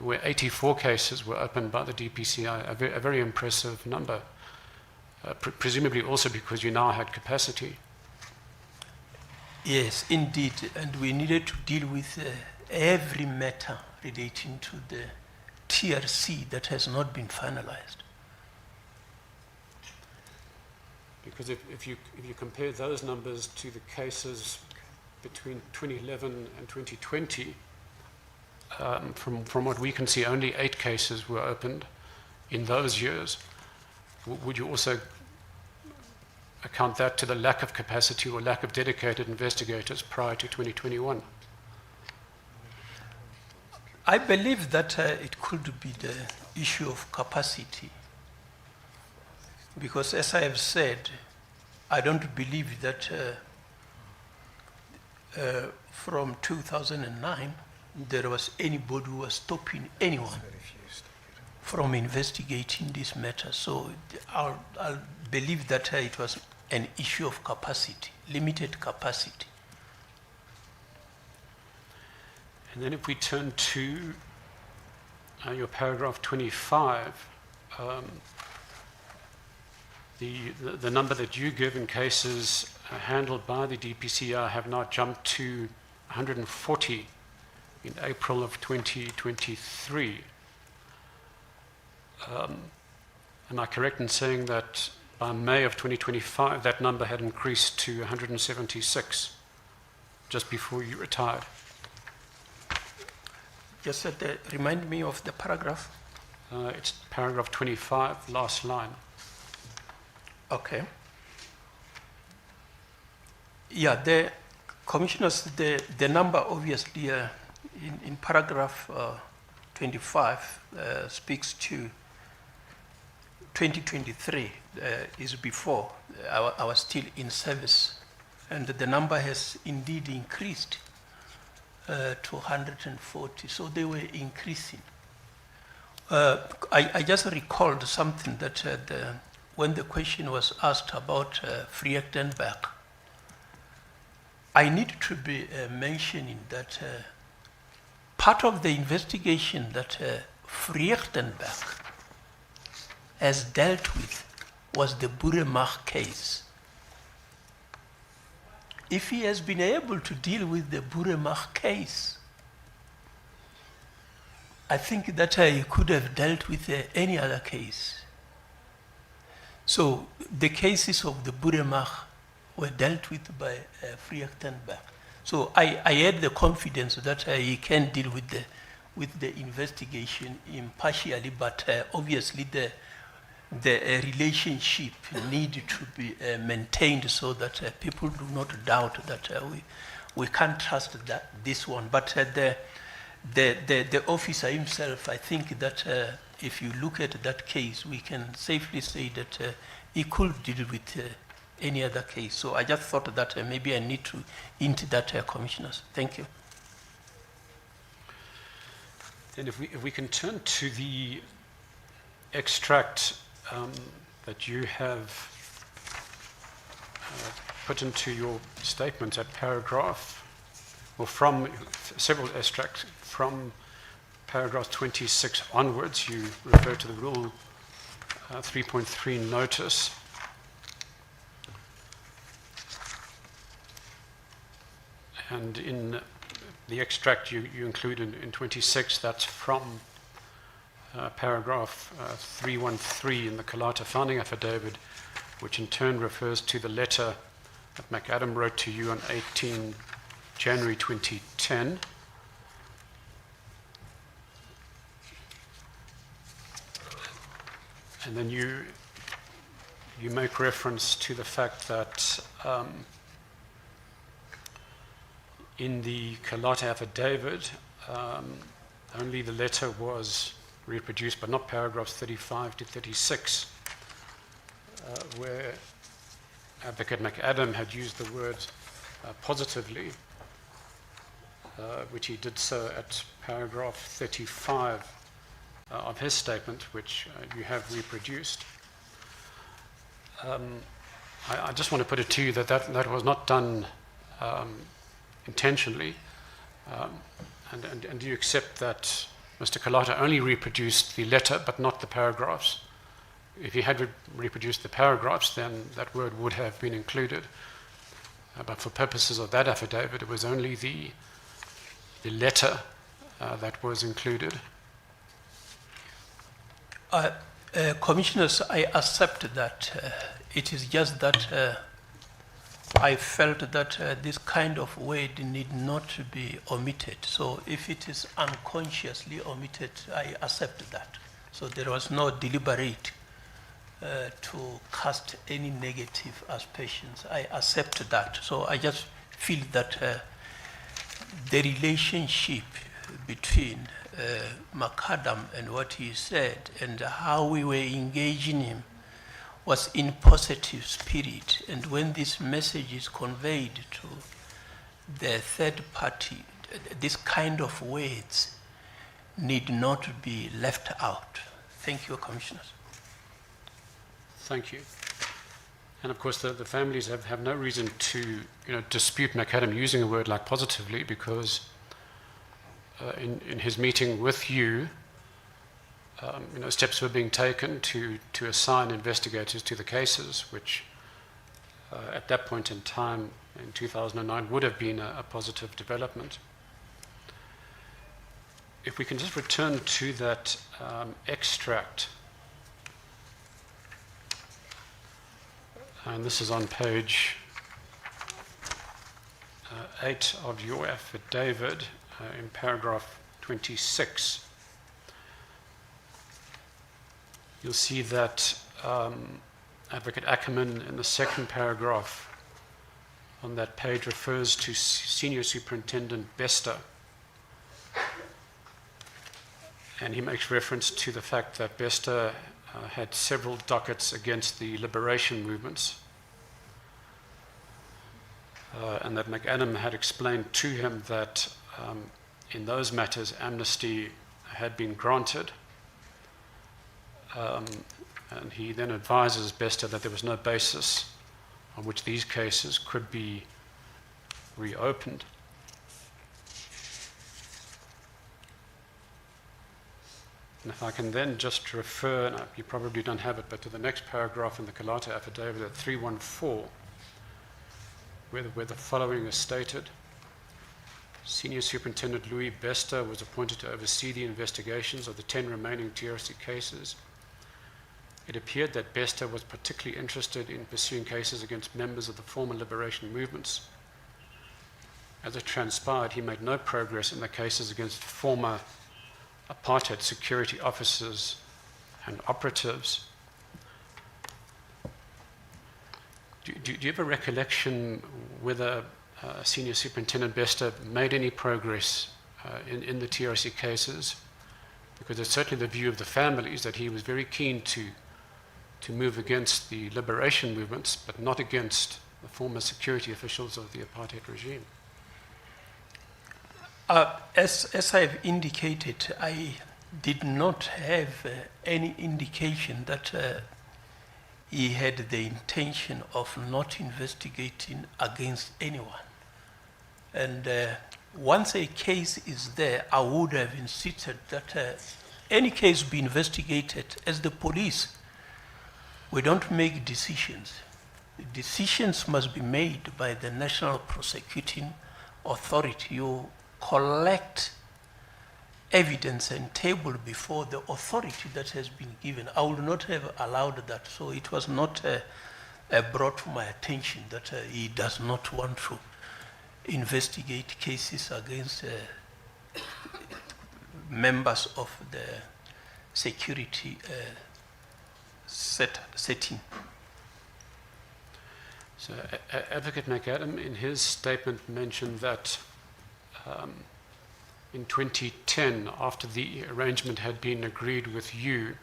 where 84 cases were opened by the DPCI, a very impressive number, presumably also because you now had capacity. Yes, indeed, and we needed to deal with every matter relating to the TRC that has not been finalized. Because if you compare those numbers to the cases between 2011 and 2020, from what we can see, only 8 cases were opened in those years. Would you also account that to the lack of capacity or lack of dedicated investigators prior to 2021? I believe that it could be the issue of capacity. Because as I have said, I don't believe that from 2009, there was anybody who was stopping anyone from investigating this matter. So I'll believe that it was an issue of capacity, limited capacity. And then if we turn to your paragraph 25, the number that you give in cases handled by the DPCI have now jumped to 140 in April of 2023. Am I correct in saying that by May of 2025, that number had increased to 176, just before you retired? Just remind me of the paragraph. It's paragraph 25, last line. Okay. Yeah, the commissioners, the number obviously in paragraph 25 speaks to 2023 is before I was still in service, and the number has indeed increased to 140, so they were increasing. I just recalled something that when the question was asked about Vrietenberg, I need to be mentioning that part of the investigation that Vrietenberg has dealt with was the Buremach case. If he has been able to deal with the Buremach case, I think that he could have dealt with any other case. So the cases of the Buremach were dealt with by Vrietenberg. So I had the confidence that he can deal with the investigation impartially, but obviously the relationship need to be maintained so that people do not doubt that we can't trust this one. But the officer himself, I think that if you look at that case, we can safely say that he could deal with any other case. So I just thought that maybe I need to hint that, commissioners. Thank you. Then if we can turn to the extract that you have put into your statement at paragraph, or from several extracts from paragraph 26 onwards, you refer to the Rule 3.3 notice. And in the extract you include in 26, that's from paragraph 313 in the Kalata founding affidavit, which in turn refers to the letter that McAdam wrote to you on 18 January 2010. And then you make reference to the fact that in the Kalata affidavit, only the letter was reproduced, but not paragraphs 35 to 36, where Advocate McAdam had used the word positively, which he did so at paragraph 35 of his statement, which you have reproduced. I just want to put it to you that was not done intentionally, and do you accept that Mr. Kalata only reproduced the letter but not the paragraphs? If he had reproduced the paragraphs, then that word would have been included. But for purposes of that affidavit, it was only the letter that was included. Commissioners, I accept that. It is just that I felt that this kind of word need not to be omitted. So if it is unconsciously omitted, I accept that. So there was no deliberate to cast any negative aspersions. I accept that. So I just feel that the relationship between Macadam and what he said and how we were engaging him was in positive spirit. And when this message is conveyed to the third party, this kind of words need not be left out. Thank you, Commissioners. Thank you. And of course, the families have no reason to dispute Macadam using a word like positively, because in his meeting with you, steps were being taken to assign investigators to the cases, which at that point in time, in 2009, would have been a positive development. If we can just return to that extract, and this is on page 8 of your affidavit, in paragraph 26. You'll see that Advocate Ackerman in the second paragraph on that page refers to Senior Superintendent Bester. And he makes reference to the fact that Bester had several dockets against the liberation movements, and that Macadam had explained to him that in those matters amnesty had been granted, and he then advises Bester that there was no basis on which these cases could be reopened. And if I can then just refer, and you probably don't have it, but to the next paragraph in the Kalata affidavit at 314, where the following is stated. Senior Superintendent Louis Bester was appointed to oversee the investigations of the 10 remaining TRC cases. It appeared that Bester was particularly interested in pursuing cases against members of the former liberation movements. As it transpired, he made no progress in the cases against former apartheid security officers and operatives. Do you have a recollection whether Senior Superintendent Bester made any progress in the TRC cases? Because it's certainly the view of the families that he was very keen to move against the liberation movements, but not against the former security officials of the apartheid regime. As I've indicated, I did not have any indication that he had the intention of not investigating against anyone. And once a case is there, I would have insisted that any case be investigated. As the police, we don't make decisions. Decisions must be made by the National Prosecuting Authority. You collect evidence and table before the authority that has been given. I would not have allowed that, so it was not brought to my attention that he does not want to investigate cases against members of the security setting. So Advocate Macadam, in his statement, mentioned that in 2010, after the arrangement had been agreed with you,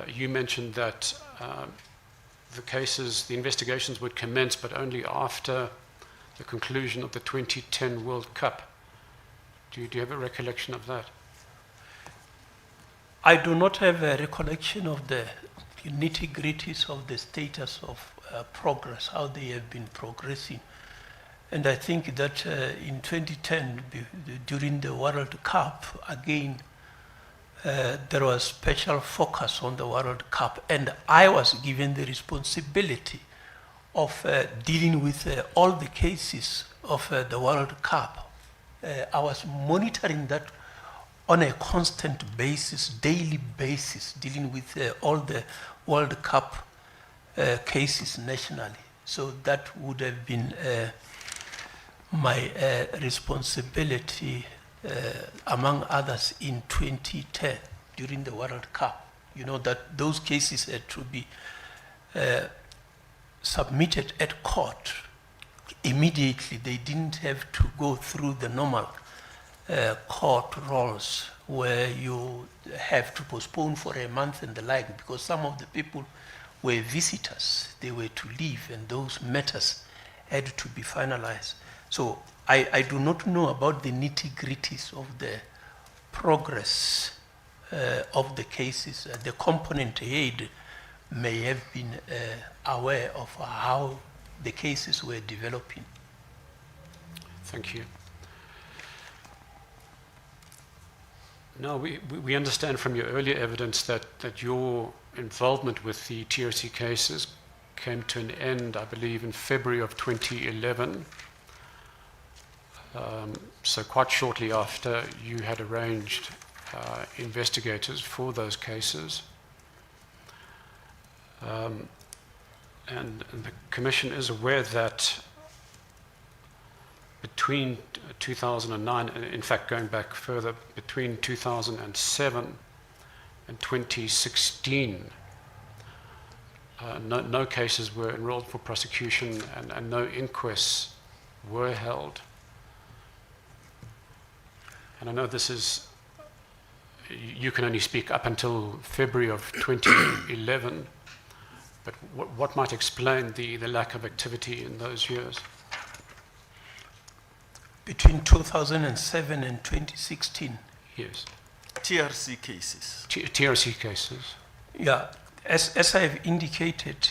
you mentioned that the investigations would commence, but only after the conclusion of the 2010 World Cup. Do you have a recollection of that? I do not have a recollection of the nitty-gritties of the status of progress, how they have been progressing. And I think that in 2010, during the World Cup, again, there was special focus on the World Cup, and I was given the responsibility of dealing with all the cases of the World Cup. I was monitoring that on a constant basis, daily basis, dealing with all the World Cup cases nationally. So that would have been my responsibility, among others, in 2010 during the World Cup. You know that those cases had to be submitted at court immediately. They didn't have to go through the normal court roles where you have to postpone for a month and the like, because some of the people were visitors, they were to leave, and those matters had to be finalized. So I do not know about the nitty-gritties of the progress of the cases. The component head may have been aware of how the cases were developing. Thank you. Now, we understand from your earlier evidence that your involvement with the TRC cases came to an end, I believe, in February of 2011. So quite shortly after you had arranged investigators for those cases. And the Commission is aware that between 2009, in fact going back further, between 2007 and 2016, no cases were enrolled for prosecution and no inquests were held. And I know this is, you can only speak up until February of 2011, but what might explain the lack of activity in those years? Between 2007 and 2016? Yes. TRC cases. TRC cases. Yeah, as I've indicated,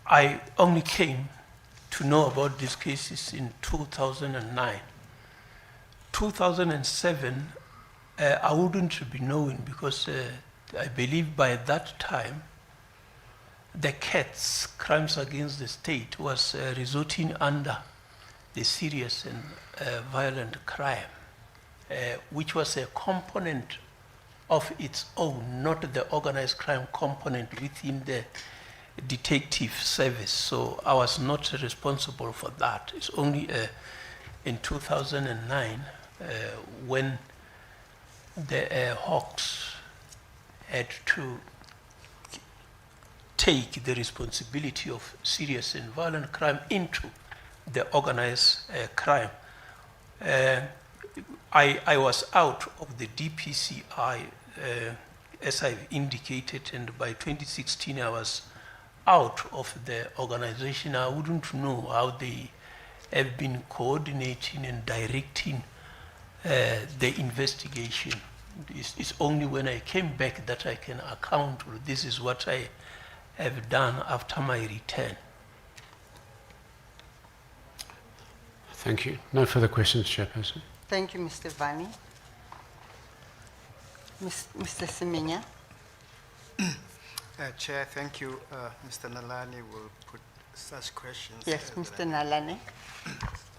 I only came to know about these cases in 2009. 2007, I wouldn't be knowing because I believe by that time, the CATS, Crimes Against the State, was resorting under the serious and violent crime, which was a component of its own, not the organized crime component within the detective service. So I was not responsible for that. It's only in 2009 when the Hawks had to take the responsibility of serious and violent crime into the organized crime. I was out of the DPCI, as I've indicated, and by 2016 I was out of the organization. I wouldn't know how they have been coordinating and directing the investigation. It's only when I came back that I can account for this is what I have done after my return. Thank you. No further questions, Chairperson. Thank you, Mr. Vani. Mr. Semenya. Chair, thank you. Mr. Nalani will put such questions. Yes, Mr. Nalane.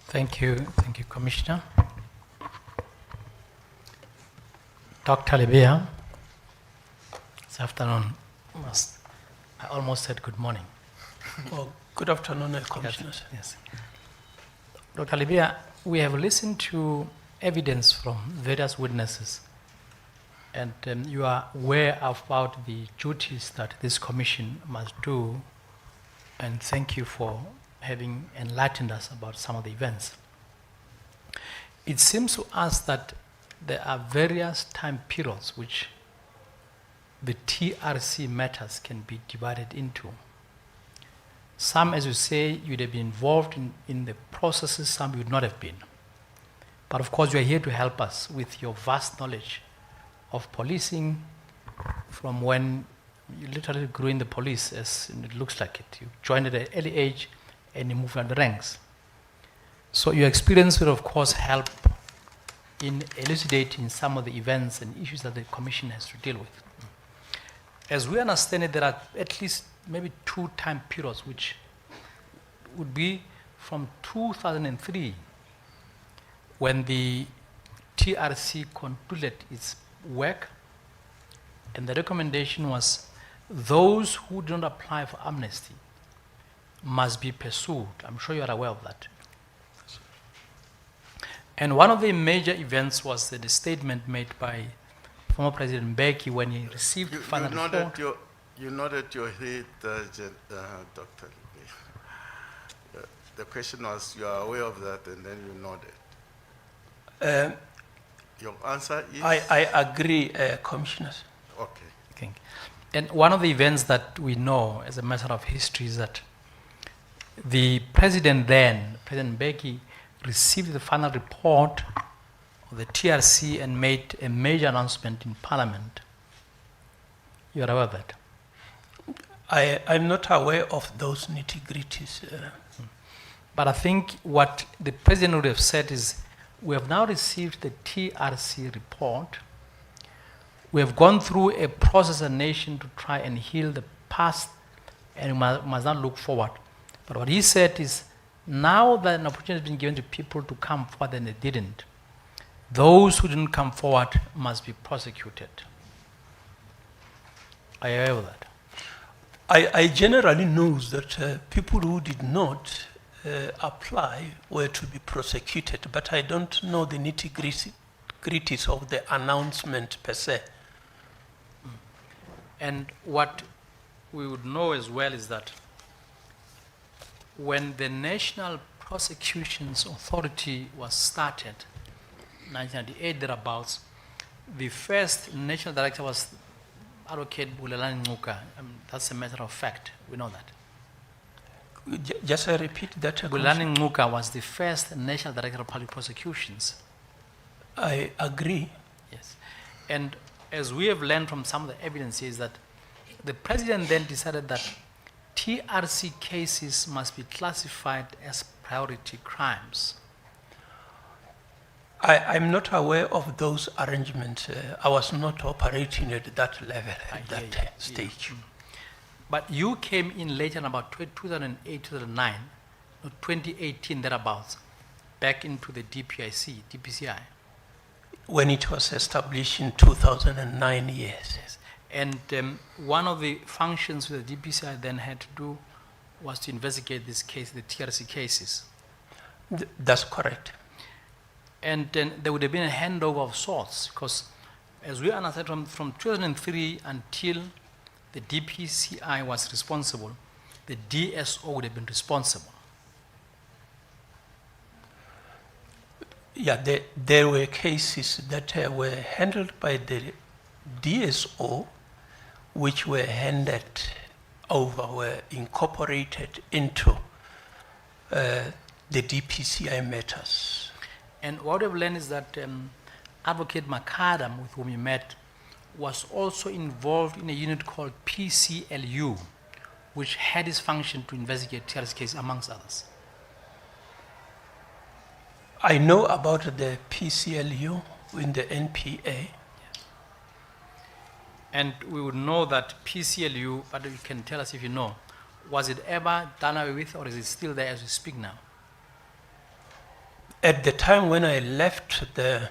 Thank you, Commissioner. Dr. Libya, this afternoon, I almost said good morning. Well, good afternoon, Commissioners. Yes. Dr. Libya, we have listened to evidence from various witnesses, and you are aware about the duties that this commission must do, and thank you for having enlightened us about some of the events. It seems to us that there are various time periods which the TRC matters can be divided into. Some, as you say, you'd have been involved in the processes, some you would not have been. But of course, you are here to help us with your vast knowledge of policing from when you literally grew in the police, as it looks like it. You joined at an early age and you moved on the ranks. So your experience will, of course, help in elucidating some of the events and issues that the Commission has to deal with. As we understand it, there are at least maybe 2 time periods which would be from 2003, when the TRC concluded its work, and the recommendation was those who do not apply for amnesty must be pursued. I'm sure you are aware of that. And one of the major events was the statement made by former President Mbeki when he received final report. You nodded your head, Dr. The question was, you are aware of that, and then you nodded. Your answer is? I agree, Commissioners. Okay. Okay. And one of the events that we know as a matter of history is that the president then, President Mbeki, received the final report of the TRC and made a major announcement in Parliament. You are aware of that? I'm not aware of those nitty-gritties. But I think what the president would have said is, we have now received the TRC report. We have gone through a process as a nation to try and heal the past, and we must not look forward. But what he said is, now that an opportunity has been given to people to come forward and they didn't, those who didn't come forward must be prosecuted. Are you aware of that? I generally know that people who did not apply were to be prosecuted, but I don't know the nitty-gritties of the announcement per se. And what we would know as well is that when the National Prosecutions Authority was started, 1998 thereabouts, the first national director was Advocate Bulelani Ngcuka. That's a matter of fact. We know that. Just repeat that. Bulelani Ngcuka was the first national director of public prosecutions. I agree. Yes. And as we have learned from some of the evidence is that the president then decided that TRC cases must be classified as priority crimes. I'm not aware of those arrangements. I was not operating at that level, at that stage. Yeah. But you came in later in about 2008, 2009, or 2018 thereabouts, back into the DPCI. When it was established in 2009, yes. And one of the functions the DPCI then had to do was to investigate this case, the TRC cases. That's correct. And then there would have been a handover of sorts, because as we understand from 2003 until the DPCI was responsible, the DSO would have been responsible. Yeah, there were cases that were handled by the DSO, which were handed over, were incorporated into the DPCI matters. And what we've learned is that Advocate Makadam, with whom you met, was also involved in a unit called PCLU, which had its function to investigate TRC cases, amongst others. I know about the PCLU in the NPA. And we would know that PCLU, but you can tell us if you know, was it ever done away with, or is it still there as we speak now? At the time when I left the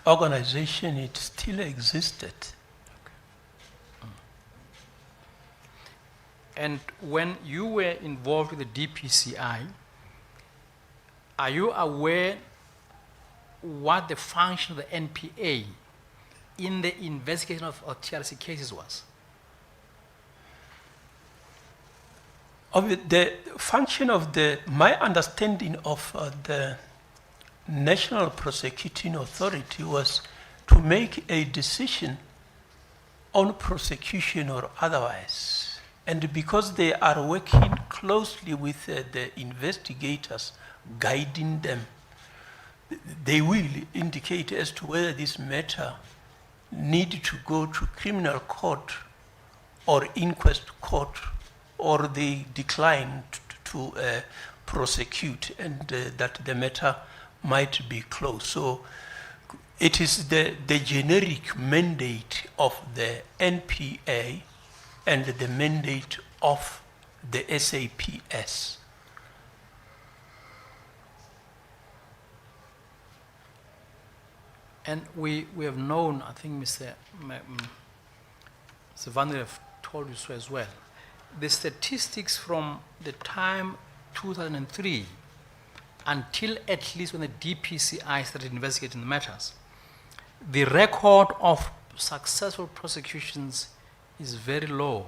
organization, it still existed. And when you were involved with the DPCI, are you aware what the function of the NPA in the investigation of TRC cases was? The function of my understanding of the National Prosecuting Authority was to make a decision on prosecution or otherwise. And because they are working closely with the investigators, guiding them, they will indicate as to whether this matter need to go to criminal court or inquest court, or they decline to prosecute, and that the matter might be closed. So it is the generic mandate of the NPA and the mandate of the SAPS. And we have known, I think Mr. Van der have told you so as well, the statistics from the time 2003 until at least when the DPCI started investigating the matters, the record of successful prosecutions is very low.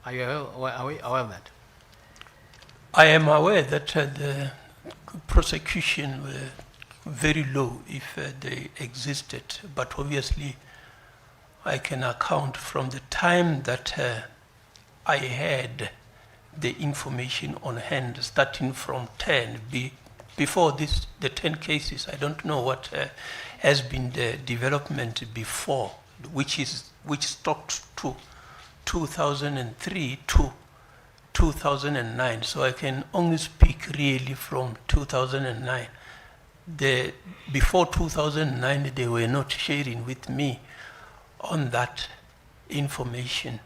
Are you aware of that? I am aware that the prosecution were very low if they existed, but obviously I can account from the time that I had the information on hand, starting from 10. Before this, the 10 cases, I don't know what has been the development before, which stopped to 2003 to 2009. So I can only speak really from 2009. Before 2009, they were not sharing with me on that information.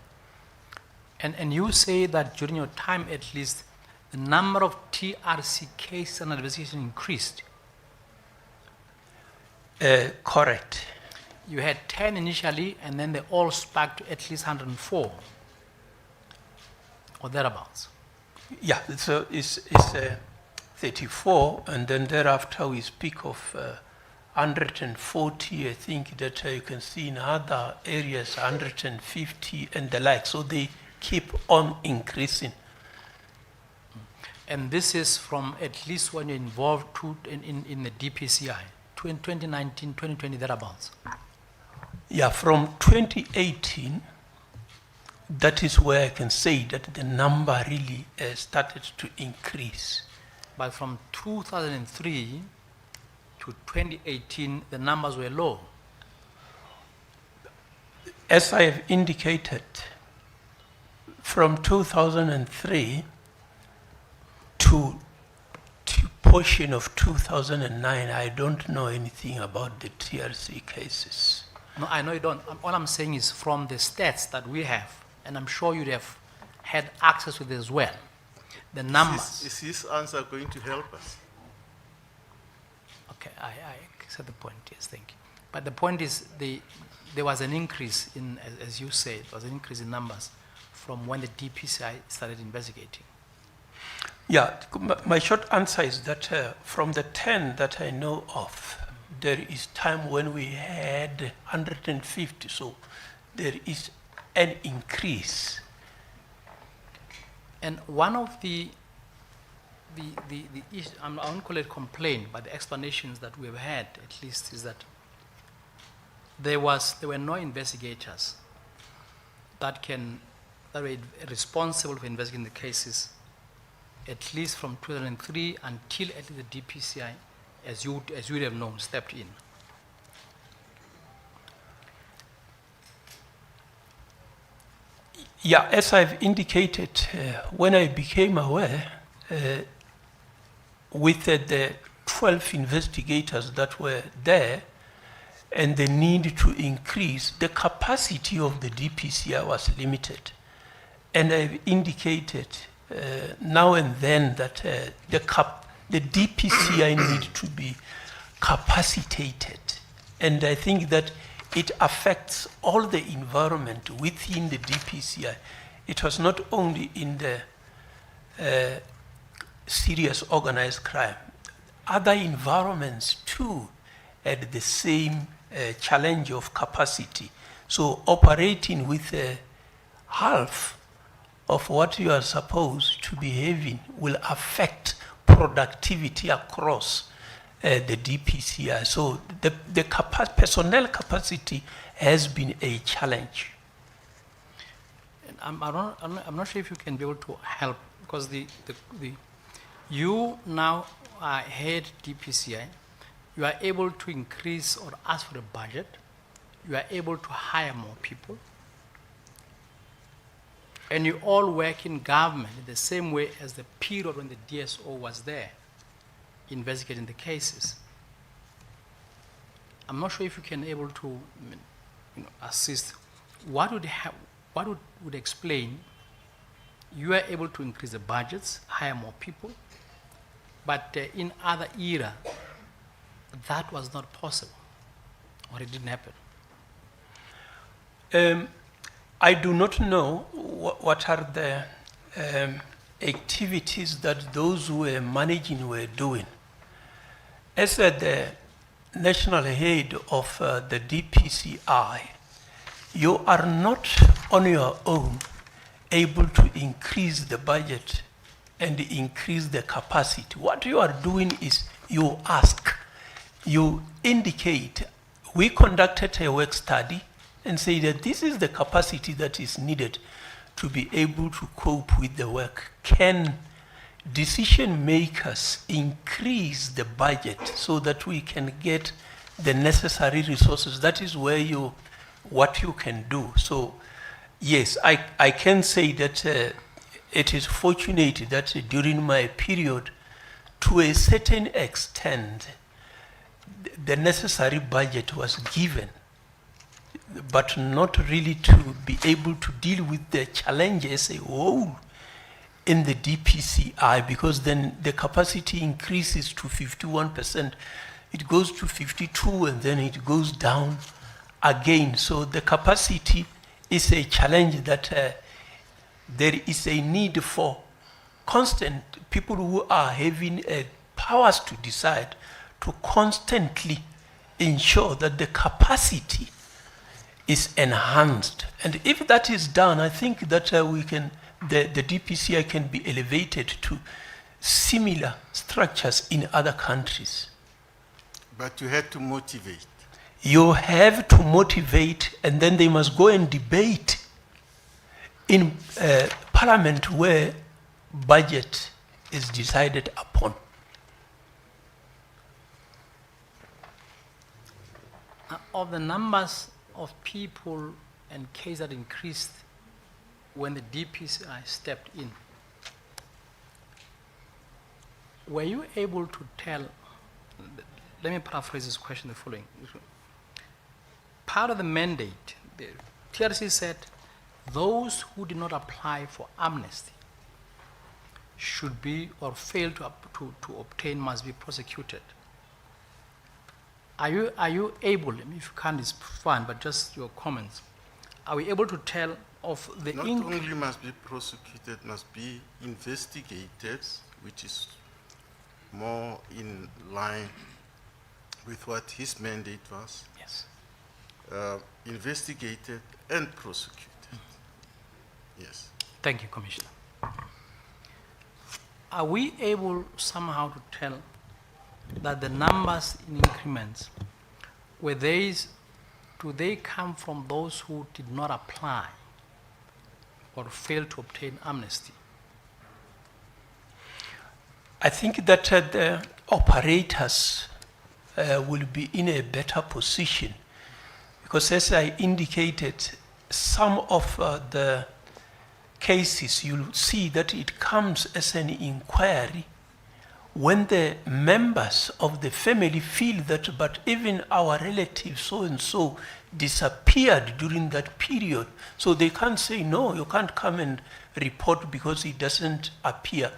And you say that during your time at least, the number of TRC cases and investigation increased. Correct. You had 10 initially, and then they all spiked to at least 104, or thereabouts. Yeah, so it's 34, and then thereafter we speak of 140. I think that you can see in other areas 150 and the like. So they keep on increasing. And this is from at least when you're involved in the DPCI, 2019, 2020, thereabouts. Yeah, from 2018, that is where I can say that the number really started to increase. But from 2003 to 2018, the numbers were low. As I have indicated, from 2003 to portion of 2009, I don't know anything about the TRC cases. No, I know you don't. All I'm saying is from the stats that we have, and I'm sure you'd have had access to this as well, the numbers. Is this answer going to help us? Okay, I accept the point, yes, thank you. But the point is there was an increase in, as you said, there was an increase in numbers from when the DPCI started investigating. Yeah, my short answer is that from the 10 that I know of, there is time when we had 150, so there is an increase. And one of the I won't call it complaint, but the explanations that we've had, at least, is that there were no investigators that were responsible for investigating the cases, at least from 2003 until at least the DPCI, as you would have known, stepped in. Yeah, as I've indicated, when I became aware, with the 12 investigators that were there and the need to increase, the capacity of the DPCI was limited. And I've indicated now and then that the DPCI need to be capacitated. And I think that it affects all the environment within the DPCI. It was not only in the serious organized crime. Other environments too had the same challenge of capacity. So operating with half of what you are supposed to be having will affect productivity across the DPCI. So the personnel capacity has been a challenge. And I'm not sure if you can be able to help, because you now are head DPCI, you are able to increase or ask for a budget, you are able to hire more people, and you all work in government in the same way as the period when the DSO was there investigating the cases. I'm not sure if you can able to assist. What would explain you are able to increase the budgets, hire more people, but in other era that was not possible, or it didn't happen? I do not know what are the activities that those who were managing were doing. As the national head of the DPCI, you are not on your own able to increase the budget and increase the capacity. What you are doing is you ask, you indicate, we conducted a work study and say that this is the capacity that is needed to be able to cope with the work. Can decision makers increase the budget so that we can get the necessary resources? That is where what you can do. So yes, I can say that it is fortunate that during my period, to a certain extent, the necessary budget was given, but not really to be able to deal with the challenges as a whole in the DPCI, because then the capacity increases to 51%, it goes to 52, and then it goes down again. So the capacity is a challenge that there is a need for constant people who are having powers to decide to constantly ensure that the capacity is enhanced. And if that is done, I think that the DPCI can be elevated to similar structures in other countries. But you had to motivate. You have to motivate, and then they must go and debate in parliament where budget is decided upon. Of the numbers of people and cases that increased when the DPCI stepped in, were you able to tell, let me paraphrase this question the following. Part of the mandate, the TRC said those who did not apply for amnesty should be, or fail to obtain, must be prosecuted. Are you able, if you can't, it's fine, but just your comments, are we able to tell of the... Not only must be prosecuted, must be investigated, which is more in line with what his mandate was. Yes. Investigated and prosecuted. Yes. Thank you, Commissioner. Are we able somehow to tell that the numbers in increments, do they come from those who did not apply or failed to obtain amnesty? I think that the operators will be in a better position, because as I indicated, some of the cases you'll see that it comes as an inquiry when the members of the family feel that, but even our relative so-and-so disappeared during that period, so they can't say, no, you can't come and report because it doesn't appear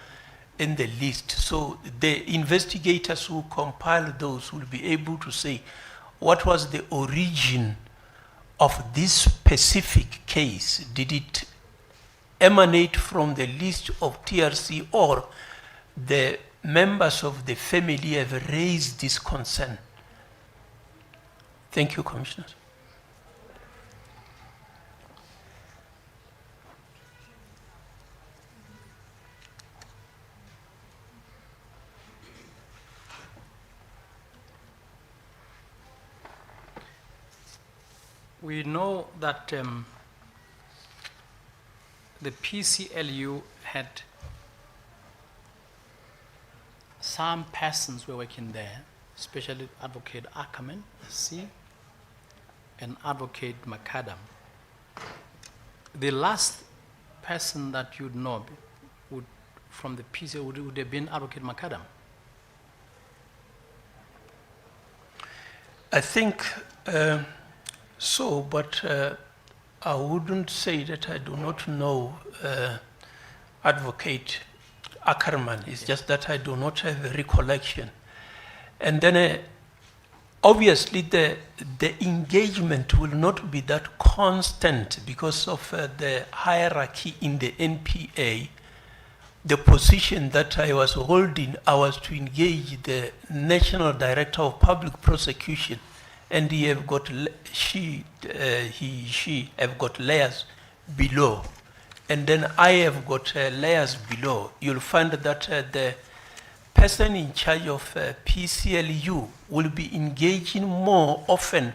in the list. So the investigators who compile those will be able to say, what was the origin of this specific case? Did it emanate from the list of TRC, or the members of the family have raised this concern? Thank you, Commissioners. We know that the PCLU had some persons were working there, especially Advocate Ackerman, C, and Advocate McAdam. The last person that you'd know from the PCLU would have been Advocate McAdam. I think so, but I wouldn't say that I do not know Advocate Ackerman. It's just that I do not have a recollection. And then obviously the engagement will not be that constant because of the hierarchy in the NPA. The position that I was holding, I was to engage the National Director of Public Prosecution, and he have got she have got layers below, and then I have got layers below. You'll find that person in charge of PCLU will be engaging more often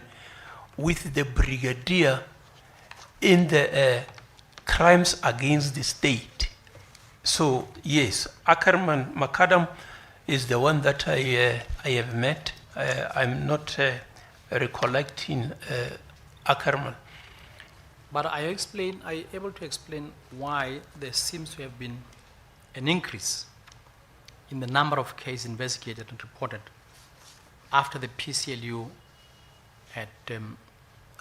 with the brigadier in the crimes against the state. So yes, Ackerman Macadam is the one that I have met. I'm not recollecting Ackerman. But are you able to explain why there seems to have been an increase in the number of cases investigated and reported after the PCLU had,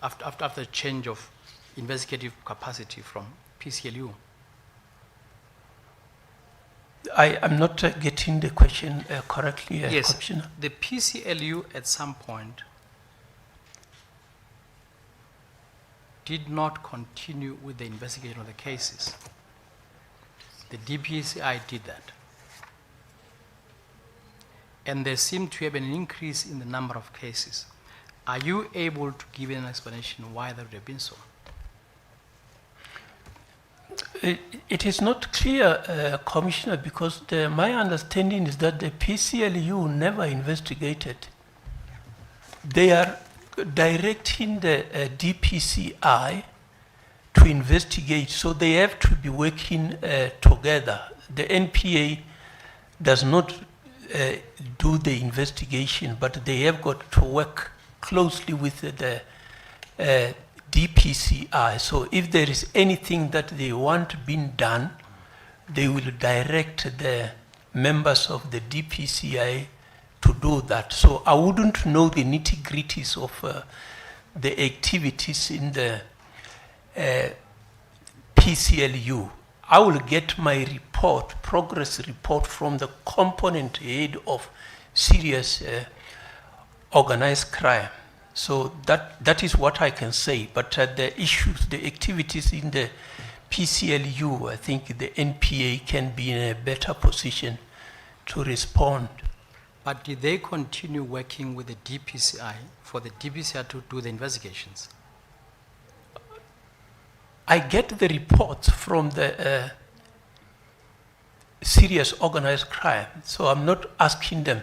after the change of investigative capacity from PCLU? I am not getting the question correctly, Yes, Commissioner. the PCLU at some point did not continue with the investigation of the cases. The DPCI did that. And there seemed to have been an increase in the number of cases. Are you able to give an explanation why that would have been so? It is not clear, Commissioner, because my understanding is that the PCLU never investigated. They are directing the DPCI to investigate, so they have to be working together. The NPA does not do the investigation, but they have got to work closely with the DPCI. So if there is anything that they want being done, they will direct the members of the DPCI to do that. So I wouldn't know the nitty-gritties of the activities in the PCLU. I will get my report, progress report, from the component head of serious organized crime. So that is what I can say. But the issues, the activities in the PCLU, I think the NPA can be in a better position to respond. But did they continue working with the DPCI for the DPCI to do the investigations? I get the reports from the serious organized crime, so I'm not asking them,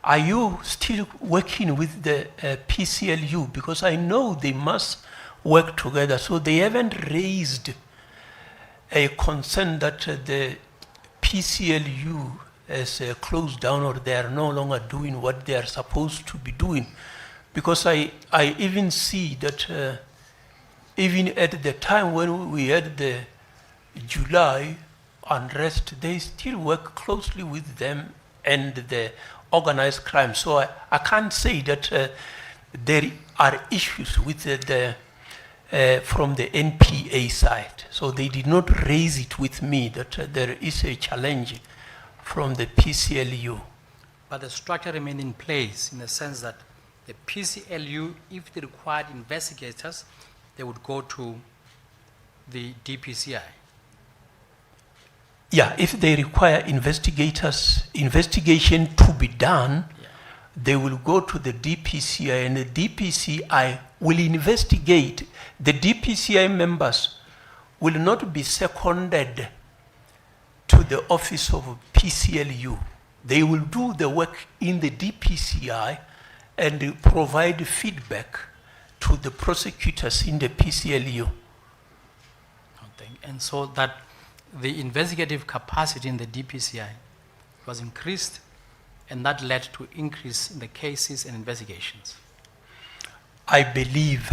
are you still working with the PCLU? Because I know they must work together, so they haven't raised a concern that the PCLU has closed down or they are no longer doing what they are supposed to be doing. Because I even see that even at the time when we had the July unrest, they still work closely with them and the organized crime. So I can't say that there are issues with the from the NPA side. So they did not raise it with me that there is a challenge from the PCLU. But the structure remained in place in the sense that the PCLU, if they required investigators, they would go to the DPCI. Yeah, if they require investigators, investigation to be done, they will go to the DPCI and the DPCI will investigate. The DPCI members will not be seconded to the office of PCLU. They will do the work in the DPCI and provide feedback to the prosecutors in the PCLU. And so that the investigative capacity in the DPCI was increased, and that led to increase in the cases and investigations. I believe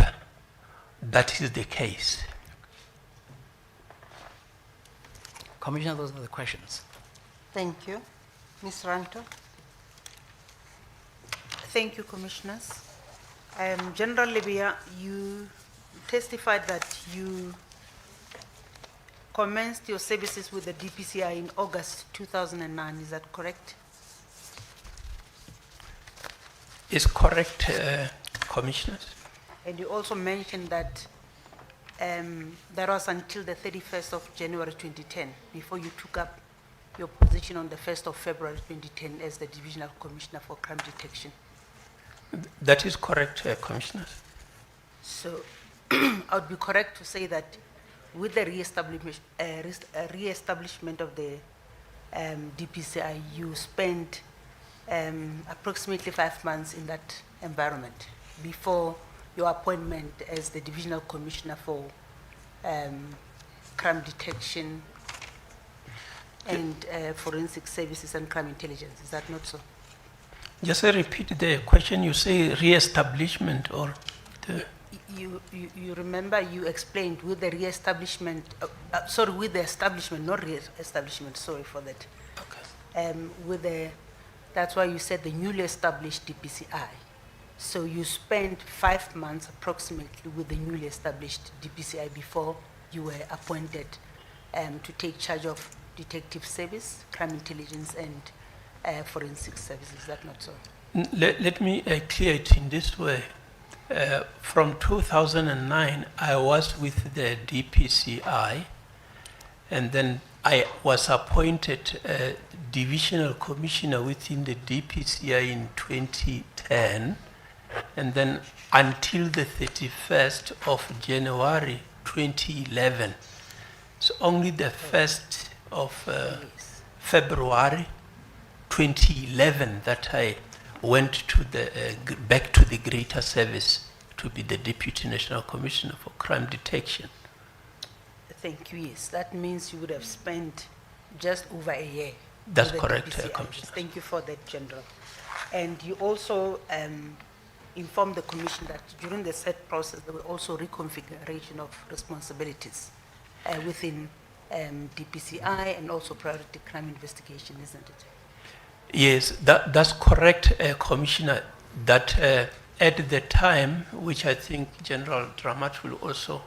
that is the case. Commissioner, those are the questions. Thank you. Ms. Ranto? Thank you, Commissioners. General Libya, you testified that you commenced your services with the DPCI in August 2009, is that correct? Is correct, Commissioners. And you also mentioned that that was until the 31st of January 2010, before you took up your position on the 1st of February 2010 as the Divisional Commissioner for Crime Detection. That is correct, Commissioners. So I would be correct to say that with the re-establishment of the DPCI, you spent approximately 5 months in that environment before your appointment as the Divisional Commissioner for Crime Detection and Forensic Services and Crime Intelligence. Is that not so? Just repeat the question. You say re-establishment or the... You remember you explained with the re-establishment, with the establishment, not re-establishment, sorry for that. Okay. That's why you said the newly established DPCI. So you spent 5 months approximately with the newly established DPCI before you were appointed to take charge of detective service, crime intelligence, and forensic services. Is that not so? Let me clear it in this way. From 2009, I was with the DPCI, and then I was appointed divisional commissioner within the DPCI in 2010, and then until the 31st of January 2011. So only the 1st of February 2011 that I went to the back to the greater service to be the Deputy National Commissioner for Crime Detection. Thank you. Yes, that means you would have spent just over a year. That's with the correct, DPCI. Commissioner. Thank you for that, General. And you also informed the Commission that during the set process there were also reconfiguration of responsibilities within DPCI and also priority crime investigation, isn't it? Yes, that's correct, Commissioner. That at the time, which I think General Dramat will also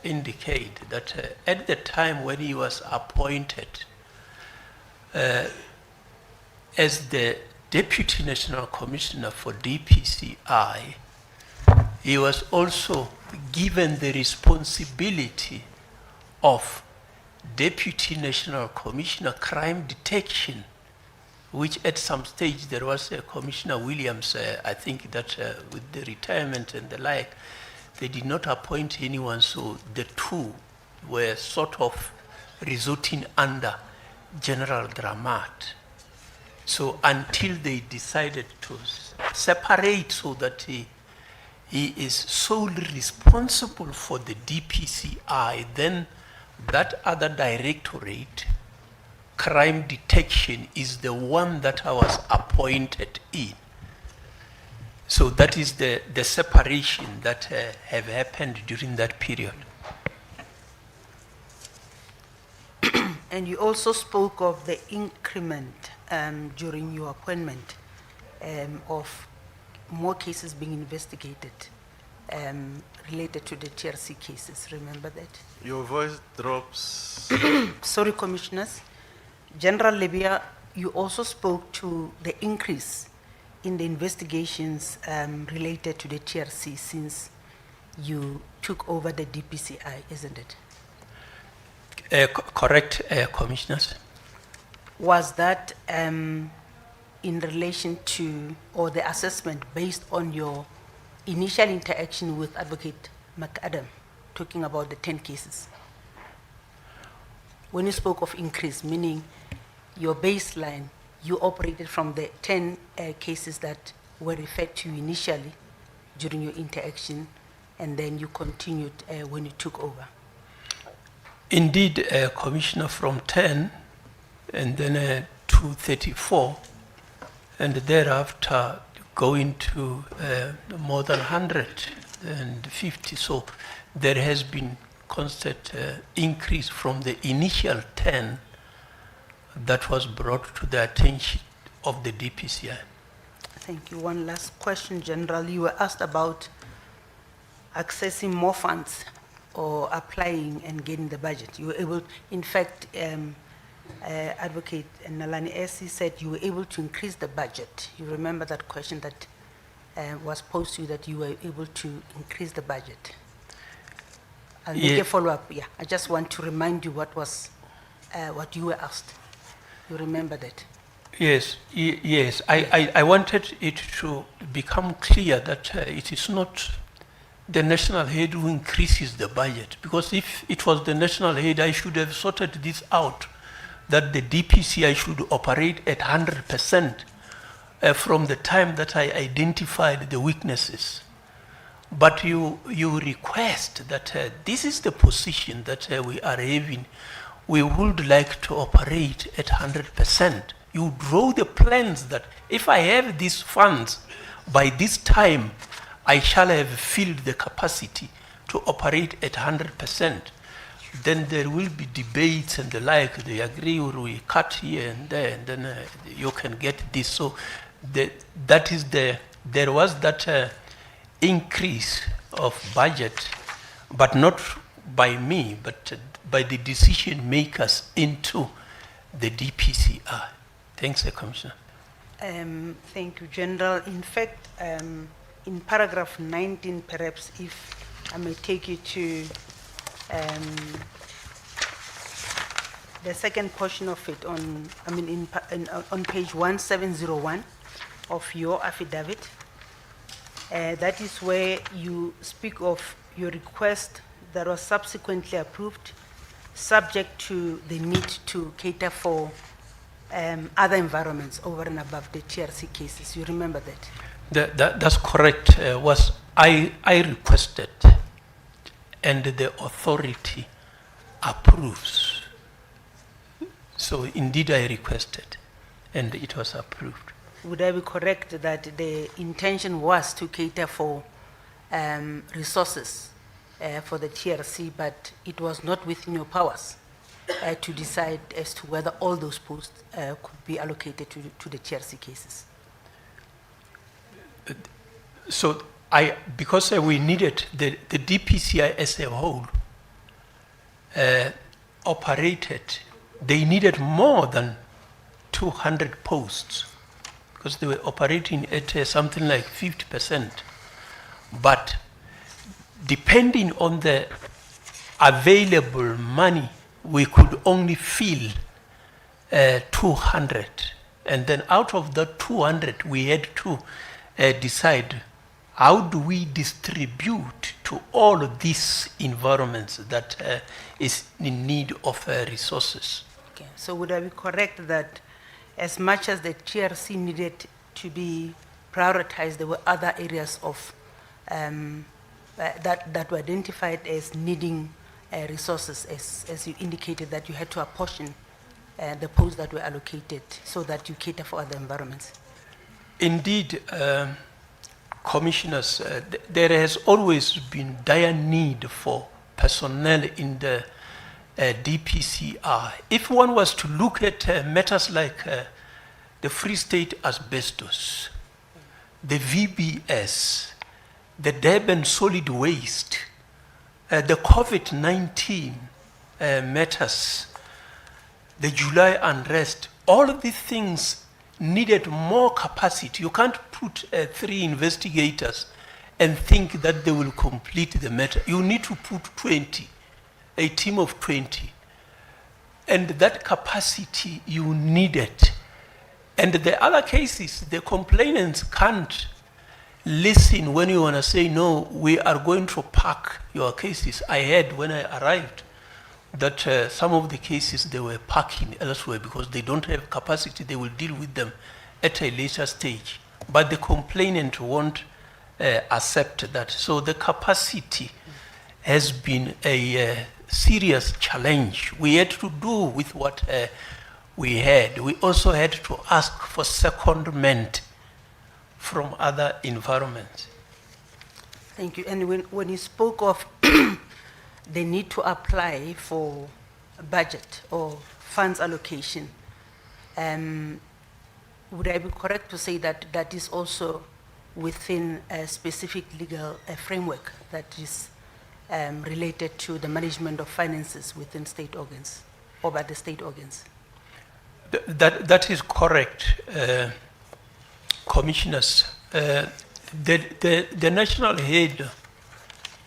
indicate, that at the time when he was appointed as the Deputy National Commissioner for DPCI, he was also given the responsibility of Deputy National Commissioner Crime Detection, which at some stage there was Commissioner Williams, I think that with the retirement and the like, they did not appoint anyone, so the two were sort of resorting under General Dramat. So until they decided to separate so that he is solely responsible for the DPCI, then that other directorate, crime detection, is the one that I was appointed in. So that is the separation that have happened during that period. And you also spoke of the increment during your appointment of more cases being investigated related to the TRC cases. Remember that? Your voice drops. Sorry, Commissioners. General Libya, you also spoke to the increase in the investigations related to the TRC since you took over the DPCI, isn't it? Correct, Commissioners. Was that in relation to, or the assessment based on your initial interaction with Advocate McAdam, talking about the 10 cases? When you spoke of increase, meaning your baseline, you operated from the 10 cases that were referred to initially during your interaction, and then you continued when you took over. Indeed, Commissioner, from 10 and then to 34, and thereafter going to more than 150. So there has been constant increase from the initial 10 that was brought to the attention of the DPCI. Thank you. One last question, General. You were asked about accessing more funds or applying and getting the budget. You were able, in fact, Advocate Nalani Esi said you were able to increase the budget. You remember that question that was posed to you, that you were able to increase the budget? I'll make a follow-up. Yeah, I just want to remind you what was, what you were asked. You remember that? Yes, yes. I wanted it to become clear that it is not the national head who increases the budget, because if it was the national head, I should have sorted this out that the DPCI should operate at 100% from the time that I identified the weaknesses. But you request that this is the position that we are having. We would like to operate at 100%. You draw the plans that if I have these funds, by this time, I shall have filled the capacity to operate at 100%. Then there will be debates and the like. They agree or we cut here and there, and then you can get this. So there was that increase of budget, but not by me, but by the decision makers into the DPCI. Thanks, Commissioner. Thank you, General. In fact, in paragraph 19, perhaps, if I may take you to the second portion of it on page 1701 of your affidavit. That is where you speak of your request that was subsequently approved, subject to the need to cater for other environments over and above the TRC cases. You remember that? That's correct. I requested, and the authority approves. So indeed I requested, and it was approved. Would I be correct that the intention was to cater for resources for the TRC, but it was not within your powers to decide as to whether all those posts could be allocated to the TRC cases? So because we needed the DPCI as a whole operated, they needed more than 200 posts because they were operating at something like 50%. But depending on the available money, we could only fill 200. And then out of the 200, we had to decide how do we distribute to all of these environments that is in need of resources. Okay. So would I be correct that as much as the TRC needed to be prioritized, there were other areas of that were identified as needing resources, as you indicated that you had to apportion the posts that were allocated so that you cater for other environments? Indeed, commissioners, there has always been dire need for personnel in the DPCI. If one was to look at matters like the Free State asbestos, the VBS, the Durban solid waste, the COVID-19 matters, the July unrest, all of these things needed more capacity. You can't put 3 investigators and think that they will complete the matter. You need to put 20, a team of 20. And that capacity you needed. And the other cases, the complainants can't listen when you want to say, no, we are going to park your cases. I heard when I arrived that some of the cases they were parking elsewhere because they don't have capacity. They will deal with them at a later stage. But the complainant won't accept that. So the capacity has been a serious challenge. We had to do with what we had. We also had to ask for secondment from other environments. Thank you. And when you spoke of the need to apply for a budget or funds allocation, would I be correct to say that that is also within a specific legal framework that is related to the management of finances within state organs or by the state organs? That is correct, commissioners. The national head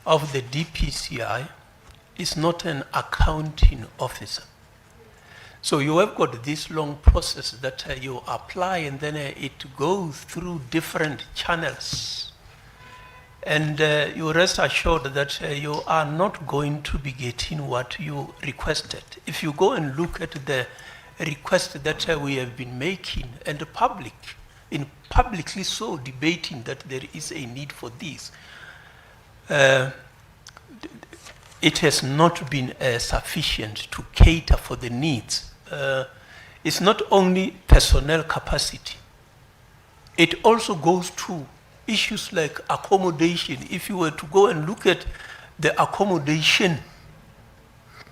of the DPCI is not an accounting officer. So you have got this long process that you apply and then it goes through different channels. And you rest assured that you are not going to be getting what you requested. If you go and look at the request that we have been making, and publicly so debating that there is a need for this, it has not been sufficient to cater for the needs. It's not only personnel capacity. It also goes to issues like accommodation. If you were to go and look at the accommodation,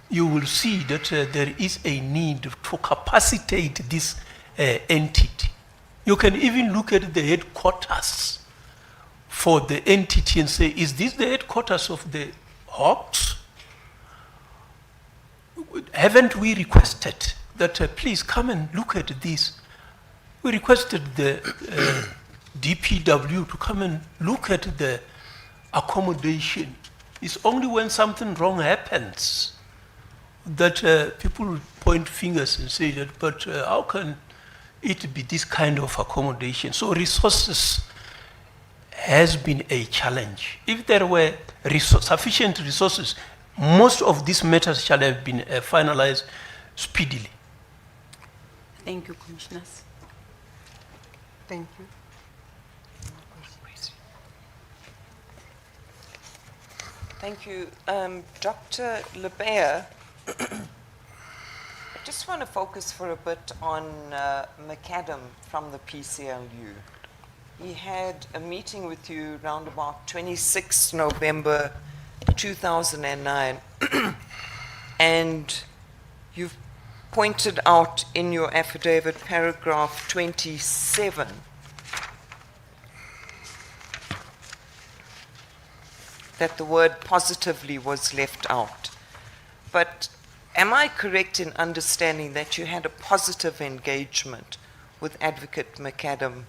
you will see that there is a need to capacitate this entity. You can even look at the headquarters for the entity and say, is this the headquarters of the Hawks? Haven't we requested that please come and look at this? We requested the DPW to come and look at the accommodation. It's only when something wrong happens that people point fingers and say that, but how can it be this kind of accommodation? So resources has been a challenge. If there were sufficient resources, most of these matters shall have been finalized speedily. Thank you, Commissioners. Thank you. Thank you. Dr. Lebea, I just want to focus for a bit on McAdam from the PCLU. He had a meeting with you around about 26 November 2009, and you've pointed out in your affidavit, paragraph 27, that the word positively was left out. But am I correct in understanding that you had a positive engagement with Advocate McAdam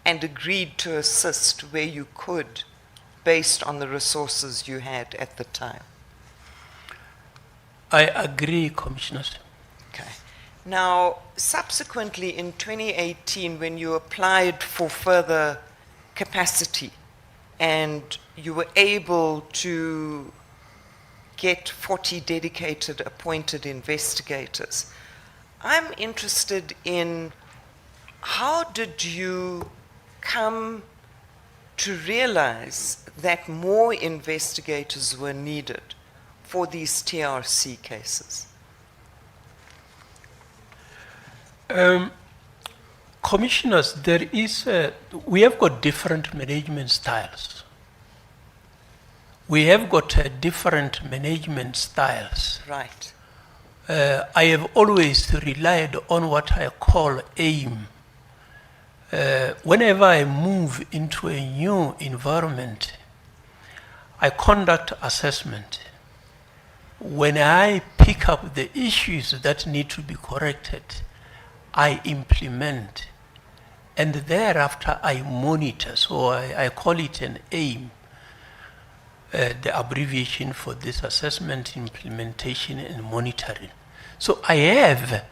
and agreed to assist where you could based on the resources you had at the time? I agree, Commissioners. Okay. Now, subsequently in 2018, when you applied for further capacity and you were able to get 40 dedicated appointed investigators, I'm interested in how did you come to realize that more investigators were needed for these TRC cases? Commissioners, we have got different management styles. We have got different management styles. Right. I have always relied on what I call AIM. Whenever I move into a new environment, I conduct assessment. When I pick up the issues that need to be corrected, I implement, and thereafter I monitor. So I call it an AIM, the abbreviation for this: assessment, implementation, and monitoring. So I have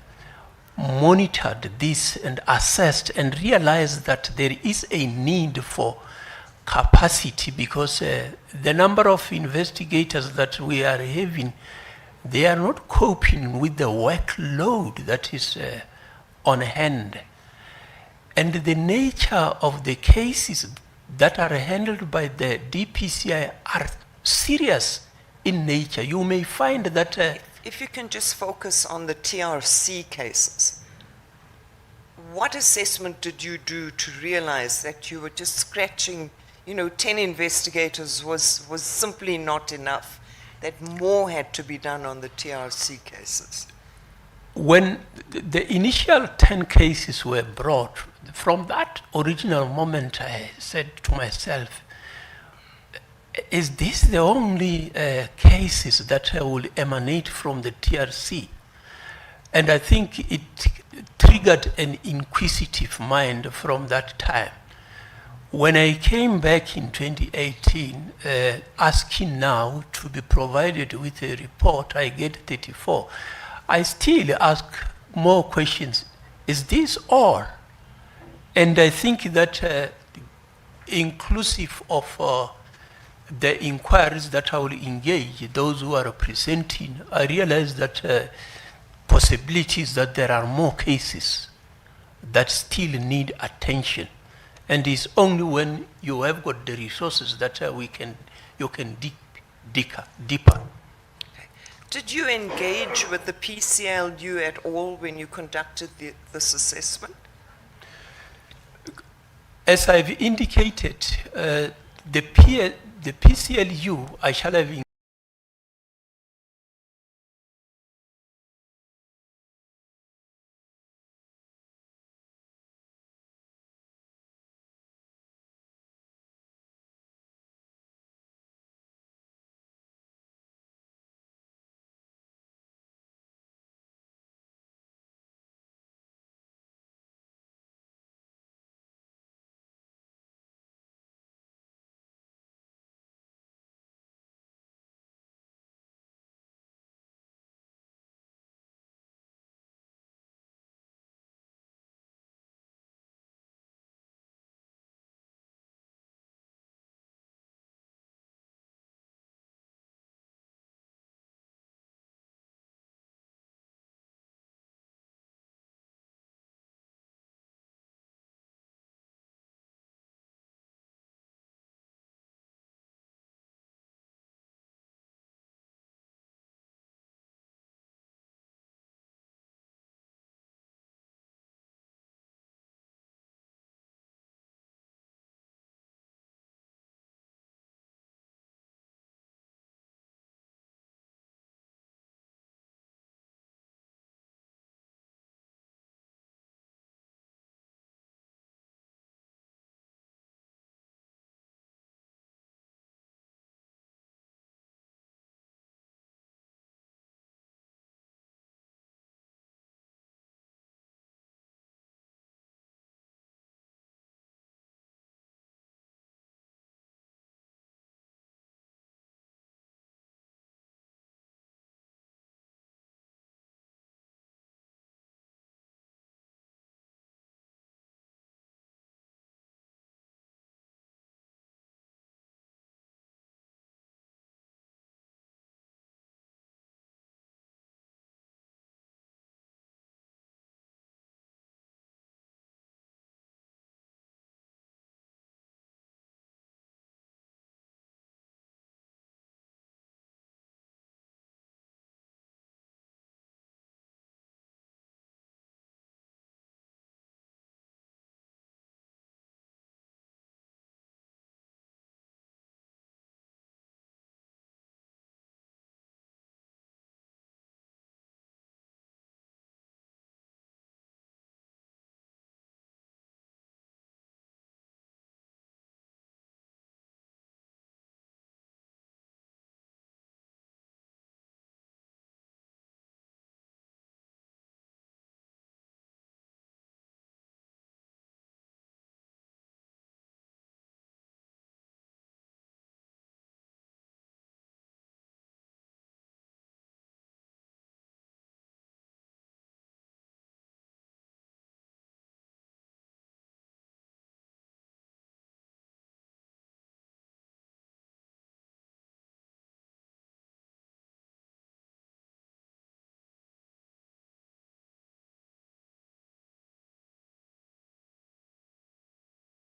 monitored this and assessed and realized that there is a need for capacity, because the number of investigators that we are having, they are not coping with the workload that is on hand. And the nature of the cases that are handled by the DPCI are serious in nature. You may find that... if you can just focus on the TRC cases, what assessment did you do to realize that you were just scratching, 10 investigators was simply not enough, that more had to be done on the TRC cases? When the initial 10 cases were brought, from that original moment I said to myself, is this the only cases that will emanate from the TRC? And I think it triggered an inquisitive mind from that time. When I came back in 2018, asking now to be provided with a report, I get 34. I still ask more questions. Is this all? And I think that inclusive of the inquiries that I will engage, those who are presenting, I realize that possibilities that there are more cases that still need attention. And it's only when you have got the resources that you can dig deeper. Did you engage with the PCLU at all when you conducted this assessment? As I've indicated, the PCLU, I shall have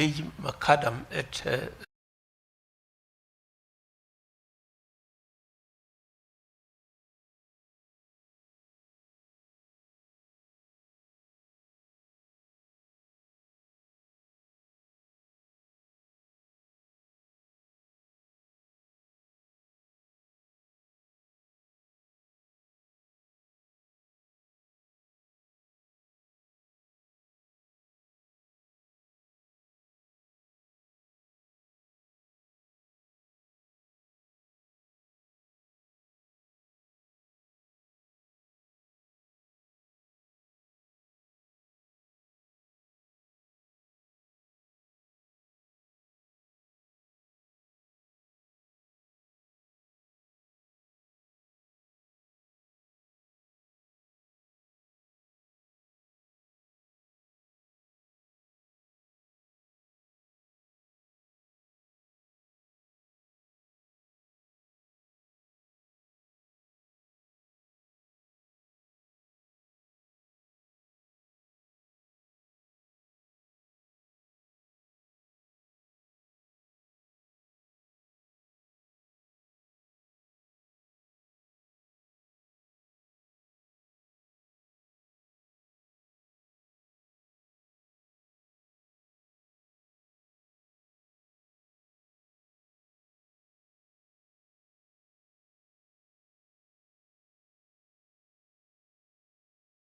engage Macadam at